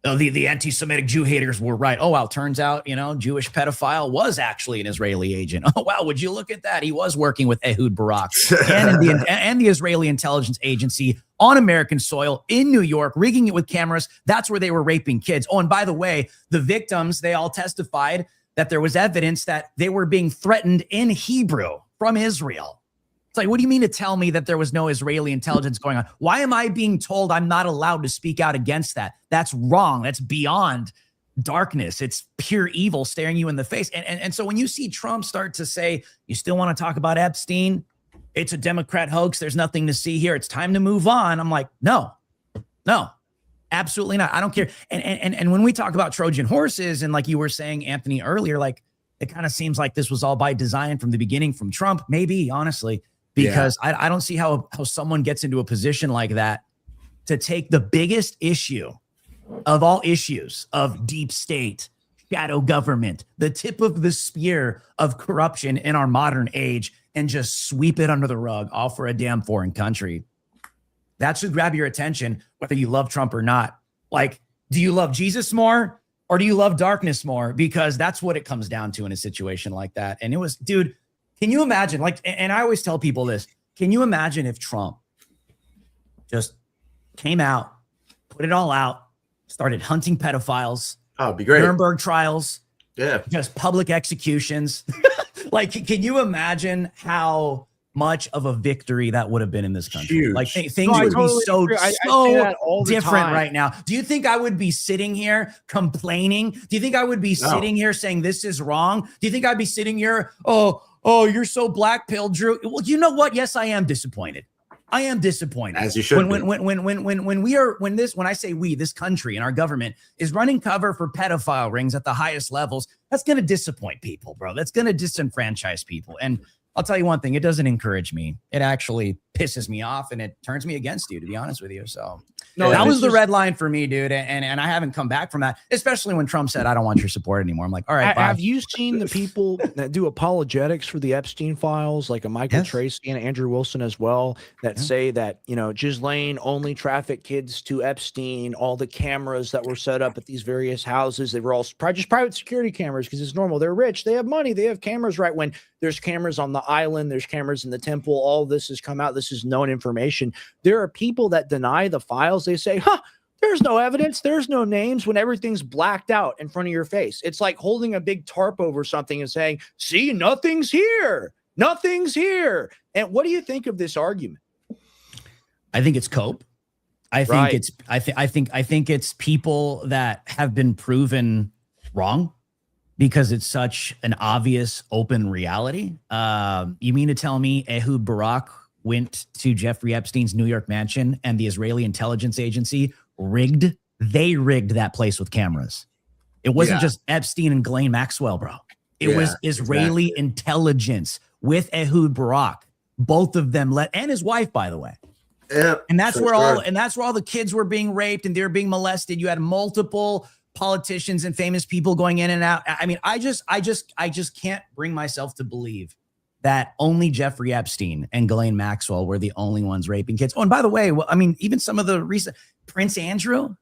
[SPEAKER 4] Oh, the anti-Semitic Jew haters were right. Oh, well, turns out, Jewish pedophile was actually an Israeli agent. Oh, wow, would you look at that? He was working with Ehud Barak and the Israeli intelligence agency on American soil in New York, rigging it with cameras. That's where they were raping kids. Oh, and by the way, the victims, they all testified that there was evidence that they were being threatened in Hebrew from Israel. It's like, what do you mean to tell me that there was no Israeli intelligence going on? Why am I being told I'm not allowed to speak out against that? That's wrong. That's beyond darkness. It's pure evil staring you in the face. And so when you see Trump start to say, you still want to talk about Epstein? It's a Democrat hoax. There's nothing to see here. It's time to move on. I'm like, no, absolutely not. I don't care. And when we talk about Trojan horses, and like you were saying, Anthony, earlier, like it kind of seems like this was all by design from the beginning from Trump, maybe, honestly. Because I don't see how someone gets into a position like that to take the biggest issue of all issues of deep state, shadow government, the tip of the spear of corruption in our modern age, and just sweep it under the rug, all for a damn foreign country. That should grab your attention, whether you love Trump or not. Like, do you love Jesus more or do you love darkness more? Because that's what it comes down to in a situation like that. And it was, dude, can you imagine, like, and I always tell people this, can you imagine if Trump just came out, put it all out, started hunting pedophiles?
[SPEAKER 2] Oh, it'd be great.
[SPEAKER 4] Nuremberg trials.
[SPEAKER 2] Yeah.
[SPEAKER 4] Just public executions. Like, can you imagine how much of a victory that would have been in this country?
[SPEAKER 2] Huge.
[SPEAKER 4] Like things would be so different right now. Do you think I would be sitting here complaining? Do you think I would be sitting here saying this is wrong? Do you think I'd be sitting here, oh, you're so black pill, Drew? Well, you know what? Yes, I am disappointed. I am disappointed.
[SPEAKER 2] As you should.
[SPEAKER 4] When I say we, this country and our government is running cover for pedophile rings at the highest levels, that's going to disappoint people, bro. That's going to disenfranchise people. And I'll tell you one thing, it doesn't encourage me. It actually pisses me off and it turns me against you, to be honest with you. So that was the red line for me, dude. And I haven't come back from that, especially when Trump said, I don't want your support anymore. I'm like, all right, bye.
[SPEAKER 1] Have you seen the people that do apologetics for the Epstein files, like a Michael Tracy and Andrew Wilson as well, that say that, Ghislaine only trafficked kids to Epstein, all the cameras that were set up at these various houses, they were all just private security cameras because it's normal. They're rich. They have money. They have cameras, right? When there's cameras on the island, there's cameras in the temple. All this has come out. This is known information. There are people that deny the files. They say, there's no evidence. There's no names, when everything's blacked out in front of your face. It's like holding a big tarp over something and saying, see, nothing's here. Nothing's here. And what do you think of this argument?
[SPEAKER 4] I think it's cope. I think it's people that have been proven wrong, because it's such an obvious open reality. You mean to tell me Ehud Barak went to Jeffrey Epstein's New York mansion and the Israeli intelligence agency rigged that place with cameras? It wasn't just Epstein and Ghislaine Maxwell, bro. It was Israeli intelligence with Ehud Barak. Both of them and his wife, by the way.
[SPEAKER 2] Yeah,
[SPEAKER 4] and that's where all the kids were being raped and they were being molested. You had multiple politicians and famous people going in and out. I mean, I just can't bring myself to believe that only Jeffrey Epstein and Ghislaine Maxwell were the only ones raping kids. Oh, and by the way, even some of the recent Prince Andrew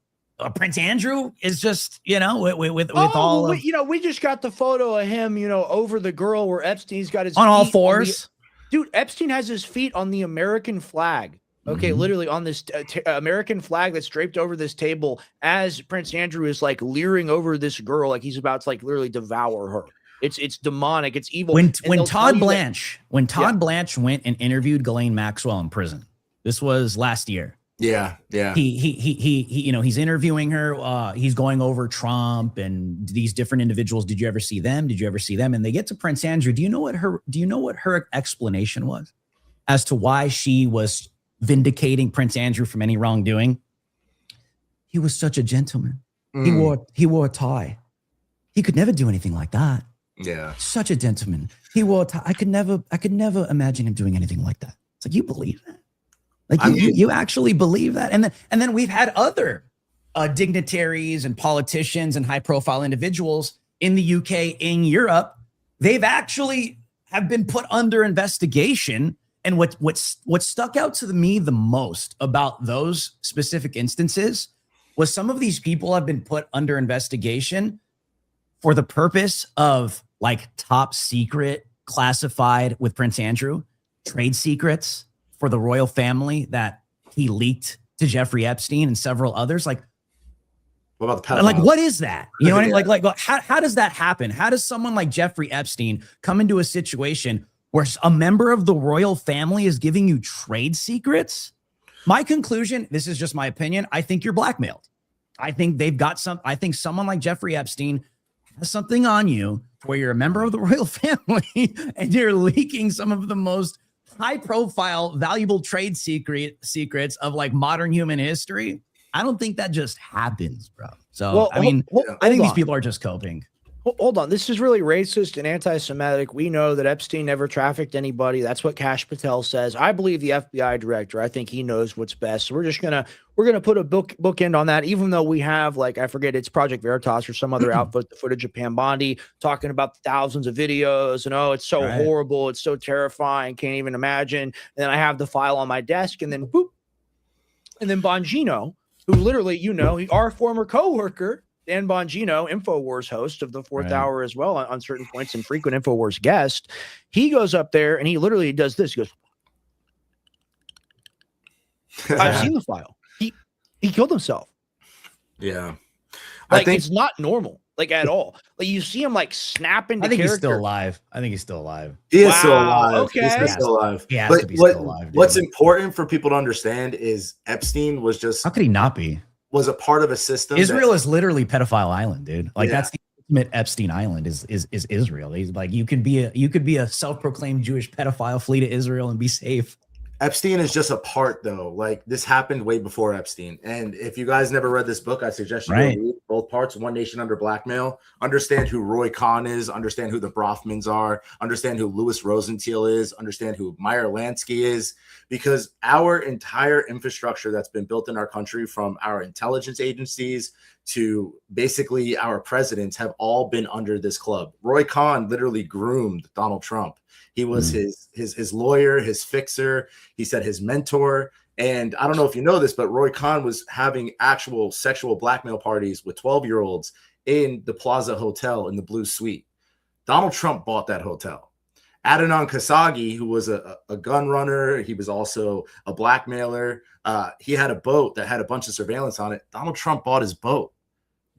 [SPEAKER 4] is just, with all of,
[SPEAKER 1] we just got the photo of him, over the girl where Epstein's got his
[SPEAKER 4] on all fours.
[SPEAKER 1] Dude, Epstein has his feet on the American flag. Okay, literally on this American flag that's draped over this table, as Prince Andrew is like leering over this girl, like he's about to like literally devour her. It's demonic. It's evil.
[SPEAKER 4] When Todd Blanche went and interviewed Ghislaine Maxwell in prison, this was last year.
[SPEAKER 2] Yeah.
[SPEAKER 4] He's interviewing her. He's going over Trump and these different individuals. Did you ever see them? Did you ever see them? And they get to Prince Andrew. Do you know what her explanation was as to why she was vindicating Prince Andrew from any wrongdoing? He was such a gentleman. He wore a tie. He could never do anything like that.
[SPEAKER 2] Yeah.
[SPEAKER 4] Such a gentleman. He wore a tie. I could never imagine him doing anything like that. It's like, you believe that? Like you actually believe that? And then we've had other dignitaries and politicians and high profile individuals in the UK, in Europe. They've actually have been put under investigation. And what stuck out to me the most about those specific instances was some of these people have been put under investigation for the purpose of like top secret, classified with Prince Andrew, trade secrets for the royal family that he leaked to Jeffrey Epstein and several others. Like,
[SPEAKER 2] what about the pedophiles?
[SPEAKER 4] Like, what is that? You know what I mean? Like how does that happen? How does someone like Jeffrey Epstein come into a situation where a member of the royal family is giving you trade secrets? My conclusion, this is just my opinion, I think you're blackmailed. I think they've got I think someone like Jeffrey Epstein has something on you where you're a member of the royal family and you're leaking some of the most high profile, valuable trade secrets of like modern human history. I don't think that just happens, bro. So, well, I mean, I think these people are just coping.
[SPEAKER 1] Hold on. This is really racist and anti-Semitic. We know that Epstein never trafficked anybody. That's what Kash Patel says. I believe the FBI director. I think he knows what's best. So we're gonna put a bookend on that, even though we have, like, I forget, it's Project Veritas or some other outfit, the footage of Pam Bondi talking about thousands of videos and it's so horrible, it's so terrifying, can't even imagine. And then I have the file on my desk, and then boop, and then Bongino, who literally, our former coworker, Dan Bongino, Infowars host of the Fourth Hour as well, on certain points, and frequent Infowars guest, he goes up there and he literally does this. He goes, I've seen the file. He killed himself.
[SPEAKER 2] Yeah.
[SPEAKER 1] Like, it's not normal, like, at all. Like, you see him like snap into character.
[SPEAKER 4] He's still alive. I think he's still alive.
[SPEAKER 2] He is still alive.
[SPEAKER 1] Okay.
[SPEAKER 2] He's still alive.
[SPEAKER 4] He has to be still alive. Dude.
[SPEAKER 2] What's important for people to understand is Epstein was just...
[SPEAKER 4] How could he not be?
[SPEAKER 2] Was a part of a system.
[SPEAKER 4] Israel is literally pedophile island, dude. Like, that's the ultimate Epstein island is Israel. He's like, you could be a self-proclaimed Jewish pedophile, flee to Israel and be safe.
[SPEAKER 2] Epstein is just a part, though. Like, this happened way before Epstein. And if you guys never read this book, I suggest you go read both parts. One Nation Under Blackmail. Understand who Roy Cohn is. Understand who the Brofmans are. Understand who Louis Rosenthal is. Understand who Meyer Lansky is. Because our entire infrastructure that's been built in our country, from our intelligence agencies to basically our presidents, have all been under this club. Roy Cohn literally groomed Donald Trump. He was his lawyer, his fixer. He said his mentor. And I don't know if you know this, but Roy Cohn was having actual sexual blackmail parties with 12-year-olds in the Plaza Hotel in the Blue Suite. Donald Trump bought that hotel. Adnan Khashoggi, who was a gun runner, he was also a blackmailer. He had a boat that had a bunch of surveillance on it. Donald Trump bought his boat.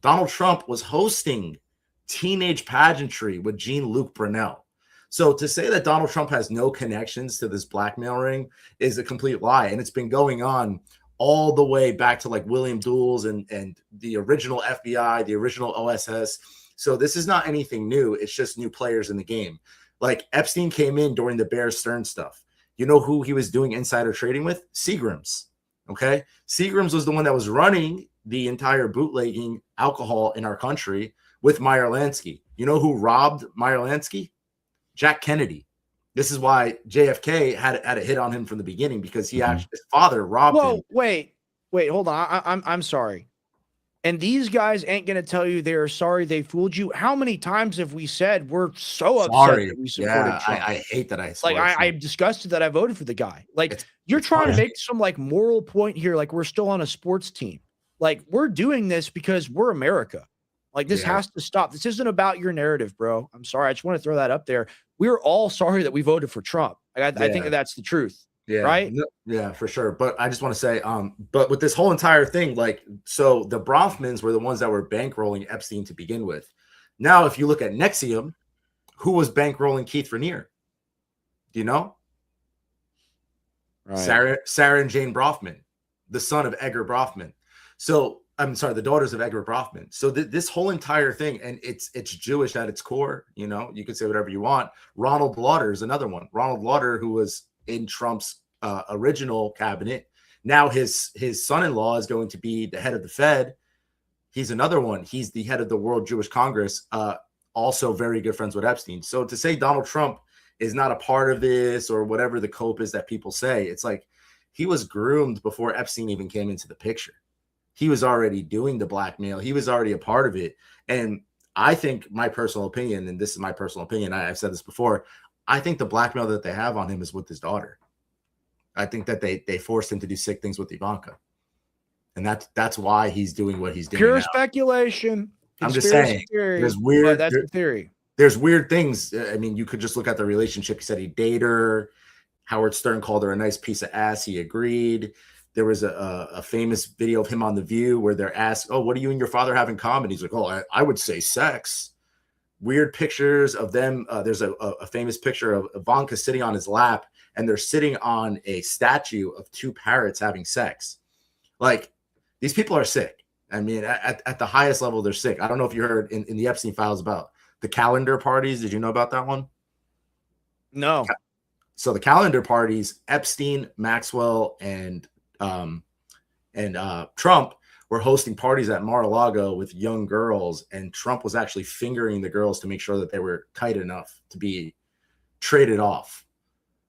[SPEAKER 2] Donald Trump was hosting teenage pageantry with Jean-Luc Brunel. So to say that Donald Trump has no connections to this blackmail ring is a complete lie. And it's been going on all the way back to like William Dools and the original FBI, the original OSS. So this is not anything new. It's just new players in the game. Like, Epstein came in during the Bear Stearns stuff. You know who he was doing insider trading with? Seagram's. Okay. Seagram's was the one that was running the entire bootlegging alcohol in our country with Meyer Lansky. You know who robbed Meyer Lansky? Jack Kennedy. This is why JFK had a hit on him from the beginning, because he actually, his father robbed him.
[SPEAKER 1] Wait, hold on. I'm sorry. And these guys ain't gonna tell you they're sorry they fooled you. How many times have we said we're so upset that we supported Trump?
[SPEAKER 2] I hate that
[SPEAKER 1] I'm disgusted that I voted for the guy. Like, you're trying to make some like moral point here, like we're still on a sports team. Like, we're doing this because we're America. Like, this has to stop. This isn't about your narrative, bro. I'm sorry. I just want to throw that up there. We're all sorry that we voted for Trump. I think that's the truth.
[SPEAKER 2] Yeah.
[SPEAKER 1] Right.
[SPEAKER 2] Yeah, for sure. But I just want to say, but with this whole entire thing, like, so the Brofmans were the ones that were bankrolling Epstein to begin with. Now, if you look at Nexium, who was bankrolling Keith Raniere? Do you know? Right. Sarah and Jane Brofman, the son of Edgar Brofman. So, I'm sorry, the daughters of Edgar Brofman. So this whole entire thing, and it's Jewish at its core. You know, you could say whatever you want. Ronald Lauder is another one. Ronald Lauder, who was in Trump's original cabinet. Now his son-in-law is going to be the head of the Fed. He's another one. He's the head of the World Jewish Congress, also very good friends with Epstein. So to say Donald Trump is not a part of this or whatever the cope is that people say, it's like he was groomed before Epstein even came into the picture. He was already doing the blackmail. He was already a part of it. And I think my personal opinion, and this is my personal opinion, I've said this before, I think the blackmail that they have on him is with his daughter. I think that they forced him to do sick things with Ivanka. And that's why he's doing what he's doing.
[SPEAKER 1] Pure
[SPEAKER 2] now.
[SPEAKER 1] speculation.
[SPEAKER 2] I'm just saying,
[SPEAKER 1] theory,
[SPEAKER 2] there's weird.
[SPEAKER 1] That's the theory.
[SPEAKER 2] There's weird things. I mean, you could just look at the relationship. He said he'd date her. Howard Stern called her a nice piece of ass. He agreed. There was a famous video of him on The View where they're asked, "Oh, what do you and your father have in common?" He's like, "Oh, I would say sex." Weird pictures of them. There's a famous picture of Ivanka sitting on his lap, and they're sitting on a statue of two parrots having sex. Like, these people are sick. I mean, at the highest level, they're sick. I don't know if you heard in the Epstein files about the calendar parties. Did you know about that one?
[SPEAKER 1] No.
[SPEAKER 2] So the calendar parties, Epstein, Maxwell, and Trump were hosting parties at Mar-a-Lago with young girls, and Trump was actually fingering the girls to make sure that they were tight enough to be traded off.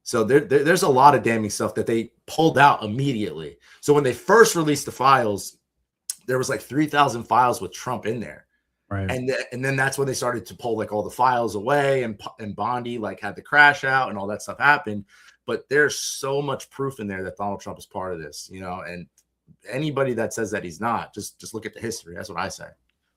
[SPEAKER 2] So there's a lot of damning stuff that they pulled out immediately. So when they first released the files, there was like 3,000 files with Trump in there.
[SPEAKER 4] Right.
[SPEAKER 2] And then that's when they started to pull like all the files away, and Bondi like had the crash out and all that stuff happened. But there's so much proof in there that Donald Trump is part of this, you know, and anybody that says that he's not, just look at the history. That's what I say.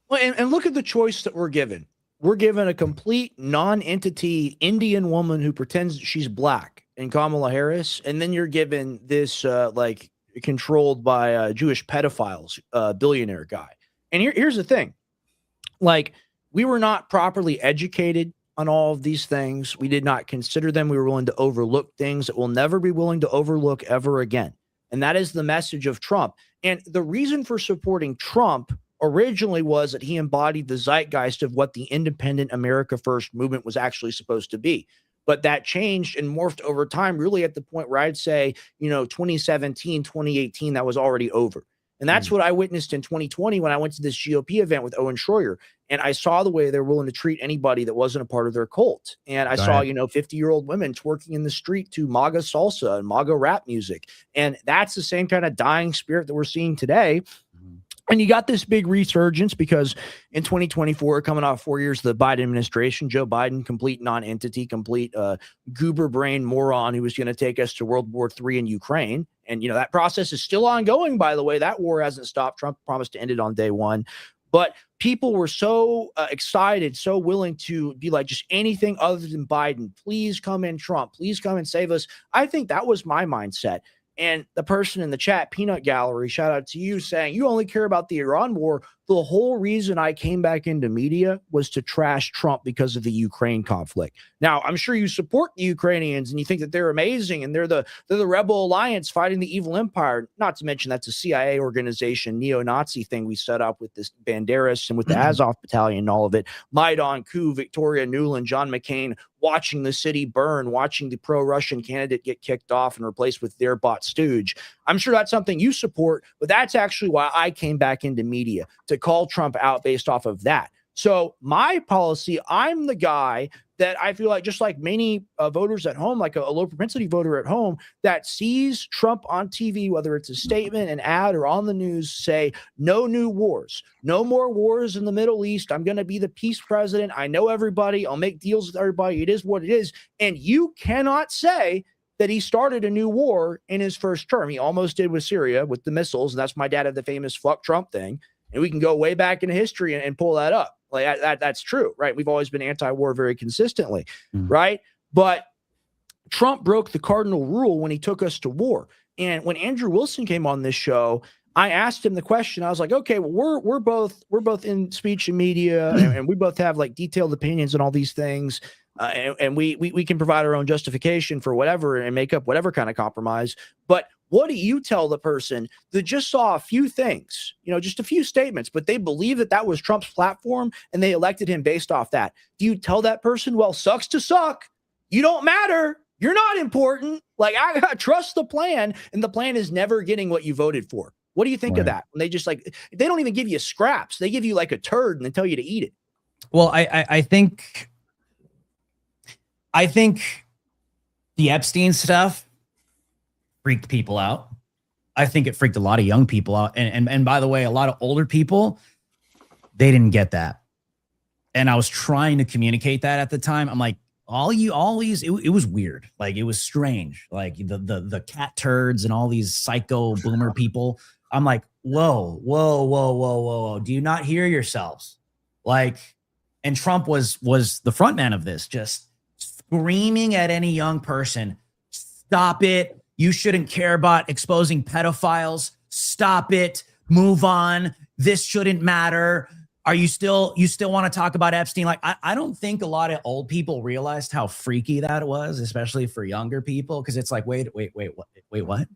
[SPEAKER 1] Well, and look at the choice that we're given. We're given a complete non-entity Indian woman who pretends she's black in Kamala Harris. And then you're given this like controlled by Jewish pedophiles, billionaire guy. And here's the thing. Like, we were not properly educated on all of these things. We did not consider them. We were willing to overlook things that we'll never be willing to overlook ever again. And that is the message of Trump. And the reason for supporting Trump originally was that he embodied the zeitgeist of what the independent America First movement was actually supposed to be. But that changed and morphed over time, really at the point where I'd say, 2017, 2018, that was already over. And that's what I witnessed in 2020 when I went to this GOP event with Owen Schroyer. And I saw the way they're willing to treat anybody that wasn't a part of their cult. And I saw, 50-year-old women twerking in the street to MAGA salsa and MAGA rap music. And that's the same kind of dying spirit that we're seeing today. And you got this big resurgence because in 2024, coming off 4 years of the Biden administration, Joe Biden, complete non-entity, complete goober brain moron who was going to take us to World War III in Ukraine. And, that process is still ongoing, by the way. That war hasn't stopped. Trump promised to end it on day one. But people were so excited, so willing to be like, just anything other than Biden. Please come in, Trump. Please come and save us. I think that was my mindset. And the person in the chat, Peanut Gallery, shout out to you, saying you only care about the Iran war. The whole reason I came back into media was to trash Trump because of the Ukraine conflict. Now, I'm sure you support the Ukrainians and you think that they're amazing and they're the rebel alliance fighting the evil empire. Not to mention that's a CIA organization, neo-Nazi thing we set up with this Banderas and with the Azov battalion and all of it. Maidan coup, Victoria Nuland, John McCain, watching the city burn, watching the pro-Russian candidate get kicked off and replaced with their bot stooge. I'm sure that's something you support, but that's actually why I came back into media, to call Trump out based off of that. So my policy, I'm the guy that I feel like, just like many voters at home, like a low propensity voter at home that sees Trump on TV, whether it's a statement, an ad, or on the news, say, no new wars, no more wars in the Middle East. I'm going to be the peace president. I know everybody. I'll make deals with everybody. It is what it is. And you cannot say that he started a new war in his first term. He almost did with Syria with the missiles. And that's my dad had the famous fuck Trump thing. And we can go way back in history and pull that up. Like that's true, right? We've always been anti-war very consistently, right? But Trump broke the cardinal rule when he took us to war. And when Andrew Wilson came on this show, I asked him the question. I was like, okay, well, we're both in speech and media, and we both have like detailed opinions on all these things. And we can provide our own justification for whatever and make up whatever kind of compromise. But what do you tell the person that just saw a few things, just a few statements, but they believe that that was Trump's platform and they elected him based off that? Do you tell that person, well, sucks to suck. You don't matter. You're not important. Like, I trust the plan, and the plan is never getting what you voted for. What do you think of that? When they just they don't even give you scraps. They give you like a turd and they tell you to eat it.
[SPEAKER 4] Well, I think the Epstein stuff freaked people out. I think it freaked a lot of young people out. And by the way, a lot of older people, they didn't get that. And I was trying to communicate that at the time. I'm like, it was weird. Like, it was strange. Like the cat turds and all these psycho boomer people. I'm like, whoa. Do you not hear yourselves? Like, and Trump was the front man of this, just screaming at any young person, stop it. You shouldn't care about exposing pedophiles. Stop it. Move on. This shouldn't matter. Are you still want to talk about Epstein? Like, I don't think a lot of old people realized how freaky that was, especially for younger people. Cause it's like, wait, what?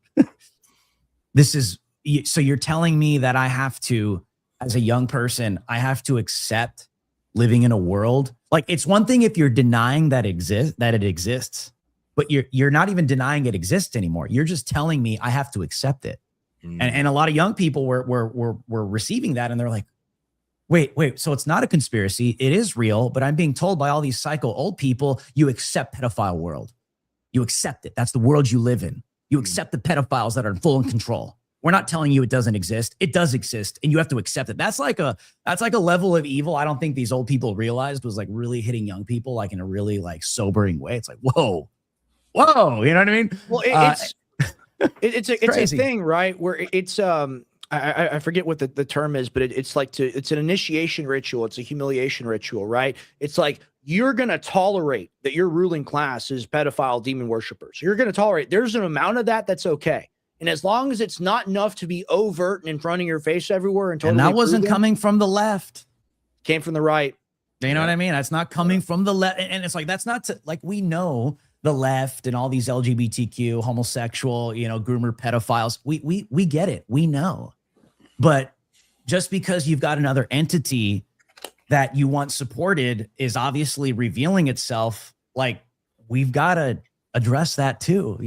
[SPEAKER 4] So you're telling me that I have to, as a young person, I have to accept living in a world. Like, it's one thing if you're denying that it exists, but you're not even denying it exists anymore. You're just telling me I have to accept it. And a lot of young people were receiving that, and they're like, wait, so it's not a conspiracy. It is real, but I'm being told by all these psycho old people, you accept pedophile world. You accept it. That's the world you live in. You accept the pedophiles that are in full control. We're not telling you it doesn't exist. It does exist, and you have to accept it. That's like a level of evil I don't think these old people realized was like really hitting young people like in a really like sobering way. It's like, whoa, you know what I mean?
[SPEAKER 1] Well, it's a thing, right? Where it's I forget what the term is, but it's an initiation ritual. It's a humiliation ritual, right? It's like, you're going to tolerate that your ruling class is pedophile demon worshipers. You're going to tolerate. There's an amount of that's okay. And as long as it's not enough to be overt and in front of your face everywhere and totally,
[SPEAKER 4] and that wasn't coming from the left,
[SPEAKER 1] came from the right.
[SPEAKER 4] You know what I mean? That's not coming from the left. And it's like, that's not like, we know the left and all these LGBTQ, homosexual, groomer pedophiles. We get it. We know. But just because you've got another entity that you once supported is obviously revealing itself, like, we've got to address that too.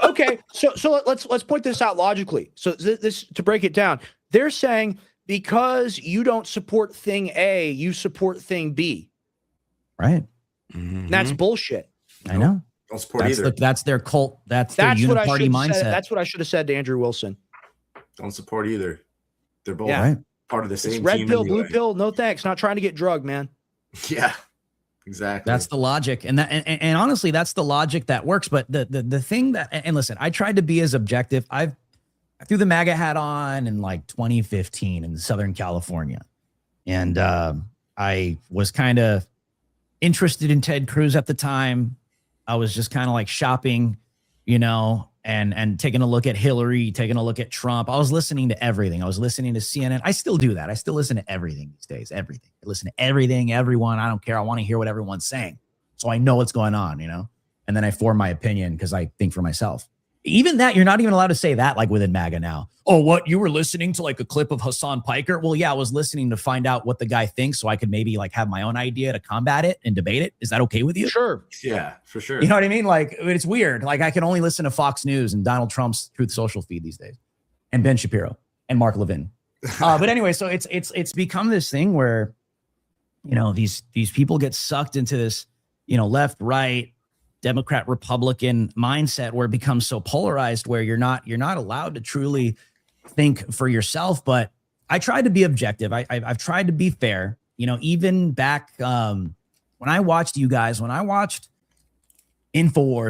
[SPEAKER 1] Okay. So let's point this out logically. So this to break it down, they're saying because you don't support thing A, you support thing B.
[SPEAKER 4] Right.
[SPEAKER 1] Mm-hmm. That's bullshit.
[SPEAKER 4] I know.
[SPEAKER 2] Don't support either.
[SPEAKER 4] That's their cult. That's their uniparty mindset.
[SPEAKER 1] That's what I should have said to Andrew Wilson.
[SPEAKER 2] Don't support either. They're both part of the same
[SPEAKER 1] red
[SPEAKER 2] team
[SPEAKER 1] pill,
[SPEAKER 2] anyway.
[SPEAKER 1] blue pill. No thanks. Not trying to get drugged, man.
[SPEAKER 2] Yeah, exactly.
[SPEAKER 4] That's the logic, and honestly, that's the logic that works. But the thing that, and listen, I tried to be as objective. I threw the MAGA hat on in like 2015 in Southern California, and I was kind of interested in Ted Cruz at the time. I was just kind of like shopping, and taking a look at Hillary, taking a look at Trump. I was listening to everything. I was listening to CNN. I still do that. I still listen to everything these days. Everything. I listen to everything, everyone. I don't care. I want to hear what everyone's saying, so I know what's going on, and then I form my opinion because I think for myself. Even that, you're not even allowed to say that like within MAGA now. Oh, what? You were listening to like a clip of Hassan Piker? Well, yeah, I was listening to find out what the guy thinks so I could maybe like have my own idea to combat it and debate it. Is that okay with you?
[SPEAKER 1] Sure.
[SPEAKER 2] Yeah, for sure.
[SPEAKER 4] You know what I mean? Like, it's weird. Like, I can only listen to Fox News and Donald Trump's Truth Social feed these days, and Ben Shapiro and Mark Levin. But anyway, so it's become this thing where, these people get sucked into this, left, right, Democrat, Republican mindset where it becomes so polarized where you're not allowed to truly think for yourself. But I tried to be objective. I've tried to be fair, even back when I watched Infowars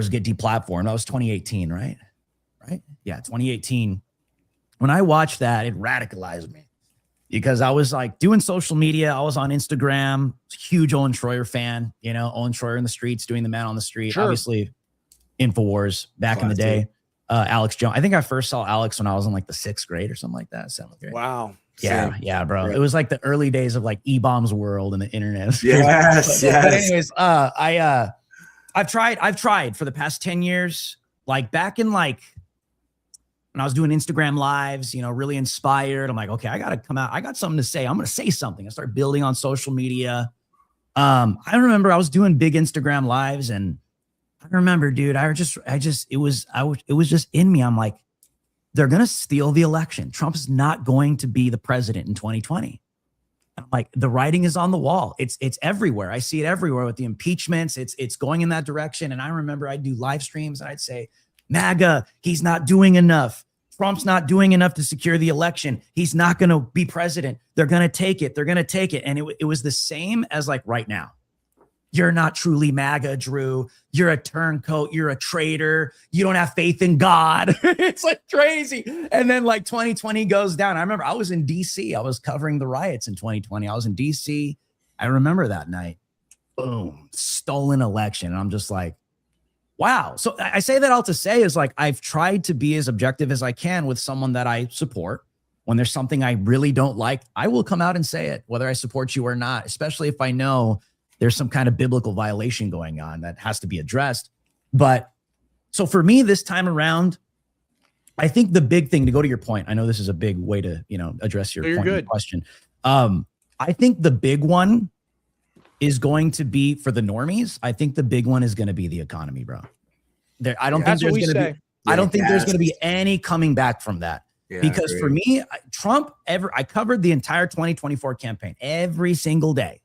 [SPEAKER 4] get deplatformed, that was 2018, right? Yeah, 2018. When I watched that, it radicalized me because I was like doing social media. I was on Instagram, huge Owen Schroyer fan, Owen Schroyer in the streets, doing the man on the street. Sure. Obviously, Infowars back in the day. Alex Jones. I think I first saw Alex when I was in like the 6th grade or something like that. 7th grade.
[SPEAKER 1] Wow.
[SPEAKER 4] Yeah, bro. It was like the early days of like E-bombs world and the internet.
[SPEAKER 2] Yes.
[SPEAKER 4] But anyways, I've tried for the past 10 years, like back in like when I was doing Instagram lives, really inspired. I'm like, okay, I got to come out. I got something to say. I'm going to say something. I start building on social media. I remember I was doing big Instagram lives, and I remember, dude, it was just in me. I'm like, they're going to steal the election. Trump is not going to be the president in 2020. I'm like, the writing is on the wall. It's everywhere. I see it everywhere with the impeachments. It's going in that direction. And I remember I'd do live streams and I'd say, MAGA, he's not doing enough. Trump's not doing enough to secure the election. He's not going to be president. They're going to take it. They're going to take it. And it was the same as like right now. You're not truly MAGA, Drew. You're a turncoat. You're a traitor. You don't have faith in God. It's like crazy. And then like 2020 goes down. I remember I was in DC. I was covering the riots in 2020. I was in DC. I remember that night. Boom. Stolen election. And I'm just like, wow. So I say that all to say is like, I've tried to be as objective as I can with someone that I support. When there's something I really don't like, I will come out and say it, whether I support you or not, especially if I know there's some kind of biblical violation going on that has to be addressed. But so for me this time around, I think the big thing, to go to your point, I know this is a big way to, address your point of question. I think the big one is going to be for the normies. I think the big one is going to be the economy, bro. I don't think there's going to be, I don't think there's going to be any coming back from that. Yeah, because for me, I covered the entire 2024 campaign every single day.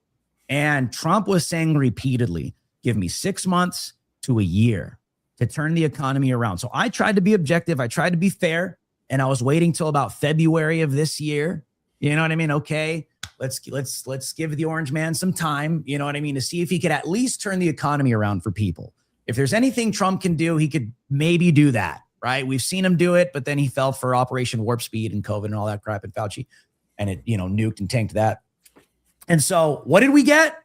[SPEAKER 4] And Trump was saying repeatedly, give me 6 months to a year to turn the economy around. So I tried to be objective. I tried to be fair. And I was waiting till about February of this year. You know what I mean? Okay, let's give the orange man some time, you know what I mean, to see if he could at least turn the economy around for people. If there's anything Trump can do, he could maybe do that, right? We've seen him do it, but then he fell for Operation Warp Speed and COVID and all that crap at Fauci. And it, nuked and tanked that. And so what did we get?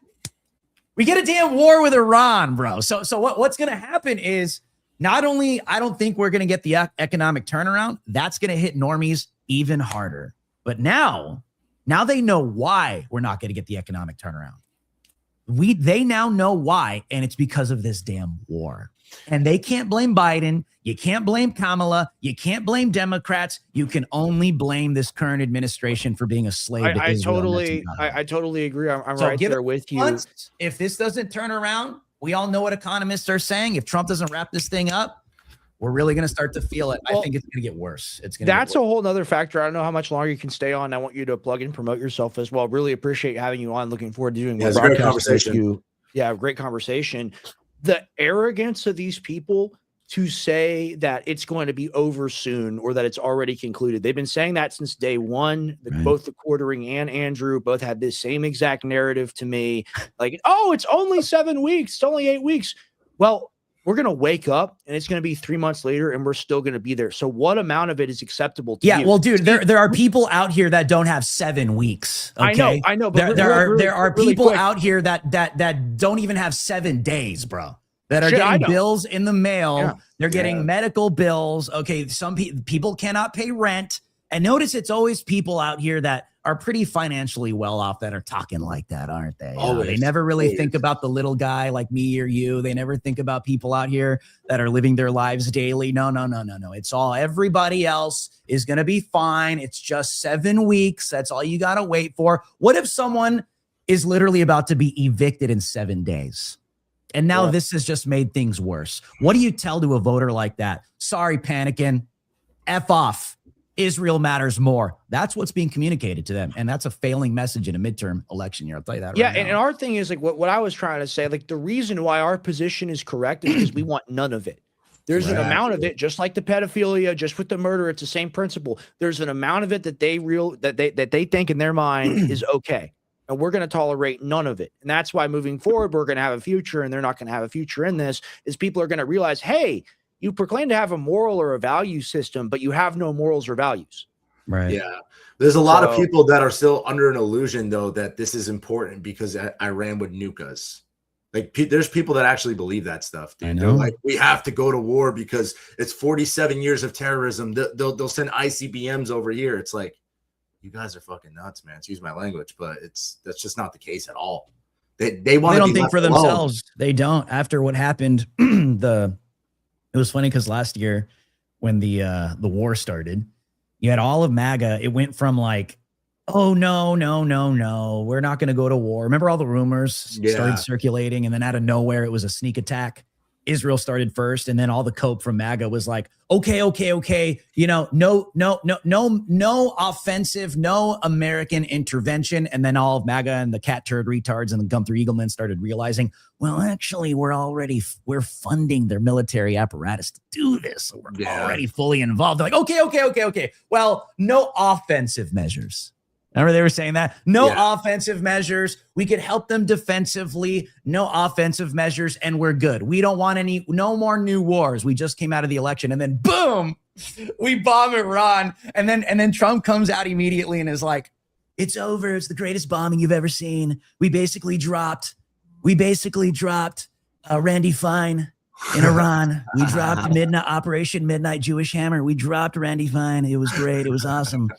[SPEAKER 4] We get a damn war with Iran, bro. So what's going to happen is not only I don't think we're going to get the economic turnaround, that's going to hit normies even harder. But now they know why we're not going to get the economic turnaround. They now know why, and it's because of this damn war. And they can't blame Biden. You can't blame Kamala. You can't blame Democrats. You can only blame this current administration for being a slave to Israel.
[SPEAKER 1] I totally agree. I'm right there with you.
[SPEAKER 4] If this doesn't turn around, we all know what economists are saying. If Trump doesn't wrap this thing up, we're really going to start to feel it. Well, I think it's going to get worse.
[SPEAKER 1] That's a whole nother factor. I don't know how much longer you can stay on. I want you to plug and promote yourself as well. Really appreciate having you on. Looking forward to doing
[SPEAKER 2] more broadcasts with you.
[SPEAKER 1] Yeah, great conversation. The arrogance of these people to say that it's going to be over soon or that it's already concluded. They've been saying that since day one. Right. Both the Quartering and Andrew both had this same exact narrative to me. Like, oh, it's only 7 weeks. It's only 8 weeks. Well, we're going to wake up and it's going to be 3 months later and we're still going to be there. So what amount of it is acceptable to you?
[SPEAKER 4] Well, dude, there are people out here that don't have 7 weeks. Okay?
[SPEAKER 1] I know. But
[SPEAKER 4] there are people out here that don't even have 7 days, bro. That are getting bills in the mail. Yeah. They're getting medical bills. Okay, some people cannot pay rent. And notice it's always people out here that are pretty financially well off that are talking like that, aren't they? They never really think about the little guy like me or you. They never think about people out here that are living their lives daily. No. It's all everybody else is going to be fine. It's just 7 weeks. That's all you got to wait for. What if someone is literally about to be evicted in 7 days? And now this has just made things worse. What do you tell to a voter like that? Sorry, panicking. F off. Israel matters more. That's what's being communicated to them. And that's a failing message in a midterm election year. I'll tell you that.
[SPEAKER 1] Yeah. And our thing is like what I was trying to say, like the reason why our position is correct is because we want none of it. There's an amount of it, just like the pedophilia, just with the murder. It's the same principle. There's an amount of it that they think in their mind is okay. And we're going to tolerate none of it. And that's why moving forward, we're going to have a future and they're not going to have a future in this, is people are going to realize, hey, you proclaim to have a moral or a value system, but you have no morals or values.
[SPEAKER 4] Right.
[SPEAKER 2] Yeah. There's a lot of people that are still under an illusion, though, that this is important because Iran would nuke us. Like, there's people that actually believe that stuff. Dude. They're like, we have to go to war because it's 47 years of terrorism. They'll send ICBMs over here. It's like, you guys are fucking nuts, man. Excuse my language, but that's just not the case at all. They don't
[SPEAKER 4] think for themselves. They don't. After what happened, it was funny because last year when the war started, you had all of MAGA. It went from like, oh no, we're not going to go to war. Remember all the rumors started circulating, and then out of nowhere it was a sneak attack. Israel started first, and then all the cope from MAGA was like, okay, you know, no offensive, no American intervention. And then all of MAGA and the cat turd retards and the Gunther Eagleman started realizing, well, actually, we're funding their military apparatus to do this. So we're already fully involved. They're like, okay. Well, no offensive measures. Remember they were saying that? No offensive measures. We could help them defensively. No offensive measures, and we're good. We don't want no more new wars. We just came out of the election, and then boom, we bomb Iran. And then Trump comes out immediately and is like, it's over. It's the greatest bombing you've ever seen. We basically dropped Randy Fine in Iran. We dropped Operation Midnight Jewish Hammer. We dropped Randy Fine. It was great. It was awesome.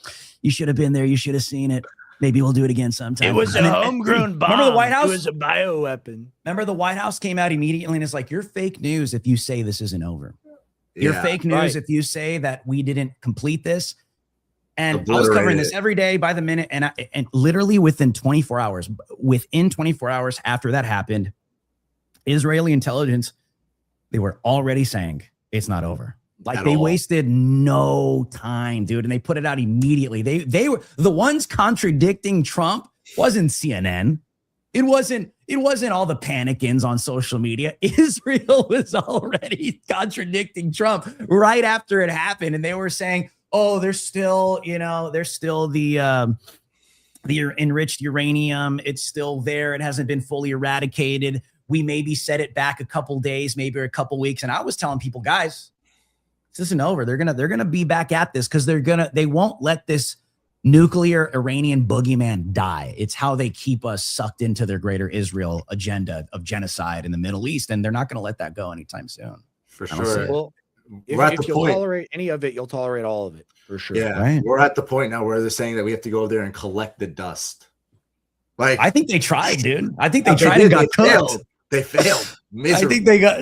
[SPEAKER 4] You should have been there. You should have seen it. Maybe we'll do it again sometime.
[SPEAKER 1] It was a homegrown bomb.
[SPEAKER 4] Remember the White House?
[SPEAKER 1] It was a bioweapon.
[SPEAKER 4] Remember the White House came out immediately and it's like, you're fake news if you say this isn't over. You're fake news if you say that we didn't complete this. And I was covering this every day by the minute. And literally within 24 hours after that happened, Israeli intelligence, they were already saying it's not over. Like they wasted no time, dude. And they put it out immediately. They were the ones contradicting Trump. Wasn't CNN. It wasn't all the panic-ins on social media. Israel was already contradicting Trump right after it happened. And they were saying, oh, there's still the enriched uranium. It's still there. It hasn't been fully eradicated. We maybe set it back a couple days, maybe a couple weeks. And I was telling people, guys, this isn't over. They're gonna be back at this because they won't let this nuclear Iranian boogeyman die. It's how they keep us sucked into their greater Israel agenda of genocide in the Middle East, and they're not going to let that go anytime soon.
[SPEAKER 2] For sure.
[SPEAKER 1] Well, if you'll tolerate any of it, you'll tolerate all of it for sure.
[SPEAKER 2] Yeah, right? We're at the point now where they're saying that we have to go there and collect the dust. Like
[SPEAKER 4] I think they tried, dude. I think they tried and got cooked.
[SPEAKER 2] They failed. Miserable.
[SPEAKER 4] I think they got,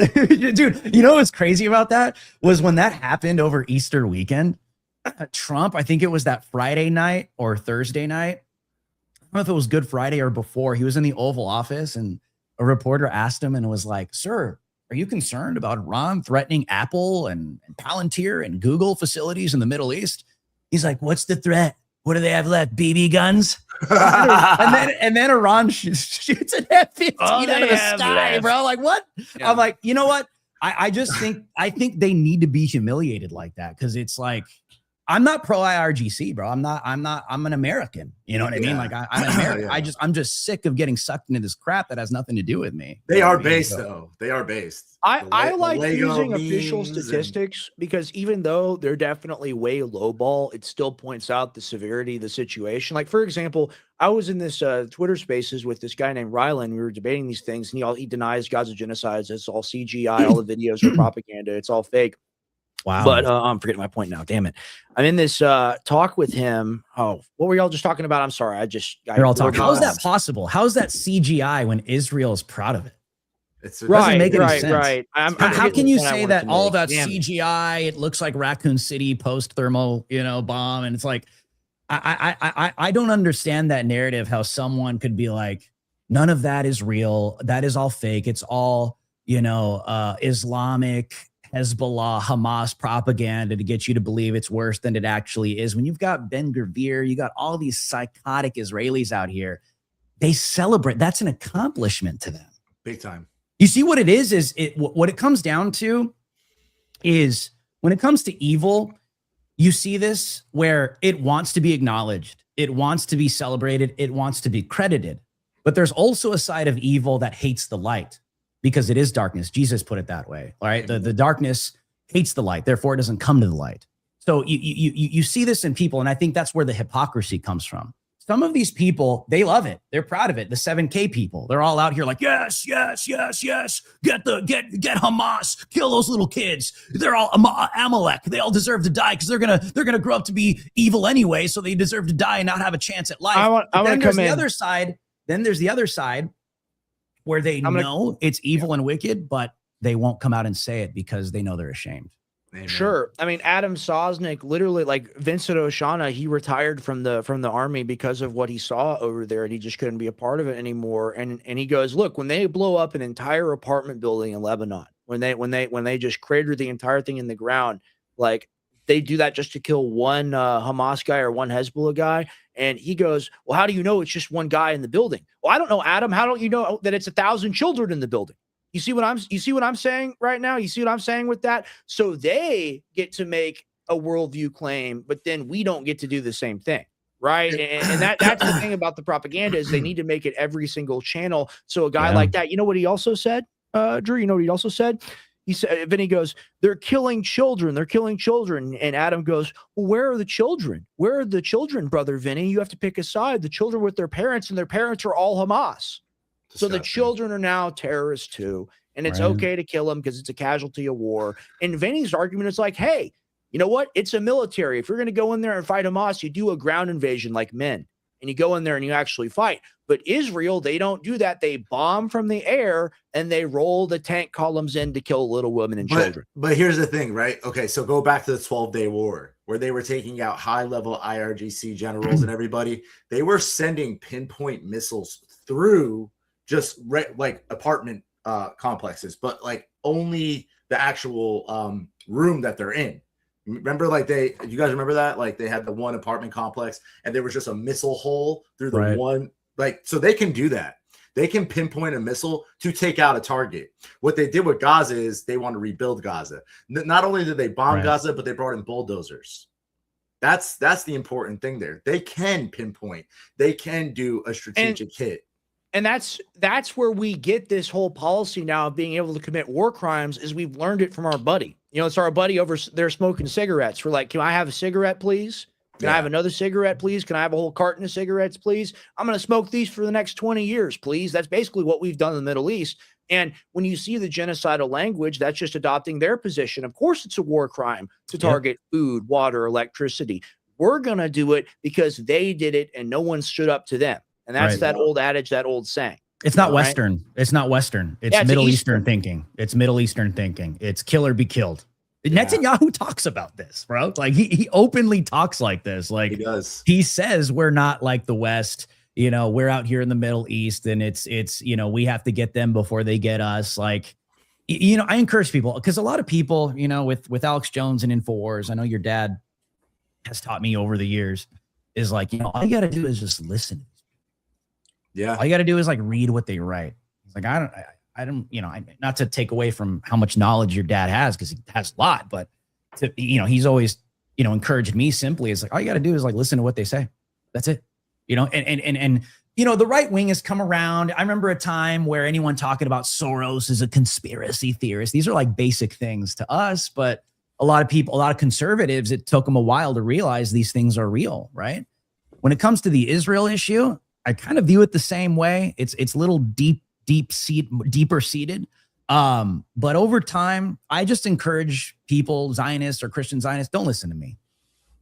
[SPEAKER 4] dude, you know what's crazy about that was when that happened over Easter weekend, Trump, I think it was that Friday night or Thursday night. I don't know if it was Good Friday or before. He was in the Oval Office and a reporter asked him and was like, sir, are you concerned about Iran threatening Apple and Palantir and Google facilities in the Middle East? He's like, what's the threat? What do they have left? BB guns? and then Iran shoots an F-15 out of the sky, bro. Like what? Yeah. I'm like, you know what? I think they need to be humiliated like that because it's like I'm not pro IRGC, bro. I'm an American. You know what I mean? Like I'm an American. Yeah. I'm just sick of getting sucked into this crap that has nothing to do with me.
[SPEAKER 2] They are based though. They are based.
[SPEAKER 1] I like using official statistics because even though they're definitely way lowball, it still points out the severity of the situation. Like, for example, I was in this Twitter spaces with this guy named Rylan. We were debating these things, and he denies Gaza genocides. It's all CGI. All the videos are propaganda. It's all fake.
[SPEAKER 4] Wow.
[SPEAKER 1] But I'm forgetting my point now. Damn it. I'm in this talk with him. Oh, what were y'all just talking about? I'm sorry.
[SPEAKER 4] You're all talking. How is that possible? How is that CGI when Israel is proud of it?
[SPEAKER 2] It
[SPEAKER 1] doesn't make any sense. Right.
[SPEAKER 4] How can you say that all of that CGI? It looks like Raccoon City post thermal, bomb, and it's like I don't understand that narrative. How someone could be like, none of that is real. That is all fake. It's all Islamic, Hezbollah, Hamas propaganda to get you to believe it's worse than it actually is. When you've got Ben Gvir, you got all these psychotic Israelis out here. They celebrate. That's an accomplishment to them.
[SPEAKER 2] Big time.
[SPEAKER 4] You see what it is what it comes down to is when it comes to evil, you see this where it wants to be acknowledged. It wants to be celebrated. It wants to be credited. But there's also a side of evil that hates the light because it is darkness. Jesus put it that way. All right. The darkness hates the light. Therefore, it doesn't come to the light. So you see this in people. And I think that's where the hypocrisy comes from. Some of these people, they love it. They're proud of it. The 7K people, they're all out here like, yes. Get Hamas, kill those little kids. They're all Amalek. They all deserve to die because they're gonna grow up to be evil anyway. So they deserve to die and not have a chance at life.
[SPEAKER 1] I want to come in.
[SPEAKER 4] Then there's the other side where they know it's evil and wicked, but they won't come out and say it because they know they're ashamed.
[SPEAKER 1] Amen. Sure. I mean, Adam Sosnick, literally, like Vincent Oshana, he retired from the army because of what he saw over there, and he just couldn't be a part of it anymore. And he goes, look, when they blow up an entire apartment building in Lebanon, when they just crater the entire thing in the ground. Like, they do that just to kill one Hamas guy or one Hezbollah guy. And he goes, well, how do you know it's just one guy in the building? Well, I don't know, Adam. How don't you know that it's 1,000 children in the building? You see what I'm saying right now? You see what I'm saying with that? So they get to make a worldview claim, but then we don't get to do the same thing. Right. And that's the thing about the propaganda, is they need to make it every single channel. So a guy like that, you know what he also said, Drew, you know what he also said? He said, Vinny goes, they're killing children. They're killing children. And Adam goes, well, where are the children? Where are the children, brother Vinny? You have to pick a side. The children with their parents, and their parents are all Hamas. So the children are now terrorists too. And it's okay to kill them because it's a casualty of war. And Vinny's argument is like, hey, you know what? It's a military. If you're going to go in there and fight Hamas, you do a ground invasion like men. And you go in there and you actually fight. But Israel, they don't do that. They bomb from the air and they roll the tank columns in to kill little women and children.
[SPEAKER 2] But here's the thing, right? Okay, so go back to the 12-day war where they were taking out high-level IRGC generals and everybody. They were sending pinpoint missiles through just like apartment complexes, but like only the actual room that they're in. Remember, like you guys remember that? Like they had the one apartment complex and there was just a missile hole through the one, like, so they can do that. They can pinpoint a missile to take out a target. What they did with Gaza is they want to rebuild Gaza. Not only did they bomb Gaza, but they brought in bulldozers. That's the important thing there. They can pinpoint. They can do a strategic hit.
[SPEAKER 1] And that's where we get this whole policy now of being able to commit war crimes, is we've learned it from our buddy. You know, it's our buddy over there smoking cigarettes. We're like, can I have a cigarette, please? Can I have another cigarette, please? Can I have a whole carton of cigarettes, please? I'm going to smoke these for the next 20 years, please. That's basically what we've done in the Middle East. And when you see the genocidal language, that's just adopting their position. Of course, it's a war crime to target food, water, electricity. We're going to do it because they did it and no one stood up to them. And that's that old adage, that old saying.
[SPEAKER 4] It's not Western. It's not Western. It's Middle Eastern thinking. It's Middle Eastern thinking. It's kill or be killed. Netanyahu talks about this, bro. Like he openly talks like this. Like
[SPEAKER 2] he does.
[SPEAKER 4] He says we're not like the West. You know, we're out here in the Middle East, and it's you know, we have to get them before they get us. Like, you know, I encourage people, because a lot of people, you know, with Alex Jones and Infowars, I know your dad has taught me over the years, is like, you know, all you got to do is just listen.
[SPEAKER 2] Yeah.
[SPEAKER 4] All you got to do is like read what they write. It's like, I don't, you know, not to take away from how much knowledge your dad has, because he has a lot, but to, you know, he's always, you know, encouraged me simply. It's like, all you got to do is like listen to what they say. That's it. You know, and, you know, the right wing has come around. I remember a time where anyone talking about Soros is a conspiracy theorist. These are like basic things to us, but a lot of people, a lot of conservatives, it took them a while to realize these things are real, right? When it comes to the Israel issue, I kind of view it the same way. It's a little deeper seated. But over time, I just encourage people, Zionists or Christian Zionists, don't listen to me.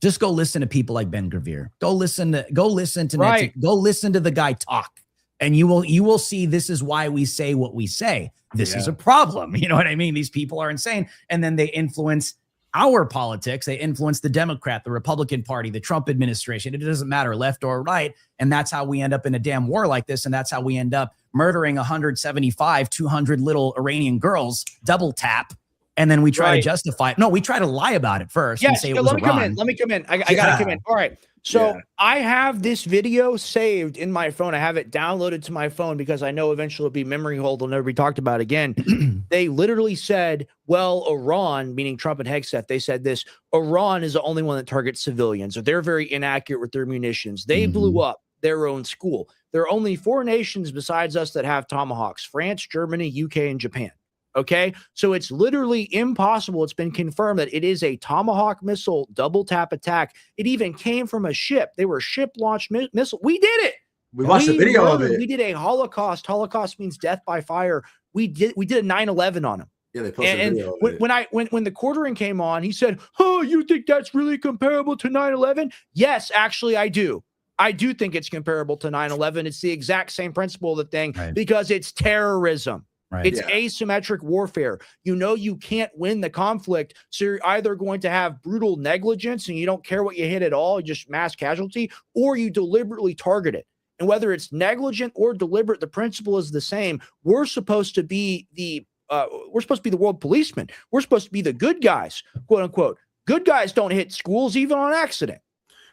[SPEAKER 4] Just go listen to people like Ben Gravere. Go listen to go listen to the guy talk, and you will see this is why we say what we say. This is a problem. You know what I mean? These people are insane, and then they influence our politics. They influence the Democrat, the Republican Party, the Trump administration. It doesn't matter left or right. And that's how we end up in a damn war like this. And that's how we end up murdering 175, 200 little Iranian girls, double tap. And then we try to justify it. No, we try to lie about it first.
[SPEAKER 1] Yes, let me come in. Let me come in. I got to come in. All right. So I have this video saved in my phone. I have it downloaded to my phone because I know eventually it'll be memory hold. It'll never be talked about again. They literally said, well, Iran, meaning Trump and Hegseth, they said this, Iran is the only one that targets civilians. So they're very inaccurate with their munitions. They blew up their own school. There are only 4 nations besides us that have Tomahawks: France, Germany, UK, and Japan. Okay, so it's literally impossible. It's been confirmed that it is a Tomahawk missile double tap attack. It even came from a ship. They were ship launched missile. We did it.
[SPEAKER 2] We watched the video of it.
[SPEAKER 1] We did a Holocaust. Holocaust means death by fire. We did a 9/11 on them.
[SPEAKER 2] Yeah, they posted a video of
[SPEAKER 1] it. When the quartering came on, he said, "Oh, you think that's really comparable to 9/11?" Yes, actually, I do. I do think it's comparable to 9/11. It's the exact same principle of the thing because it's terrorism. Right. It's asymmetric warfare. You know, you can't win the conflict. So you're either going to have brutal negligence and you don't care what you hit at all, just mass casualty, or you deliberately target it. And whether it's negligent or deliberate, the principle is the same. We're supposed to be the we're supposed to be the world policemen. We're supposed to be the good guys, quote unquote. Good guys don't hit schools even on accident.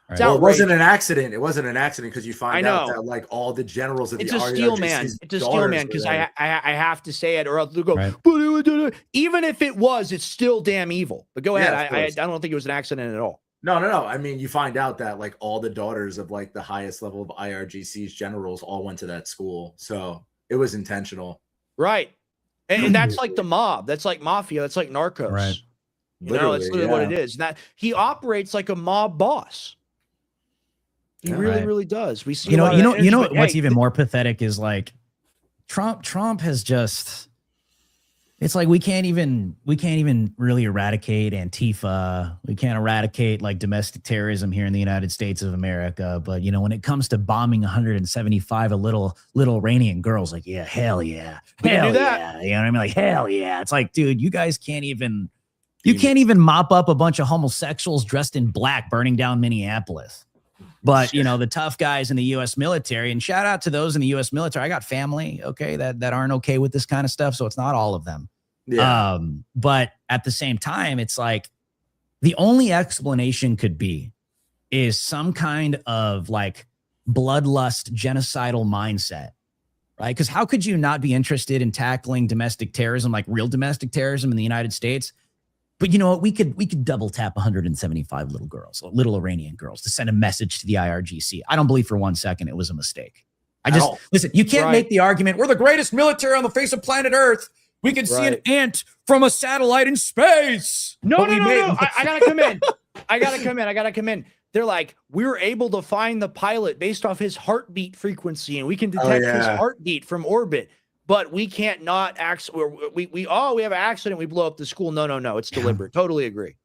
[SPEAKER 2] Right. Well, it wasn't an accident. It wasn't an accident because you find out that like all the generals of
[SPEAKER 1] it's
[SPEAKER 2] the
[SPEAKER 1] a steel man. It's a steel man because I have to say it or else they'll go. Right. Even if it was, it's still damn evil. But go ahead. I don't think it was an accident at all.
[SPEAKER 2] No. I mean, you find out that like all the daughters of like the highest level of IRGC's generals all went to that school, so it was intentional.
[SPEAKER 1] Right, and that's like the mob. That's like mafia. That's like Narcos.
[SPEAKER 4] Right.
[SPEAKER 1] It's literally what it is. That he operates like a mob boss. He really does. We see,
[SPEAKER 4] what's even more pathetic is like Trump has just, it's like we can't even really eradicate Antifa. We can't eradicate like domestic terrorism here in the United States of America. But when it comes to bombing 175 of little Iranian girls, like, yeah, hell yeah. Hell yeah. You know what I mean? Like, hell yeah. It's like, dude, you guys can't even mop up a bunch of homosexuals dressed in black burning down Minneapolis. But, the tough guys in the U.S. military, and shout out to those in the U.S. military. I got family, okay, that aren't okay with this kind of stuff. So it's not all of them. Yeah. But at the same time, it's like the only explanation could be is some kind of like bloodlust genocidal mindset, right? Because how could you not be interested in tackling domestic terrorism, like real domestic terrorism in the United States? But you know what? We could double tap 175 little Iranian girls to send a message to the IRGC. I don't believe for 1 second it was a mistake. Listen, you can't make the argument, we're the greatest military on the face of planet Earth. We can see an ant from a satellite in space.
[SPEAKER 1] No. I gotta come in. They're like, we were able to find the pilot based off his heartbeat frequency, and we can detect his heartbeat from orbit. But we can't not we have an accident. We blow up the school. No. It's deliberate. Totally agree.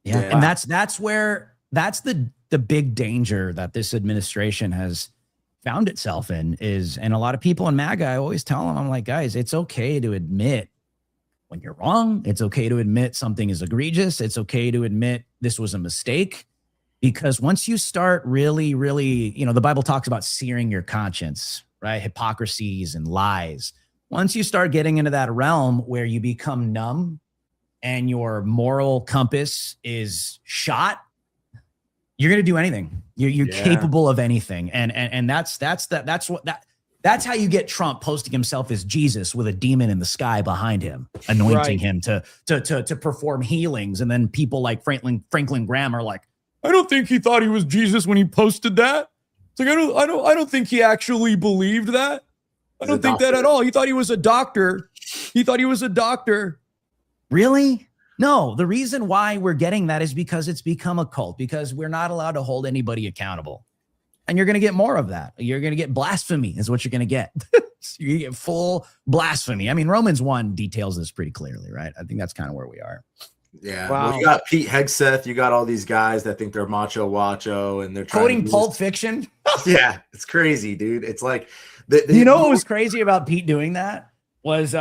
[SPEAKER 4] Yeah. And that's the big danger that this administration has found itself in and a lot of people in MAGA, I always tell them, I'm like, guys, it's okay to admit when you're wrong. It's okay to admit something is egregious. It's okay to admit this was a mistake, because once you start really, really, the Bible talks about searing your conscience, right? Hypocrisies and lies. Once you start getting into that realm where you become numb and your moral compass is shot, you're going to do anything. You're capable of anything. And that's how you get Trump posting himself as Jesus with a demon in the sky behind him, anointing him to perform healings. And then people like Franklin Graham are like, I don't think he thought he was Jesus when he posted that. It's like, I don't think he actually believed that. I don't think that at all. He thought he was a doctor. Really? No, the reason why we're getting that is because it's become a cult, because we're not allowed to hold anybody accountable. And you're going to get more of that. You're going to get blasphemy is what you're going to get. You get full blasphemy. I mean, Romans 1 details this pretty clearly, right? I think that's kind of where we are.
[SPEAKER 2] Yeah. Wow. Well, you got Pete Hegseth. You got all these guys that think they're macho wacho and they're
[SPEAKER 4] quoting Pulp Fiction.
[SPEAKER 2] Yeah. It's crazy, dude. It's like,
[SPEAKER 4] what was crazy about Pete doing that was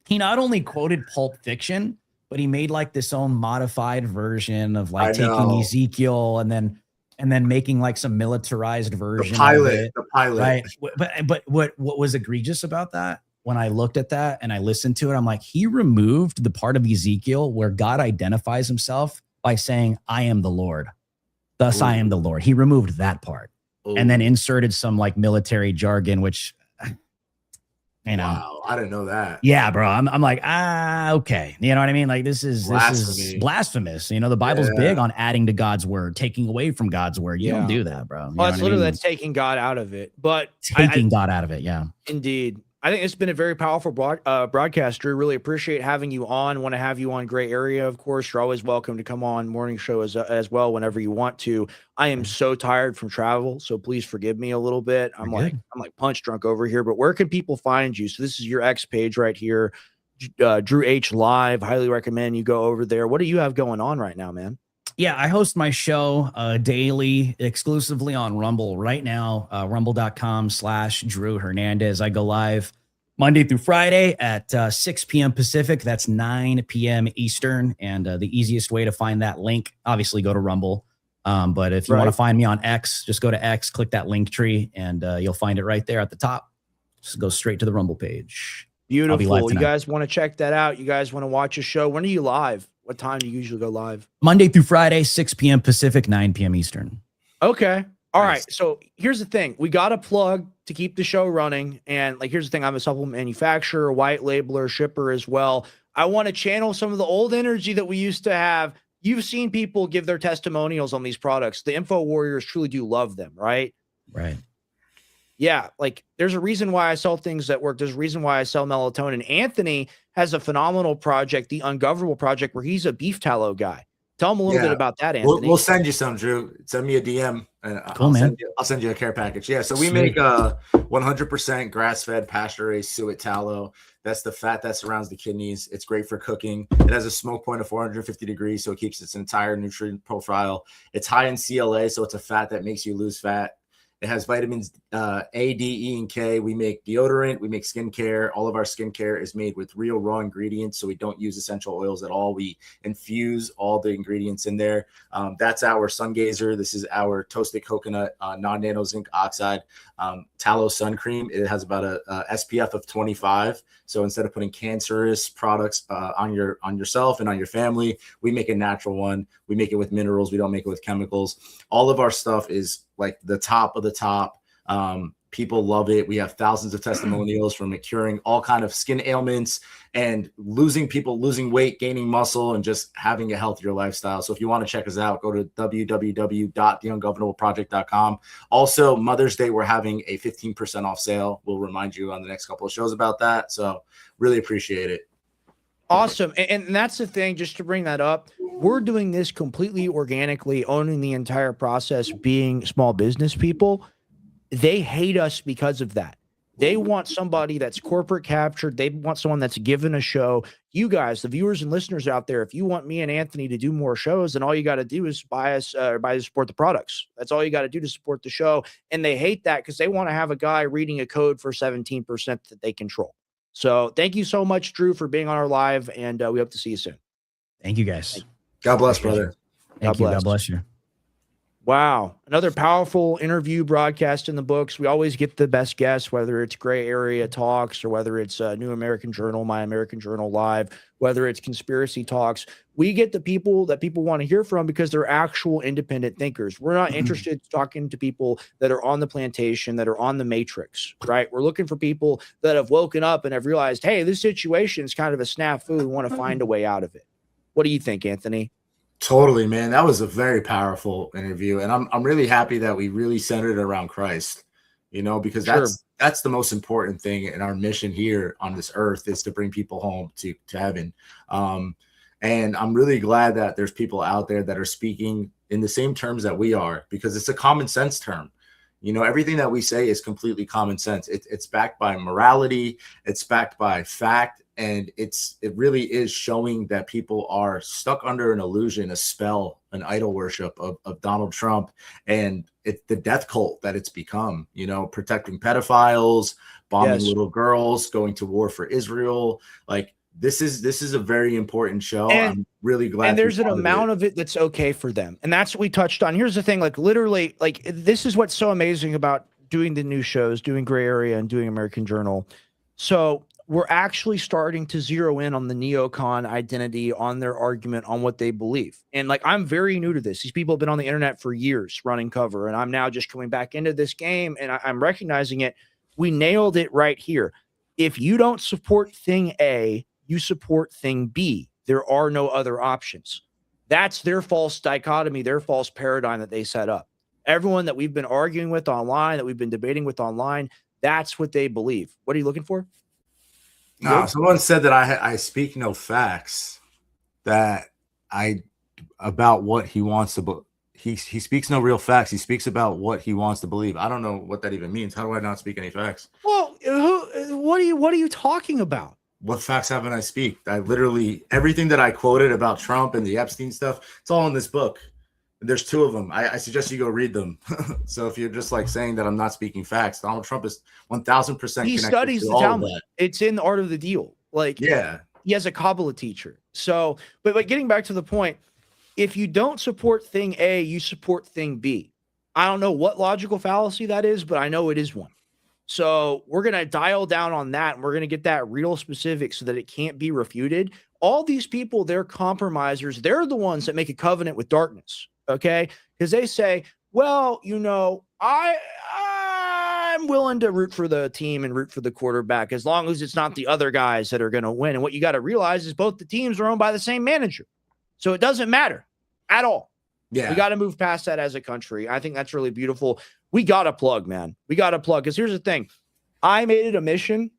[SPEAKER 4] he not only quoted Pulp Fiction, but he made like this own modified version of like taking Ezekiel and then making like some militarized version.
[SPEAKER 2] The pilot.
[SPEAKER 4] Right. But what was egregious about that? When I looked at that and I listened to it, I'm like, he removed the part of Ezekiel where God identifies himself by saying, I am the Lord. Thus I am the Lord. He removed that part and then inserted some like military jargon, which,
[SPEAKER 2] wow, I didn't know that.
[SPEAKER 4] Yeah, bro. I'm like, okay. You know what I mean? Like this is blasphemous. The Bible's big on adding to God's word, taking away from God's word. You don't do that, bro.
[SPEAKER 1] Well, it's literally that's taking God out of it. But
[SPEAKER 4] God out of it. Yeah,
[SPEAKER 1] indeed. I think it's been a very powerful broadcast, Drew. Really appreciate having you on. Want to have you on Gray Area, of course. You're always welcome to come on morning show as well whenever you want to. I am so tired from travel, so please forgive me a little bit. I'm like punch drunk over here. But where can people find you? So this is your X page right here, Drew H Live. Highly recommend you go over there. What do you have going on right now, man?
[SPEAKER 4] Yeah, I host my show daily exclusively on Rumble right now, rumble.com/Drew Hernandez. I go live Monday through Friday at 6 p.m. Pacific. That's 9 p.m. Eastern. And the easiest way to find that link, obviously go to Rumble. But if you want to find me on X, just go to X, click that link tree, and you'll find it right there at the top. Just go straight to the Rumble page.
[SPEAKER 1] Beautiful. You guys want to check that out? You guys want to watch a show? When are you live? What time do you usually go live?
[SPEAKER 4] Monday through Friday, 6 p.m. Pacific, 9 p.m. Eastern.
[SPEAKER 1] Okay. All right. So here's the thing. We got a plug to keep the show running. And like, here's the thing. I'm a supplement manufacturer, white labeler, shipper as well. I want to channel some of the old energy that we used to have. You've seen people give their testimonials on these products. The Info Warriors truly do love them, right?
[SPEAKER 4] Right.
[SPEAKER 1] Yeah. Like there's a reason why I sell things that work. There's a reason why I sell melatonin. Anthony has a phenomenal project, the Ungovernable Project, where he's a beef tallow guy. Tell him a little bit about that, Anthony.
[SPEAKER 2] We'll send you some, Drew. Send me a DM and I'll send you a care package. Yeah. So we make 100% grass-fed pasture-raised suet tallow. That's the fat that surrounds the kidneys. It's great for cooking. It has a smoke point of 450 degrees, so it keeps its entire nutrient profile. It's high in CLA, so it's a fat that makes you lose fat. It has vitamins A, D, E, and K. We make deodorant. We make skincare. All of our skincare is made with real raw ingredients, so we don't use essential oils at all. We infuse all the ingredients in there. That's our sun gazer. This is our toasted coconut non-nano zinc oxide tallow sun cream. It has about a SPF of 25. So instead of putting cancerous products on yourself and on your family, we make a natural one. We make it with minerals. We don't make it with chemicals. All of our stuff is like the top of the top. People love it. We have thousands of testimonials from it curing all kind of skin ailments and people losing weight, gaining muscle, and just having a healthier lifestyle. So if you want to check us out, go to www.theungovernableproject.com. Also, Mother's Day, we're having a 15% off sale. We'll remind you on the next couple of shows about that. So really appreciate it.
[SPEAKER 1] Awesome. And that's the thing, just to bring that up, we're doing this completely organically, owning the entire process, being small business people. They hate us because of that. They want somebody that's corporate captured. They want someone that's given a show. You guys, the viewers and listeners out there, if you want me and Anthony to do more shows, then all you got to do is buy us, support the products. That's all you got to do to support the show. And they hate that because they want to have a guy reading a code for 17% that they control. So thank you so much, Drew, for being on our live, and we hope to see you soon.
[SPEAKER 4] Thank you, guys.
[SPEAKER 2] God bless, brother.
[SPEAKER 4] Thank you. God bless you.
[SPEAKER 1] Wow. Another powerful interview broadcast in the books. We always get the best guests, whether it's Gray Area Talks or whether it's New American Journal, My American Journal Live, whether it's Conspiracy Talks. We get the people that people want to hear from because they're actual independent thinkers. We're not interested in talking to people that are on the plantation, that are on the matrix, right? We're looking for people that have woken up and have realized, hey, this situation is kind of a snafu. We want to find a way out of it. What do you think, Anthony?
[SPEAKER 2] Totally, man. That was a very powerful interview. And I'm really happy that we really centered it around Christ, because that's the most important thing in our mission here on this earth, is to bring people home to heaven. And I'm really glad that there's people out there that are speaking in the same terms that we are, because it's a common sense term. Everything that we say is completely common sense. It's backed by morality. It's backed by fact. And it really is showing that people are stuck under an illusion, a spell, an idol worship of Donald Trump, and it's the death cult that it's become, protecting pedophiles, bombing little girls, going to war for Israel. Like this is a very important show. And I'm really glad.
[SPEAKER 1] And there's an amount of it that's okay for them. And that's what we touched on. Here's the thing, like literally, like this is what's so amazing about doing the new shows, doing Gray Area and doing American Journal. So we're actually starting to zero in on the neocon identity, on their argument, on what they believe. And like, I'm very new to this. These people have been on the internet for years running cover, and I'm now just coming back into this game, and I'm recognizing it. We nailed it right here. If you don't support thing A, you support thing B. There are no other options. That's their false dichotomy, their false paradigm that they set up. Everyone that we've been arguing with online, that we've been debating with online, that's what they believe. What are you looking for?
[SPEAKER 2] No, someone said that I speak no facts, that about what he wants to he speaks no real facts. He speaks about what he wants to believe. I don't know what that even means. How do I not speak any facts?
[SPEAKER 1] Well, what are you talking about?
[SPEAKER 2] What facts haven't I speak? I literally, everything that I quoted about Trump and the Epstein stuff, it's all in this book. There's 2 of them. I suggest you go read them. So if you're just like saying that I'm not speaking facts, Donald Trump is 1000%.
[SPEAKER 1] He studies the Talmud. It's in the Art of the Deal. Like,
[SPEAKER 2] yeah,
[SPEAKER 1] he has a Kabbalah teacher. So, but getting back to the point, if you don't support thing A, you support thing B. I don't know what logical fallacy that is, but I know it is one. So we're going to dial down on that, and we're going to get that real specific so that it can't be refuted. All these people, they're compromisers. They're the ones that make a covenant with darkness, okay? Because they say, well, you know, I'm willing to root for the team and root for the quarterback as long as it's not the other guys that are going to win. And what you got to realize is both the teams are owned by the same manager. So it doesn't matter at all. Yeah. We got to move past that as a country. I think that's really beautiful. We got to plug, man. We got to plug. Because here's the thing. I made it a mission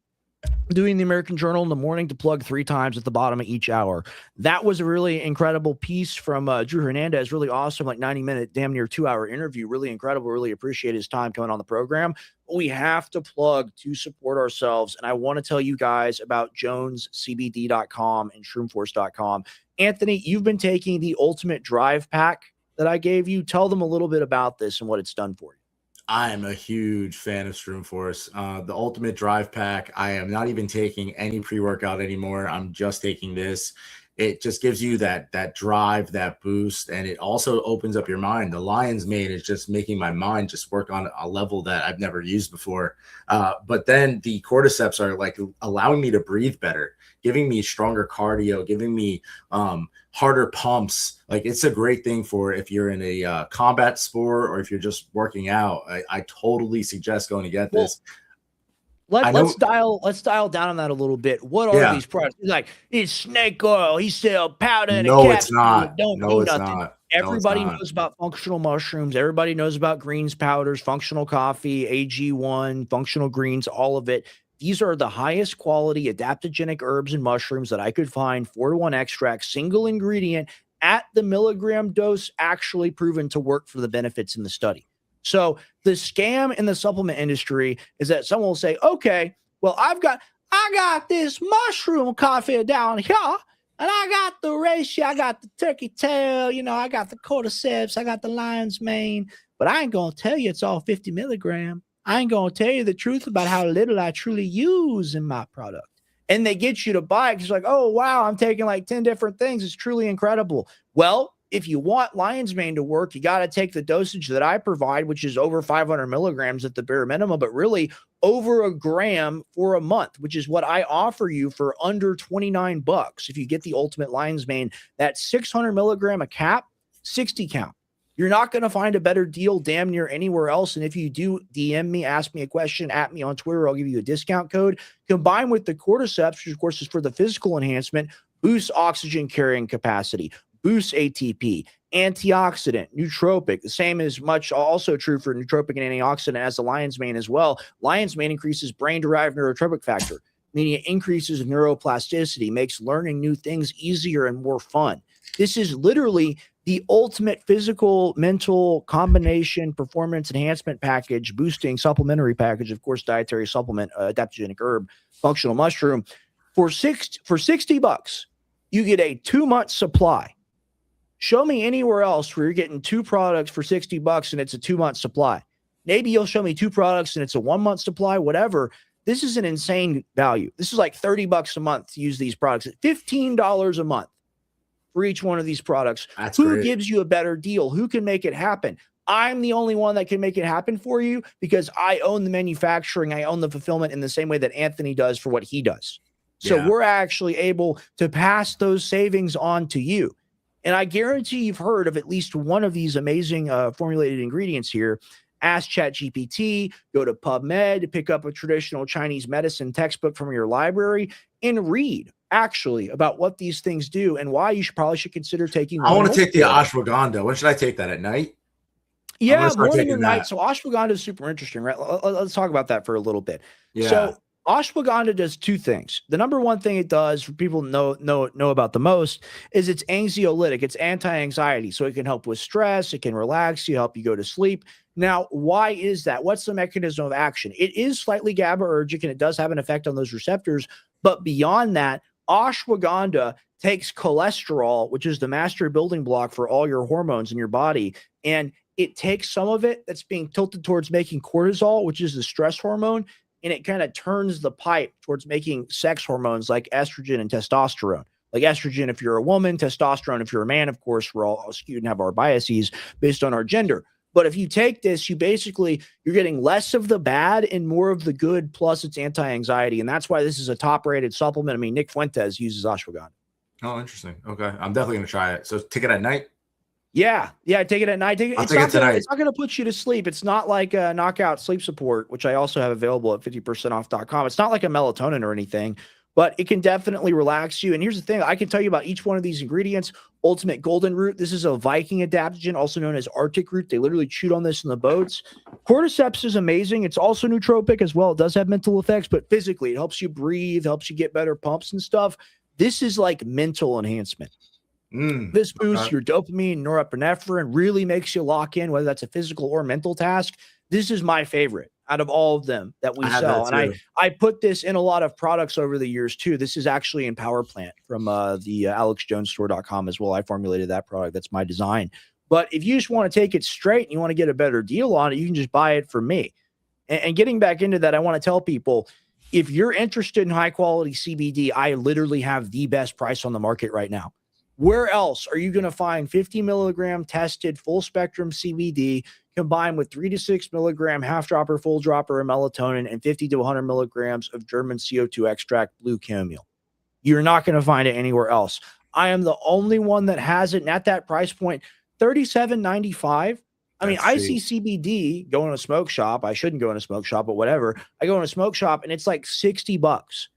[SPEAKER 1] doing the American Journal in the morning to plug 3 times at the bottom of each hour. That was a really incredible piece from Drew Hernandez. Really awesome, like 90-minute, damn near 2-hour interview. Really incredible. Really appreciate his time coming on the program. But we have to plug to support ourselves. And I want to tell you guys about jonescbd.com and shroomforce.com. Anthony, you've been taking the Ultimate Drive Pack that I gave you. Tell them a little bit about this and what it's done for you.
[SPEAKER 2] I am a huge fan of Shroomforce. The Ultimate Drive Pack, I am not even taking any pre-workout anymore. I'm just taking this. It just gives you that drive, that boost, and it also opens up your mind. The lion's mane is just making my mind just work on a level that I've never used before. But then the cordyceps are like allowing me to breathe better, giving me stronger cardio, giving me harder pumps. Like, it's a great thing for if you're in a combat sport or if you're just working out. I totally suggest going to get this.
[SPEAKER 1] Let's dial down on that a little bit. What are these products? Like, it's snake oil. He sell powder and
[SPEAKER 2] no,
[SPEAKER 1] a
[SPEAKER 2] it's not.
[SPEAKER 1] Don't
[SPEAKER 2] no,
[SPEAKER 1] do
[SPEAKER 2] it's
[SPEAKER 1] nothing.
[SPEAKER 2] not.
[SPEAKER 1] Everybody
[SPEAKER 2] no, it's not.
[SPEAKER 1] knows about functional mushrooms. Everybody knows about greens powders, functional coffee, AG1, functional greens, all of it. These are the highest quality adaptogenic herbs and mushrooms that I could find. 4-to-1 extract, single ingredient at the milligram dose, actually proven to work for the benefits in the study. So the scam in the supplement industry is that someone will say, okay, well, I got this mushroom coffee down here, and I got the reishi, I got the turkey tail, you know, I got the cordyceps, I got the lion's mane, but I ain't going to tell you it's all 50 milligram. I ain't going to tell you the truth about how little I truly use in my product. And they get you to buy it. It's like, oh, wow, I'm taking like 10 different things. It's truly incredible. Well, if you want lion's mane to work, you got to take the dosage that I provide, which is over 500 milligrams at the bare minimum, but really over a gram for a month, which is what I offer you for under $29. If you get the Ultimate Lion's Mane, that's 600 milligram a cap, 60 count. You're not going to find a better deal damn near anywhere else. And if you do DM me, ask me a question, at me on Twitter, I'll give you a discount code. Combined with the cordyceps, which of course is for the physical enhancement, boosts oxygen carrying capacity, boosts ATP, antioxidant, nootropic. The same is much also true for nootropic and antioxidant as the lion's mane as well. Lion's mane increases brain-derived neurotropic factor, meaning it increases neuroplasticity, makes learning new things easier and more fun. This is literally the ultimate physical, mental combination performance enhancement package, boosting supplementary package, of course, dietary supplement, adaptogenic herb, functional mushroom. For $60, you get a 2-month supply. Show me anywhere else where you're getting 2 products for $60 and it's a 2-month supply. Maybe you'll show me 2 products and it's a 1-month supply, whatever. This is an insane value. This is like $30 a month to use these products. At $15 a month for each one of these products.
[SPEAKER 2] That's
[SPEAKER 1] Who
[SPEAKER 2] great.
[SPEAKER 1] gives you a better deal? Who can make it happen? I'm the only one that can make it happen for you because I own the manufacturing. I own the fulfillment in the same way that Anthony does for what he does. So we're actually able to pass those savings on to you. And I guarantee you've heard of at least one of these amazing formulated ingredients here. Ask ChatGPT, go to PubMed, pick up a traditional Chinese medicine textbook from your library, and read actually about what these things do and why you probably should consider taking.
[SPEAKER 2] I want to take the ashwagandha. When should I take that? At night?
[SPEAKER 1] Yeah, morning or night. So ashwagandha is super interesting, right? Let's talk about that for a little bit.
[SPEAKER 2] Yeah.
[SPEAKER 1] So ashwagandha does 2 things. The number one thing it does, for people know about the most, is it's anxiolytic. It's anti-anxiety. So it can help with stress. It can relax you, help you go to sleep. Now, why is that? What's the mechanism of action? It is slightly GABAergic, and it does have an effect on those receptors. But beyond that, ashwagandha takes cholesterol, which is the master building block for all your hormones in your body, and it takes some of it that's being tilted towards making cortisol, which is the stress hormone, and it kind of turns the pipe towards making sex hormones like estrogen and testosterone. Like estrogen if you're a woman, testosterone if you're a man. Of course, we're all skewed and have our biases based on our gender. But if you take this, you're getting less of the bad and more of the good, plus it's anti-anxiety. And that's why this is a top-rated supplement. I mean, Nick Fuentes uses ashwagandha.
[SPEAKER 2] Oh, interesting. Okay. I'm definitely going to try it. So take it at night?
[SPEAKER 1] Yeah. Take it at night.
[SPEAKER 2] I'll take it tonight.
[SPEAKER 1] It's not going to put you to sleep. It's not like a knockout sleep support, which I also have available at 50percentoff.com. It's not like a melatonin or anything, but it can definitely relax you. And here's the thing. I can tell you about each one of these ingredients. Ultimate Golden Root. This is a Viking adaptogen, also known as Arctic root. They literally chewed on this in the boats. Cordyceps is amazing. It's also nootropic as well. It does have mental effects, but physically it helps you breathe, helps you get better pumps and stuff. This is like mental enhancement. This boosts your dopamine, norepinephrine, really makes you lock in, whether that's a physical or mental task. This is my favorite out of all of them that we sell. And I put this in a lot of products over the years too. This is actually in Power Plant from the alexjonesstore.com as well. I formulated that product. That's my design. But if you just want to take it straight and you want to get a better deal on it, you can just buy it from me. And getting back into that, I want to tell people, if you're interested in high quality CBD, I literally have the best price on the market right now. Where else are you going to find 50 milligram tested full spectrum CBD combined with 3 to 6 milligram half dropper, full dropper of melatonin and 50 to 100 milligrams of German CO2 extract blue chamomile? You're not going to find it anywhere else. I am the only one that has it. And at that price point, $37.95. I mean, I see CBD go in a smoke shop. I shouldn't go in a smoke shop, but whatever. I go in a smoke shop and it's like $60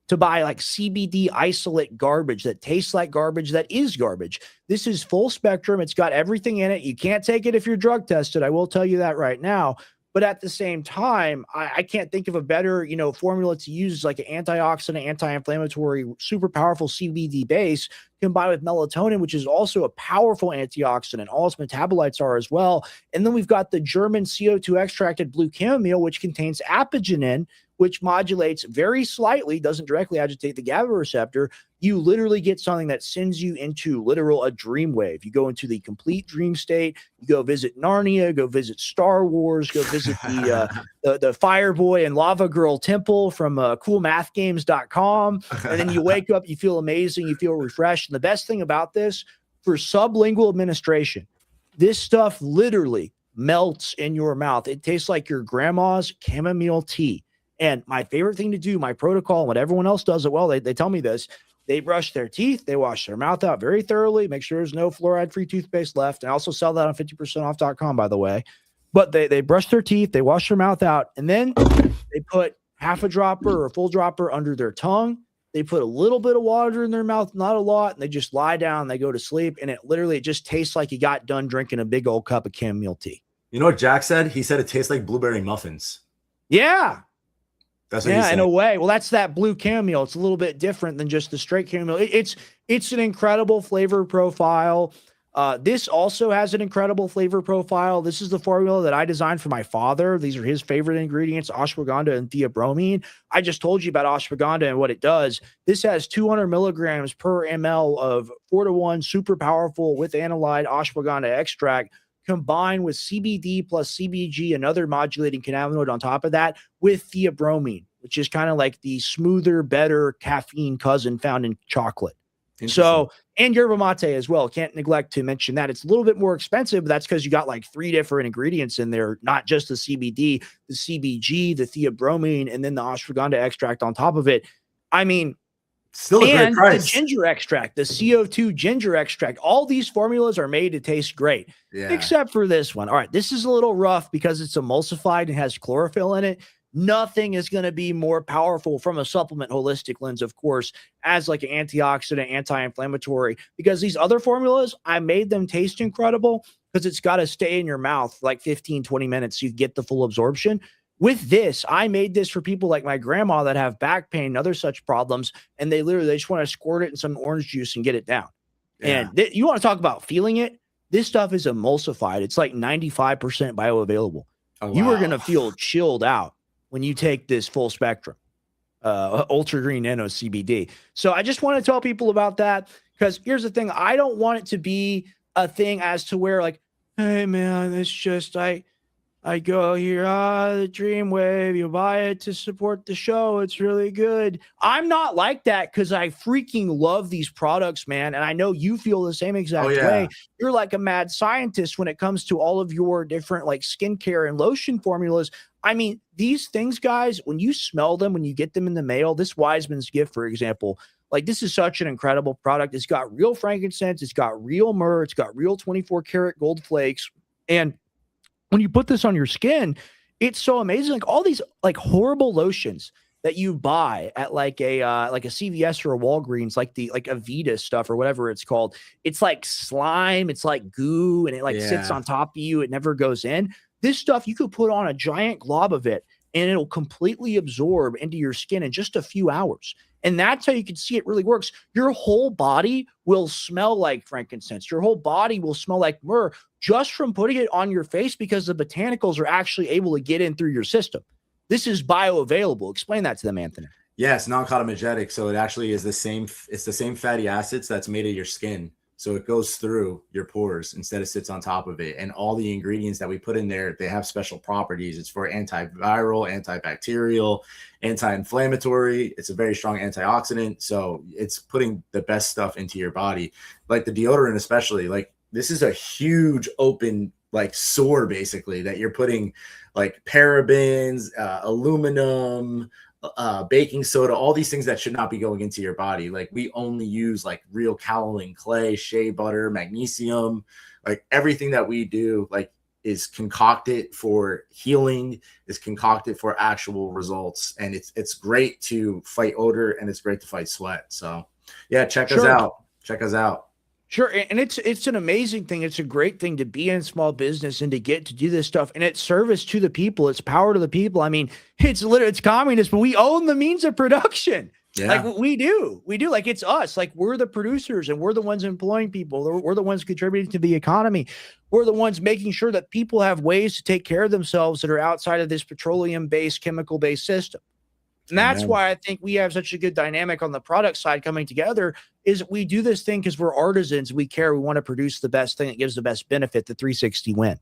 [SPEAKER 1] to buy like CBD isolate garbage that tastes like garbage that is garbage. This is full spectrum. It's got everything in it. You can't take it if you're drug tested. I will tell you that right now. But at the same time, I can't think of a better, formula to use, like an antioxidant, anti-inflammatory, super powerful CBD base combined with melatonin, which is also a powerful antioxidant. All its metabolites are as well. And then we've got the German CO2 extracted blue chamomile, which contains apigenin, which modulates very slightly, doesn't directly agitate the GABA receptor. You literally get something that sends you into a dream wave. You go into the complete dream state. You go visit Narnia, go visit Star Wars, go visit the Fireboy and Lava Girl temple from coolmathgames.com. And then you wake up, you feel amazing, you feel refreshed. And the best thing about this, for sublingual administration, this stuff literally melts in your mouth. It tastes like your grandma's chamomile tea. And my favorite thing to do, my protocol, and what everyone else does it well, they tell me this, they brush their teeth, they wash their mouth out very thoroughly, make sure there's no fluoride-free toothpaste left. And I also sell that on 50percentoff.com, by the way. But they brush their teeth, they wash their mouth out, and then they put half a dropper or a full dropper under their tongue. They put a little bit of water in their mouth, not a lot, and they just lie down, they go to sleep, and it just tastes like you got done drinking a big old cup of chamomile tea.
[SPEAKER 2] You know what Jack said? He said it tastes like blueberry muffins.
[SPEAKER 1] Yeah.
[SPEAKER 2] That's what he said.
[SPEAKER 1] In a way. Well, that's that blue chamomile. It's a little bit different than just the straight chamomile. It's an incredible flavor profile. This also has an incredible flavor profile. This is the formula that I designed for my father. These are his favorite ingredients, ashwagandha and theobromine. I just told you about ashwagandha and what it does. This has 200 milligrams per ml of 4-to-1 super powerful with analyte ashwagandha extract, combined with CBD plus CBG, another modulating cannabinoid on top of that, with theobromine, which is kind of like the smoother, better caffeine cousin found in chocolate. So, and yerba mate as well. Can't neglect to mention that. It's a little bit more expensive, but that's because you got like 3 different ingredients in there, not just the CBD, the CBG, the theobromine, and then the ashwagandha extract on top of it. I mean,
[SPEAKER 2] still a great price.
[SPEAKER 1] The ginger extract, the CO2 ginger extract, all these formulas are made to taste great, except for this one. All right, this is a little rough because it's emulsified and has chlorophyll in it. Nothing is going to be more powerful from a supplement holistic lens, of course, as like an antioxidant, anti-inflammatory, because these other formulas, I made them taste incredible because it's got to stay in your mouth like 15, 20 minutes so you get the full absorption. With this, I made this for people like my grandma that have back pain and other such problems, and they just want to squirt it in some orange juice and get it down. Yeah. And you want to talk about feeling it? This stuff is emulsified. It's like 95% bioavailable. Oh, wow. You are going to feel chilled out when you take this full spectrum, ultra green nano CBD. So I just want to tell people about that, because here's the thing. I don't want it to be a thing as to where like, hey man, it's just, I I go here, the Dream Wave. You buy it to support the show. It's really good. I'm not like that because I freaking love these products, man. And I know you feel the same exact way. You're like a mad scientist when it comes to all of your different like skincare and lotion formulas. I mean, these things, guys, when you smell them, when you get them in the mail, this Wiseman's Gift, for example, like this is such an incredible product. It's got real frankincense. It's got real myrrh. It's got real 24 karat gold flakes. And when you put this on your skin, it's so amazing. Like all these like horrible lotions that you buy at like a CVS or a Walgreens, like the like Avita stuff or whatever it's called. It's like slime, it's like goo, and it like sits on top of you. It never goes in. This stuff you could put on a giant glob of it and it'll completely absorb into your skin in just a few hours. And that's how you can see it really works. Your whole body will smell like frankincense. Your whole body will smell like myrrh just from putting it on your face because the botanicals are actually able to get in through your system. This is bioavailable. Explain that to them, Anthony.
[SPEAKER 2] Yes, non-cotomagenic. So it actually is the same. It's the same fatty acids that's made of your skin. So it goes through your pores instead of sits on top of it. And all the ingredients that we put in there, they have special properties. It's for antiviral, antibacterial, anti-inflammatory. It's a very strong antioxidant. So it's putting the best stuff into your body. Like the deodorant especially, like this is a huge open like sore basically that you're putting like parabens, aluminum, baking soda, all these things that should not be going into your body. Like we only use like real kaolin clay, shea butter, magnesium, like everything that we do like is concocted for healing, is concocted for actual results. And it's great to fight odor and it's great to fight sweat. So yeah, check us out. Check us out.
[SPEAKER 1] Sure. And it's an amazing thing. It's a great thing to be in small business and to get to do this stuff. And it's service to the people. It's power to the people. I mean, it's communist, but we own the means of production. Yeah. Like we do. Like it's us. Like we're the producers and we're the ones employing people. We're the ones contributing to the economy. We're the ones making sure that people have ways to take care of themselves that are outside of this petroleum-based, chemical-based system. And that's why I think we have such a good dynamic on the product side coming together is we do this thing because we're artisans. We care. We want to produce the best thing that gives the best benefit, the 360 win.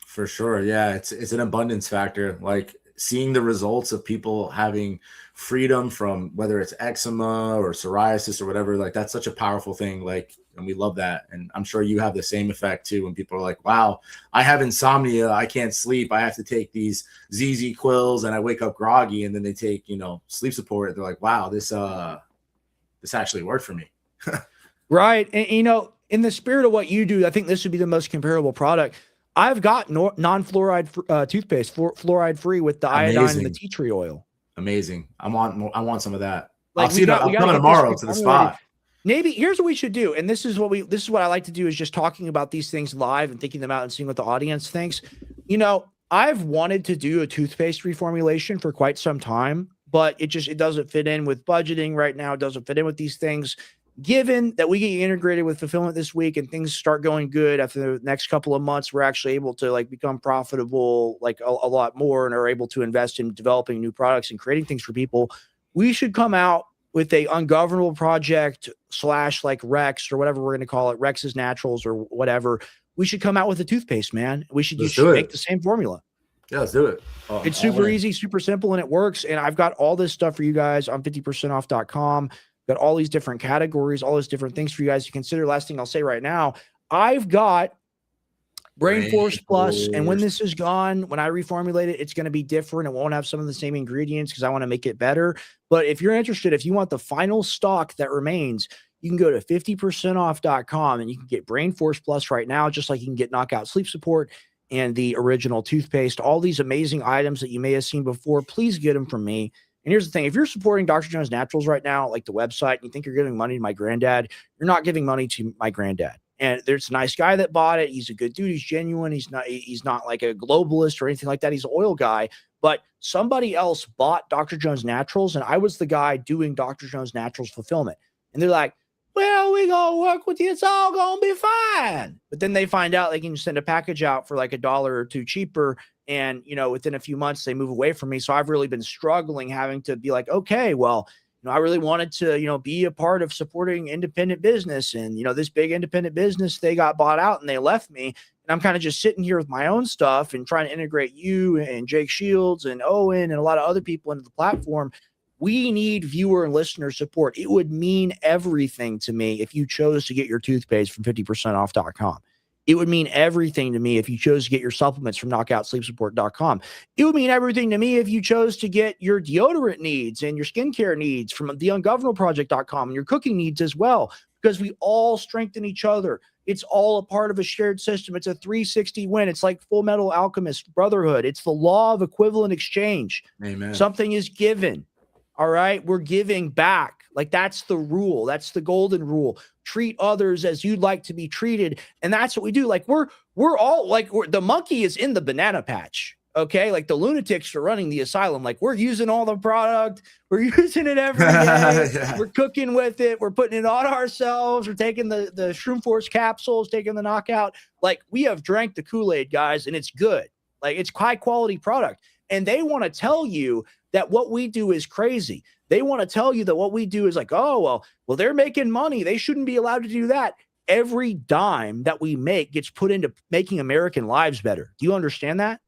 [SPEAKER 2] For sure. Yeah. It's an abundance factor. Like seeing the results of people having freedom from whether it's eczema or psoriasis or whatever, like that's such a powerful thing. Like, and we love that. And I'm sure you have the same effect too. When people are like, wow, I have insomnia. I can't sleep. I have to take these ZZ quills and I wake up groggy, and then they take, sleep support. They're like, wow, this actually worked for me.
[SPEAKER 1] Right. And, in the spirit of what you do, I think this would be the most comparable product. I've got non-fluoride toothpaste, fluoride free with the iodine and the tea tree oil.
[SPEAKER 2] Amazing. I want some of that.
[SPEAKER 1] Like I'm coming tomorrow to the spot. Maybe here's what we should do. And this is what I like to do is just talking about these things live and thinking them out and seeing what the audience thinks. I've wanted to do a toothpaste reformulation for quite some time, but it doesn't fit in with budgeting right now. It doesn't fit in with these things. Given that we get integrated with fulfillment this week and things start going good after the next couple of months, we're actually able to like become profitable like a lot more and are able to invest in developing new products and creating things for people. We should come out with a ungovernable project / like Rex or whatever we're going to call it, Rex's Naturals or whatever. We should come out with a toothpaste, man. We should just make the same formula.
[SPEAKER 2] Yeah, let's do it.
[SPEAKER 1] It's super easy, super simple, and it works. And I've got all this stuff for you guys on 50percentoff.com. Got all these different categories, all these different things for you guys to consider. Last thing I'll say right now, I've got Brain Force Plus, and when this is gone, when I reformulate it, it's going to be different. It won't have some of the same ingredients because I want to make it better. But if you're interested, if you want the final stock that remains, you can go to 50percentoff.com and you can get Brain Force Plus right now, just like you can get Knockout Sleep Support and the original toothpaste. All these amazing items that you may have seen before, please get them from me. And here's the thing. If you're supporting Dr. Jones Naturals right now, like the website, and you think you're giving money to my granddad, you're not giving money to my granddad. And there's a nice guy that bought it. He's a good dude. He's genuine. He's not like a globalist or anything like that. He's an oil guy. But somebody else bought Dr. Jones Naturals, and I was the guy doing Dr. Jones Naturals fulfillment. And they're like, well, we're going to work with you. It's all going to be fine. But then they find out they can send a package out for like $1 or $2 cheaper. And, within a few months, they move away from me. So I've really been struggling having to be like, okay, well, I really wanted to, be a part of supporting independent business. And, this big independent business, they got bought out and they left me. And And I'm kind of just sitting here with my own stuff and trying to integrate you and Jake Shields and Owen and a lot of other people into the platform. We need viewer and listener support. It would mean everything to me if you chose to get your toothpaste from 50percentoff.com. It would mean everything to me if you chose to get your supplements from knockoutsleepsupport.com. It would mean everything to me if you chose to get your deodorant needs and your skincare needs from theungovernableproject.com and your cooking needs as well, because we all strengthen each other. It's all a part of a shared system. It's a 360 win. It's like Full Metal Alchemist Brotherhood. It's the law of equivalent exchange.
[SPEAKER 2] Amen.
[SPEAKER 1] Something is given. All right. We're giving back. Like, that's the rule. That's the golden rule. Treat others as you'd like to be treated. And that's what we do. Like, we're all like, the monkey is in the banana patch. Okay. Like, the lunatics are running the asylum. Like, we're using all the product. We're using it every day.
[SPEAKER 2] Yeah.
[SPEAKER 1] We're cooking with it. We're putting it on ourselves. We're taking the Shroom Force capsules, taking the knockout. Like, we have drank the Kool-Aid, guys, and it's good. Like, it's high quality product. And they want to tell you that what we do is crazy. They want to tell you that what we do is like, oh, well, they're making money. They shouldn't be allowed to do that. Every dime that we make gets put into making American lives better. Do you understand that?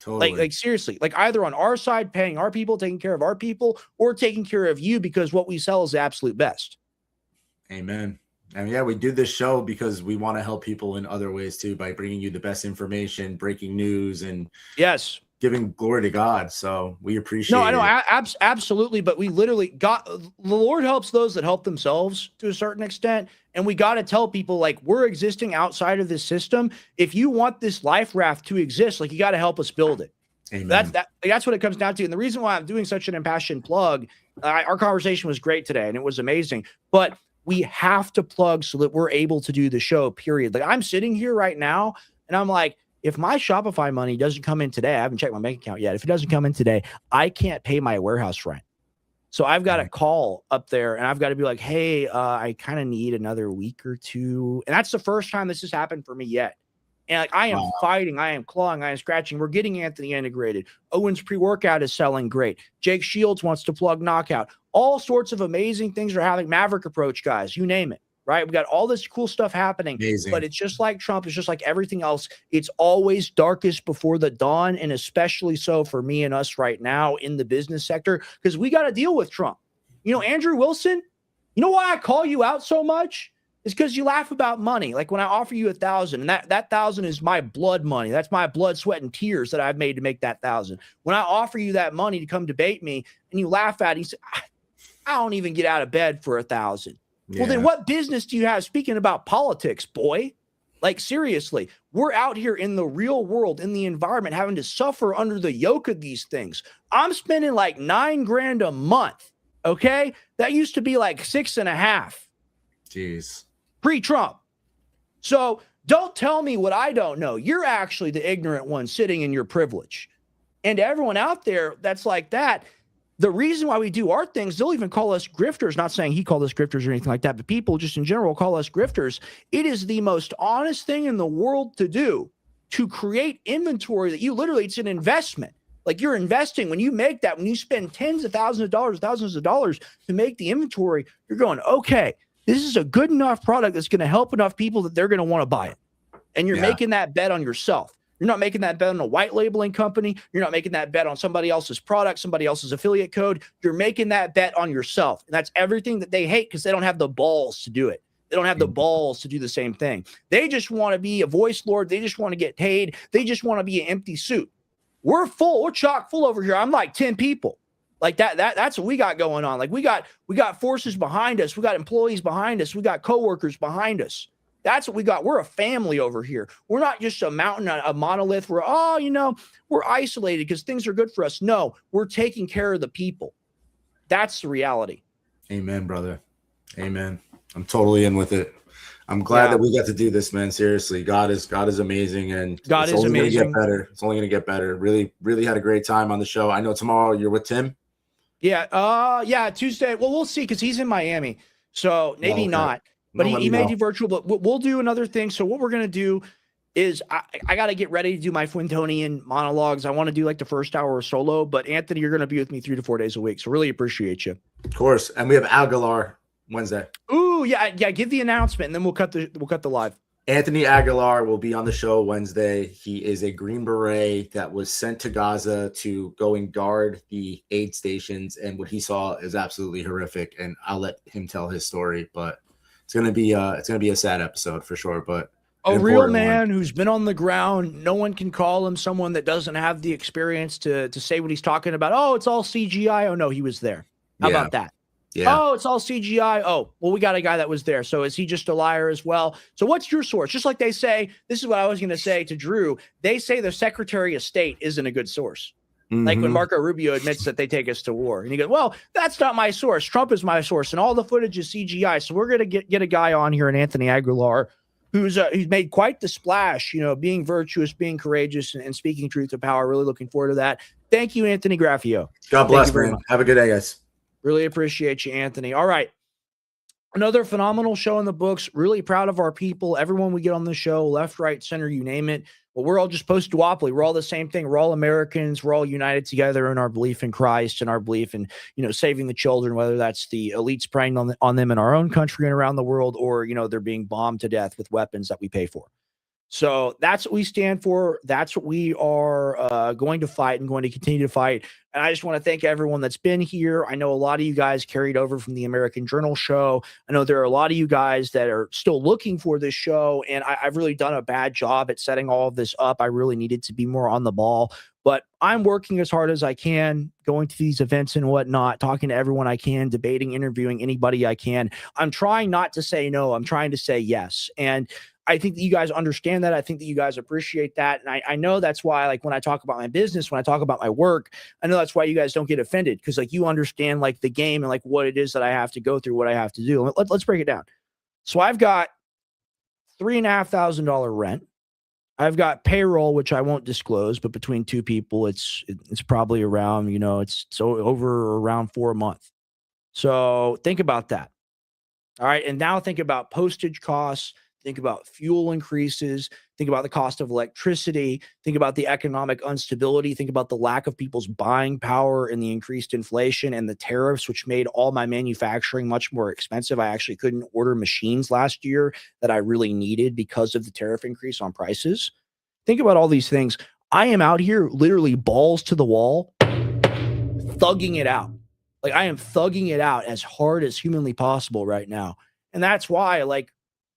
[SPEAKER 2] Totally.
[SPEAKER 1] Like seriously, like either on our side, paying our people, taking care of our people, or taking care of you, because what we sell is the absolute best.
[SPEAKER 2] Amen. And yeah, we do this show because we want to help people in other ways too, by bringing you the best information, breaking news, and
[SPEAKER 1] yes,
[SPEAKER 2] giving glory to God. So we appreciate it.
[SPEAKER 1] No, I know, absolutely. But we literally the Lord helps those that help themselves to a certain extent. And we got to tell people, like, we're existing outside of this system. If you want this life raft to exist, like, you got to help us build it.
[SPEAKER 2] Amen.
[SPEAKER 1] That's what it comes down to. And the reason why I'm doing such an impassioned plug, our conversation was great today and it was amazing, but we have to plug so that we're able to do the show, period. Like, I'm sitting here right now and I'm like, if my Shopify money doesn't come in today, I haven't checked my bank account yet. If it doesn't come in today, I can't pay my warehouse rent. So I've got to call up there and I've got to be like, hey, I kind of need another week or two. And that's the first time this has happened for me yet. And like, I am fighting, I am clawing, I am scratching. We're getting Anthony integrated. Owen's pre-workout is selling great. Jake Shields wants to plug Knockout. All sorts of amazing things are happening. Maverick Approach, guys, you name it. Right? We got all this cool stuff happening,
[SPEAKER 2] amazing.
[SPEAKER 1] But it's just like Trump. It's just like everything else. It's always darkest before the dawn. And especially so for me and us right now in the business sector, because we got to deal with Trump. You know, Andrew Wilson, you know why I call you out so much? It's because you laugh about money. Like when I offer you 1,000 and that 1,000 is my blood money. That's my blood, sweat, and tears that I've made to make that 1,000. When I offer you that money to come debate me and you laugh at it, you say, I don't even get out of bed for 1,000. Yeah. Well, then what business do you have speaking about politics, boy? Like, seriously, we're out here in the real world, in the environment, having to suffer under the yoke of these things. I'm spending like $9,000 a month. Okay. That used to be like 6.5.
[SPEAKER 2] Jeez.
[SPEAKER 1] Pre-Trump. So don't tell me what I don't know. You're actually the ignorant one sitting in your privilege. And everyone out there that's like that, the reason why we do our things, they'll even call us grifters, not saying he called us grifters or anything like that, but people just in general call us grifters. It is the most honest thing in the world to do, to create inventory that you literally, it's an investment. Like, you're investing when you make that, when you spend tens of thousands of dollars, thousands of dollars to make the inventory, you're going, okay, this is a good enough product that's going to help enough people that they're going to want to buy it. And you're making that bet on yourself. You're not making that bet on a white labeling company. You're not making that bet on somebody else's product, somebody else's affiliate code. You're making that bet on yourself. And that's everything that they hate, because they don't have the balls to do it. They don't have the balls to do the same thing. They just want to be a voice lord. They just want to get paid. They just want to be an empty suit. We're full. We're chock full over here. I'm like 10 people. Like that's what we got going on. Like we got forces behind us. We got employees behind us. We got coworkers behind us. That's what we got. We're a family over here. We're not just a mountain, a monolith. We're isolated because things are good for us. No, we're taking care of the people. That's the reality.
[SPEAKER 2] Amen, brother. Amen. I'm totally in with it. I'm glad that we got to do this, man. Seriously, God is amazing, and
[SPEAKER 1] God is amazing.
[SPEAKER 2] Gonna get better. It's only going to get better. Really, really had a great time on the show. I know tomorrow you're with Tim.
[SPEAKER 1] Yeah. Tuesday. Well, we'll see, because he's in Miami, so maybe not. But he may do virtual, but we'll do another thing. So what we're going to do is I got to get ready to do my Flintonian monologues. I want to do like the first hour solo, but Anthony, you're going to be with me 3 to 4 days a week. So really appreciate you.
[SPEAKER 2] Of course. And we have Aguilar Wednesday.
[SPEAKER 1] Ooh, yeah. Give the announcement and then we'll cut the live.
[SPEAKER 2] Anthony Aguilar will be on the show Wednesday. He is a Green Beret that was sent to Gaza to go and guard the aid stations, and what he saw is absolutely horrific. And I'll let him tell his story, but it's gonna be a sad episode for sure. But
[SPEAKER 1] a real man who's been on the ground. No one can call him someone that doesn't have the experience to say what he's talking about. Oh, it's all CGI. Oh no, he was there. How about that?
[SPEAKER 2] Yeah.
[SPEAKER 1] Oh, it's all CGI. Oh, well, we got a guy that was there. So is he just a liar as well? So what's your source? Just like they say, this is what I was going to say to Drew. They say the Secretary of State isn't a good source. Like when Marco Rubio admits that they take us to war. And he goes, well, that's not my source. Trump is my source. And all the footage is CGI. So we're going to get a guy on here, an Anthony Aguilar, who's made quite the splash, being virtuous, being courageous, and speaking truth to power. Really looking forward to that. Thank you, Anthony Graffio.
[SPEAKER 2] God bless, man. Have a good day, guys.
[SPEAKER 1] Really appreciate you, Anthony. All right. Another phenomenal show in the books. Really proud of our people. Everyone we get on the show, left, right, center, you name it. But we're all just post-duopoly. We're all the same thing. We're all Americans. We're all united together in our belief in Christ and our belief in, saving the children, whether that's the elites preying on them in our own country and around the world, or, they're being bombed to death with weapons that we pay for. So that's what we stand for. That's what we are going to fight and going to continue to fight. And I just want to thank everyone that's been here. I know a lot of you guys carried over from the American Journal show. I know there are a lot of you guys that are still looking for this show. And I've really done a bad job at setting all of this up. I really needed to be more on the ball. But I'm working as hard as I can, going to these events and whatnot, talking to everyone I can, debating, interviewing anybody I can. I'm trying not to say no. I'm trying to say yes. And I think that you guys understand that. I think that you guys appreciate that. And I know that's why, like, when I talk about my business, when I talk about my work, I know that's why you guys don't get offended, because like you understand like the game and like what it is that I have to go through, what I have to do. Let's break it down. So I've got $3,500 rent. I've got payroll, which I won't disclose, but between two people, it's probably around, it's so over around $4 a month. So think about that. All right. And now think about postage costs. Think about fuel increases. Think about the cost of electricity. Think about the economic instability. Think about the lack of people's buying power and the increased inflation and the tariffs, which made all my manufacturing much more expensive. I actually couldn't order machines last year that I really needed because of the tariff increase on prices. Think about all these things. I am out here literally balls to the wall, thugging it out. Like, I am thugging it out as hard as humanly possible right now. And that's why, like,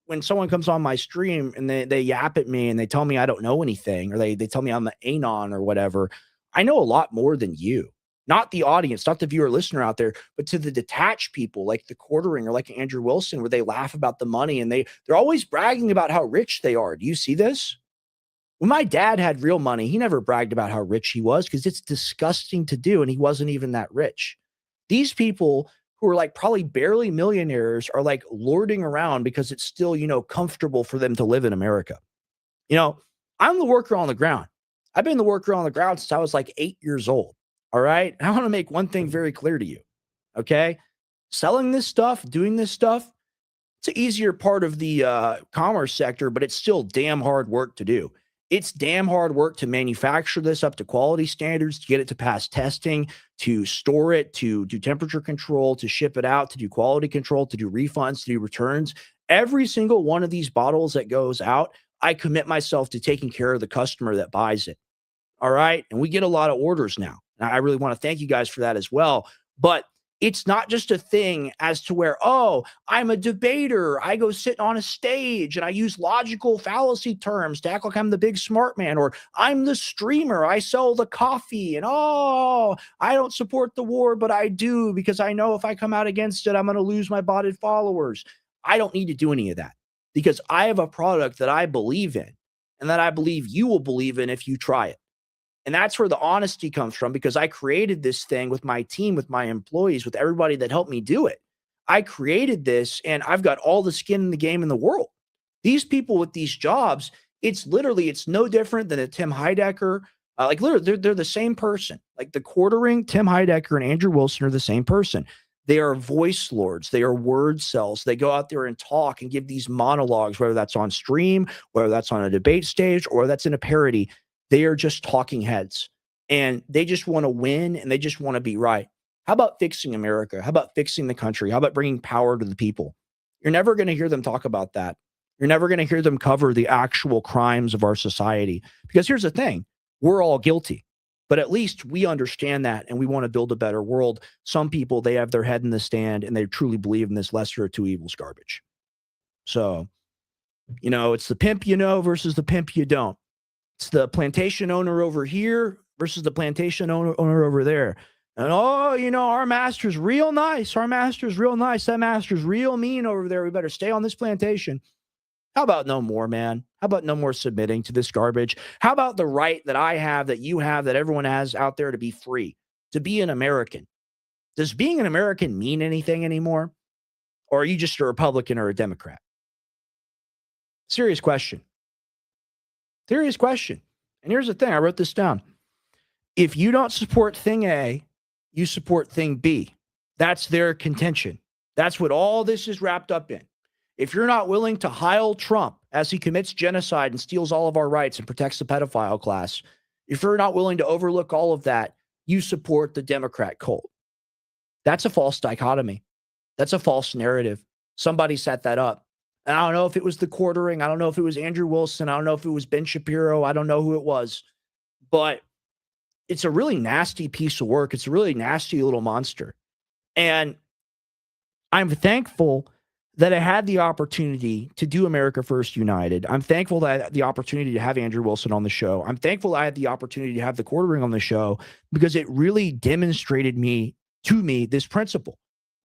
[SPEAKER 1] when someone comes on my stream and they yap at me and they tell me I don't know anything, or they tell me I'm an anon or whatever, I know a lot more than you. Not the audience, not the viewer listener out there, but to the detached people like the Quartering or like Andrew Wilson, where they laugh about the money and they're always bragging about how rich they are. Do you see this? When my dad had real money, he never bragged about how rich he was, because it's disgusting to do, and he wasn't even that rich. These people who are like probably barely millionaires are like lording around because it's still, comfortable for them to live in America. I'm the worker on the ground. I've been the worker on the ground since I was like 8 years old. All right. And I want to make one thing very clear to you. Okay. Selling this stuff, doing this stuff, it's an easier part of the commerce sector, but it's still damn hard work to do. It's damn hard work to manufacture this up to quality standards, to get it to pass testing, to store it, to do temperature control, to ship it out, to do quality control, to do refunds, to do returns. Every single one of these bottles that goes out, I commit myself to taking care of the customer that buys it. All right. And we get a lot of orders now. And I really want to thank you guys for that as well. But it's not just a thing as to where, oh, I'm a debater. I go sit on a stage and I use logical fallacy terms to act like I'm the big smart man, or I'm the streamer. I sell the coffee, and oh, I don't support the war, but I do, because I know if I come out against it, I'm going to lose my botted followers. I don't need to do any of that, because I have a product that I believe in and that I believe you will believe in if you try it. And that's where the honesty comes from, because I created this thing with my team, with my employees, with everybody that helped me do it. I created this, and I've got all the skin in the game in the world. These people with these jobs, it's no different than a Tim Heidecker. Like, literally, they're the same person. Like the Quartering, Tim Heidecker, and Andrew Wilson are the same person. They are voice lords. They are word cells. They go out there and talk and give these monologues, whether that's on stream, whether that's on a debate stage, or that's in a parody. They are just talking heads, and they just want to win, and they just want to be right. How about fixing America? How about fixing the country? How about bringing power to the people? You're never going to hear them talk about that. You're never going to hear them cover the actual crimes of our society. Because here's the thing, we're all guilty. But at least we understand that and we want to build a better world. Some people, they have their head in the stand and they truly believe in this lesser of two evils garbage. So, you know, it's the pimp you know versus the pimp you don't. It's the plantation owner over here versus the plantation owner over there. And, oh, you know, our master's real nice. Our master's real nice. That master's real mean over there. We better stay on this plantation. How about no more, man? How about no more submitting to this garbage? How about the right that I have, that you have, that everyone has out there to be free, to be an American? Does being an American mean anything anymore? Or are you just a Republican or a Democrat? Serious question. Serious question. And here's the thing. I wrote this down. If you don't support thing A, you support thing B. That's their contention. That's what all this is wrapped up in. If you're not willing to heil Trump as he commits genocide and steals all of our rights and protects the pedophile class, if you're not willing to overlook all of that, you support the Democrat cult. That's a false dichotomy. That's a false narrative. Somebody set that up. And I don't know if it was the quartering. I don't know if it was Andrew Wilson. I don't know if it was Ben Shapiro. I don't know who it was. But it's a really nasty piece of work. It's a really nasty little monster. And I'm thankful that I had the opportunity to do America First United. I'm thankful that I had the opportunity to have Andrew Wilson on the show. I'm thankful I had the opportunity to have the quartering on the show because it really demonstrated to me this principle.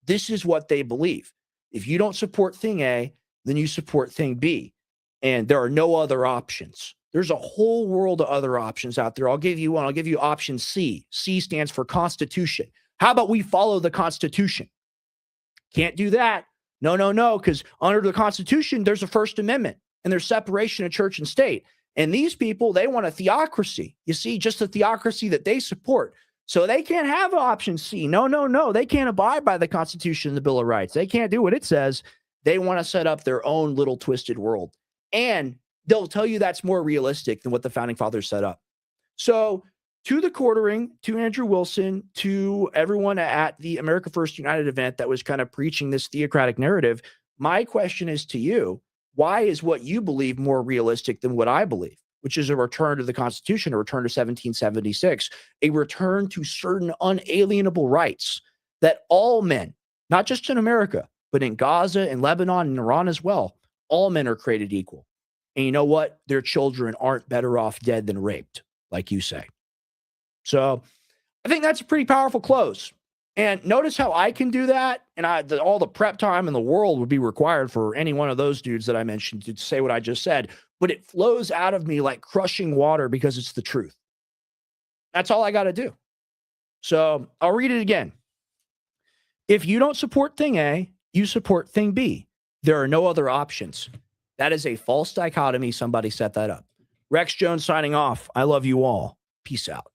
[SPEAKER 1] This is what they believe. If you don't support thing A, then you support thing B. And there are no other options. There's a whole world of other options out there. I'll give you one. I'll give you option C. C stands for Constitution. How about we follow the Constitution? Can't do that. No, because under the Constitution, there's a First Amendment and there's separation of church and state. And these people, they want a theocracy. You see, just a theocracy that they support. So they can't have option C. No. They can't abide by the Constitution and the Bill of Rights. They can't do what it says. They want to set up their own little twisted world. And they'll tell you that's more realistic than what the founding fathers set up. So to the quartering, to Andrew Wilson, to everyone at the America First United event that was kind of preaching this theocratic narrative, my question is to you, why is what you believe more realistic than what I believe, which is a return to the Constitution, a return to 1776, a return to certain unalienable rights that all men, not just in America, but in Gaza and Lebanon and Iran as well, all men are created equal. And you know what? Their children aren't better off dead than raped, like you say. So I think that's a pretty powerful close. And notice how I can do that. And all the prep time in the world would be required for any one of those dudes that I mentioned to say what I just said. But it flows out of me like crushing water because it's the truth. That's all I got to do. So I'll read it again. If you don't support thing A, you support thing B. There are no other options. That is a false dichotomy. Somebody set that up. Rex Jones signing off. I love you all. Peace out.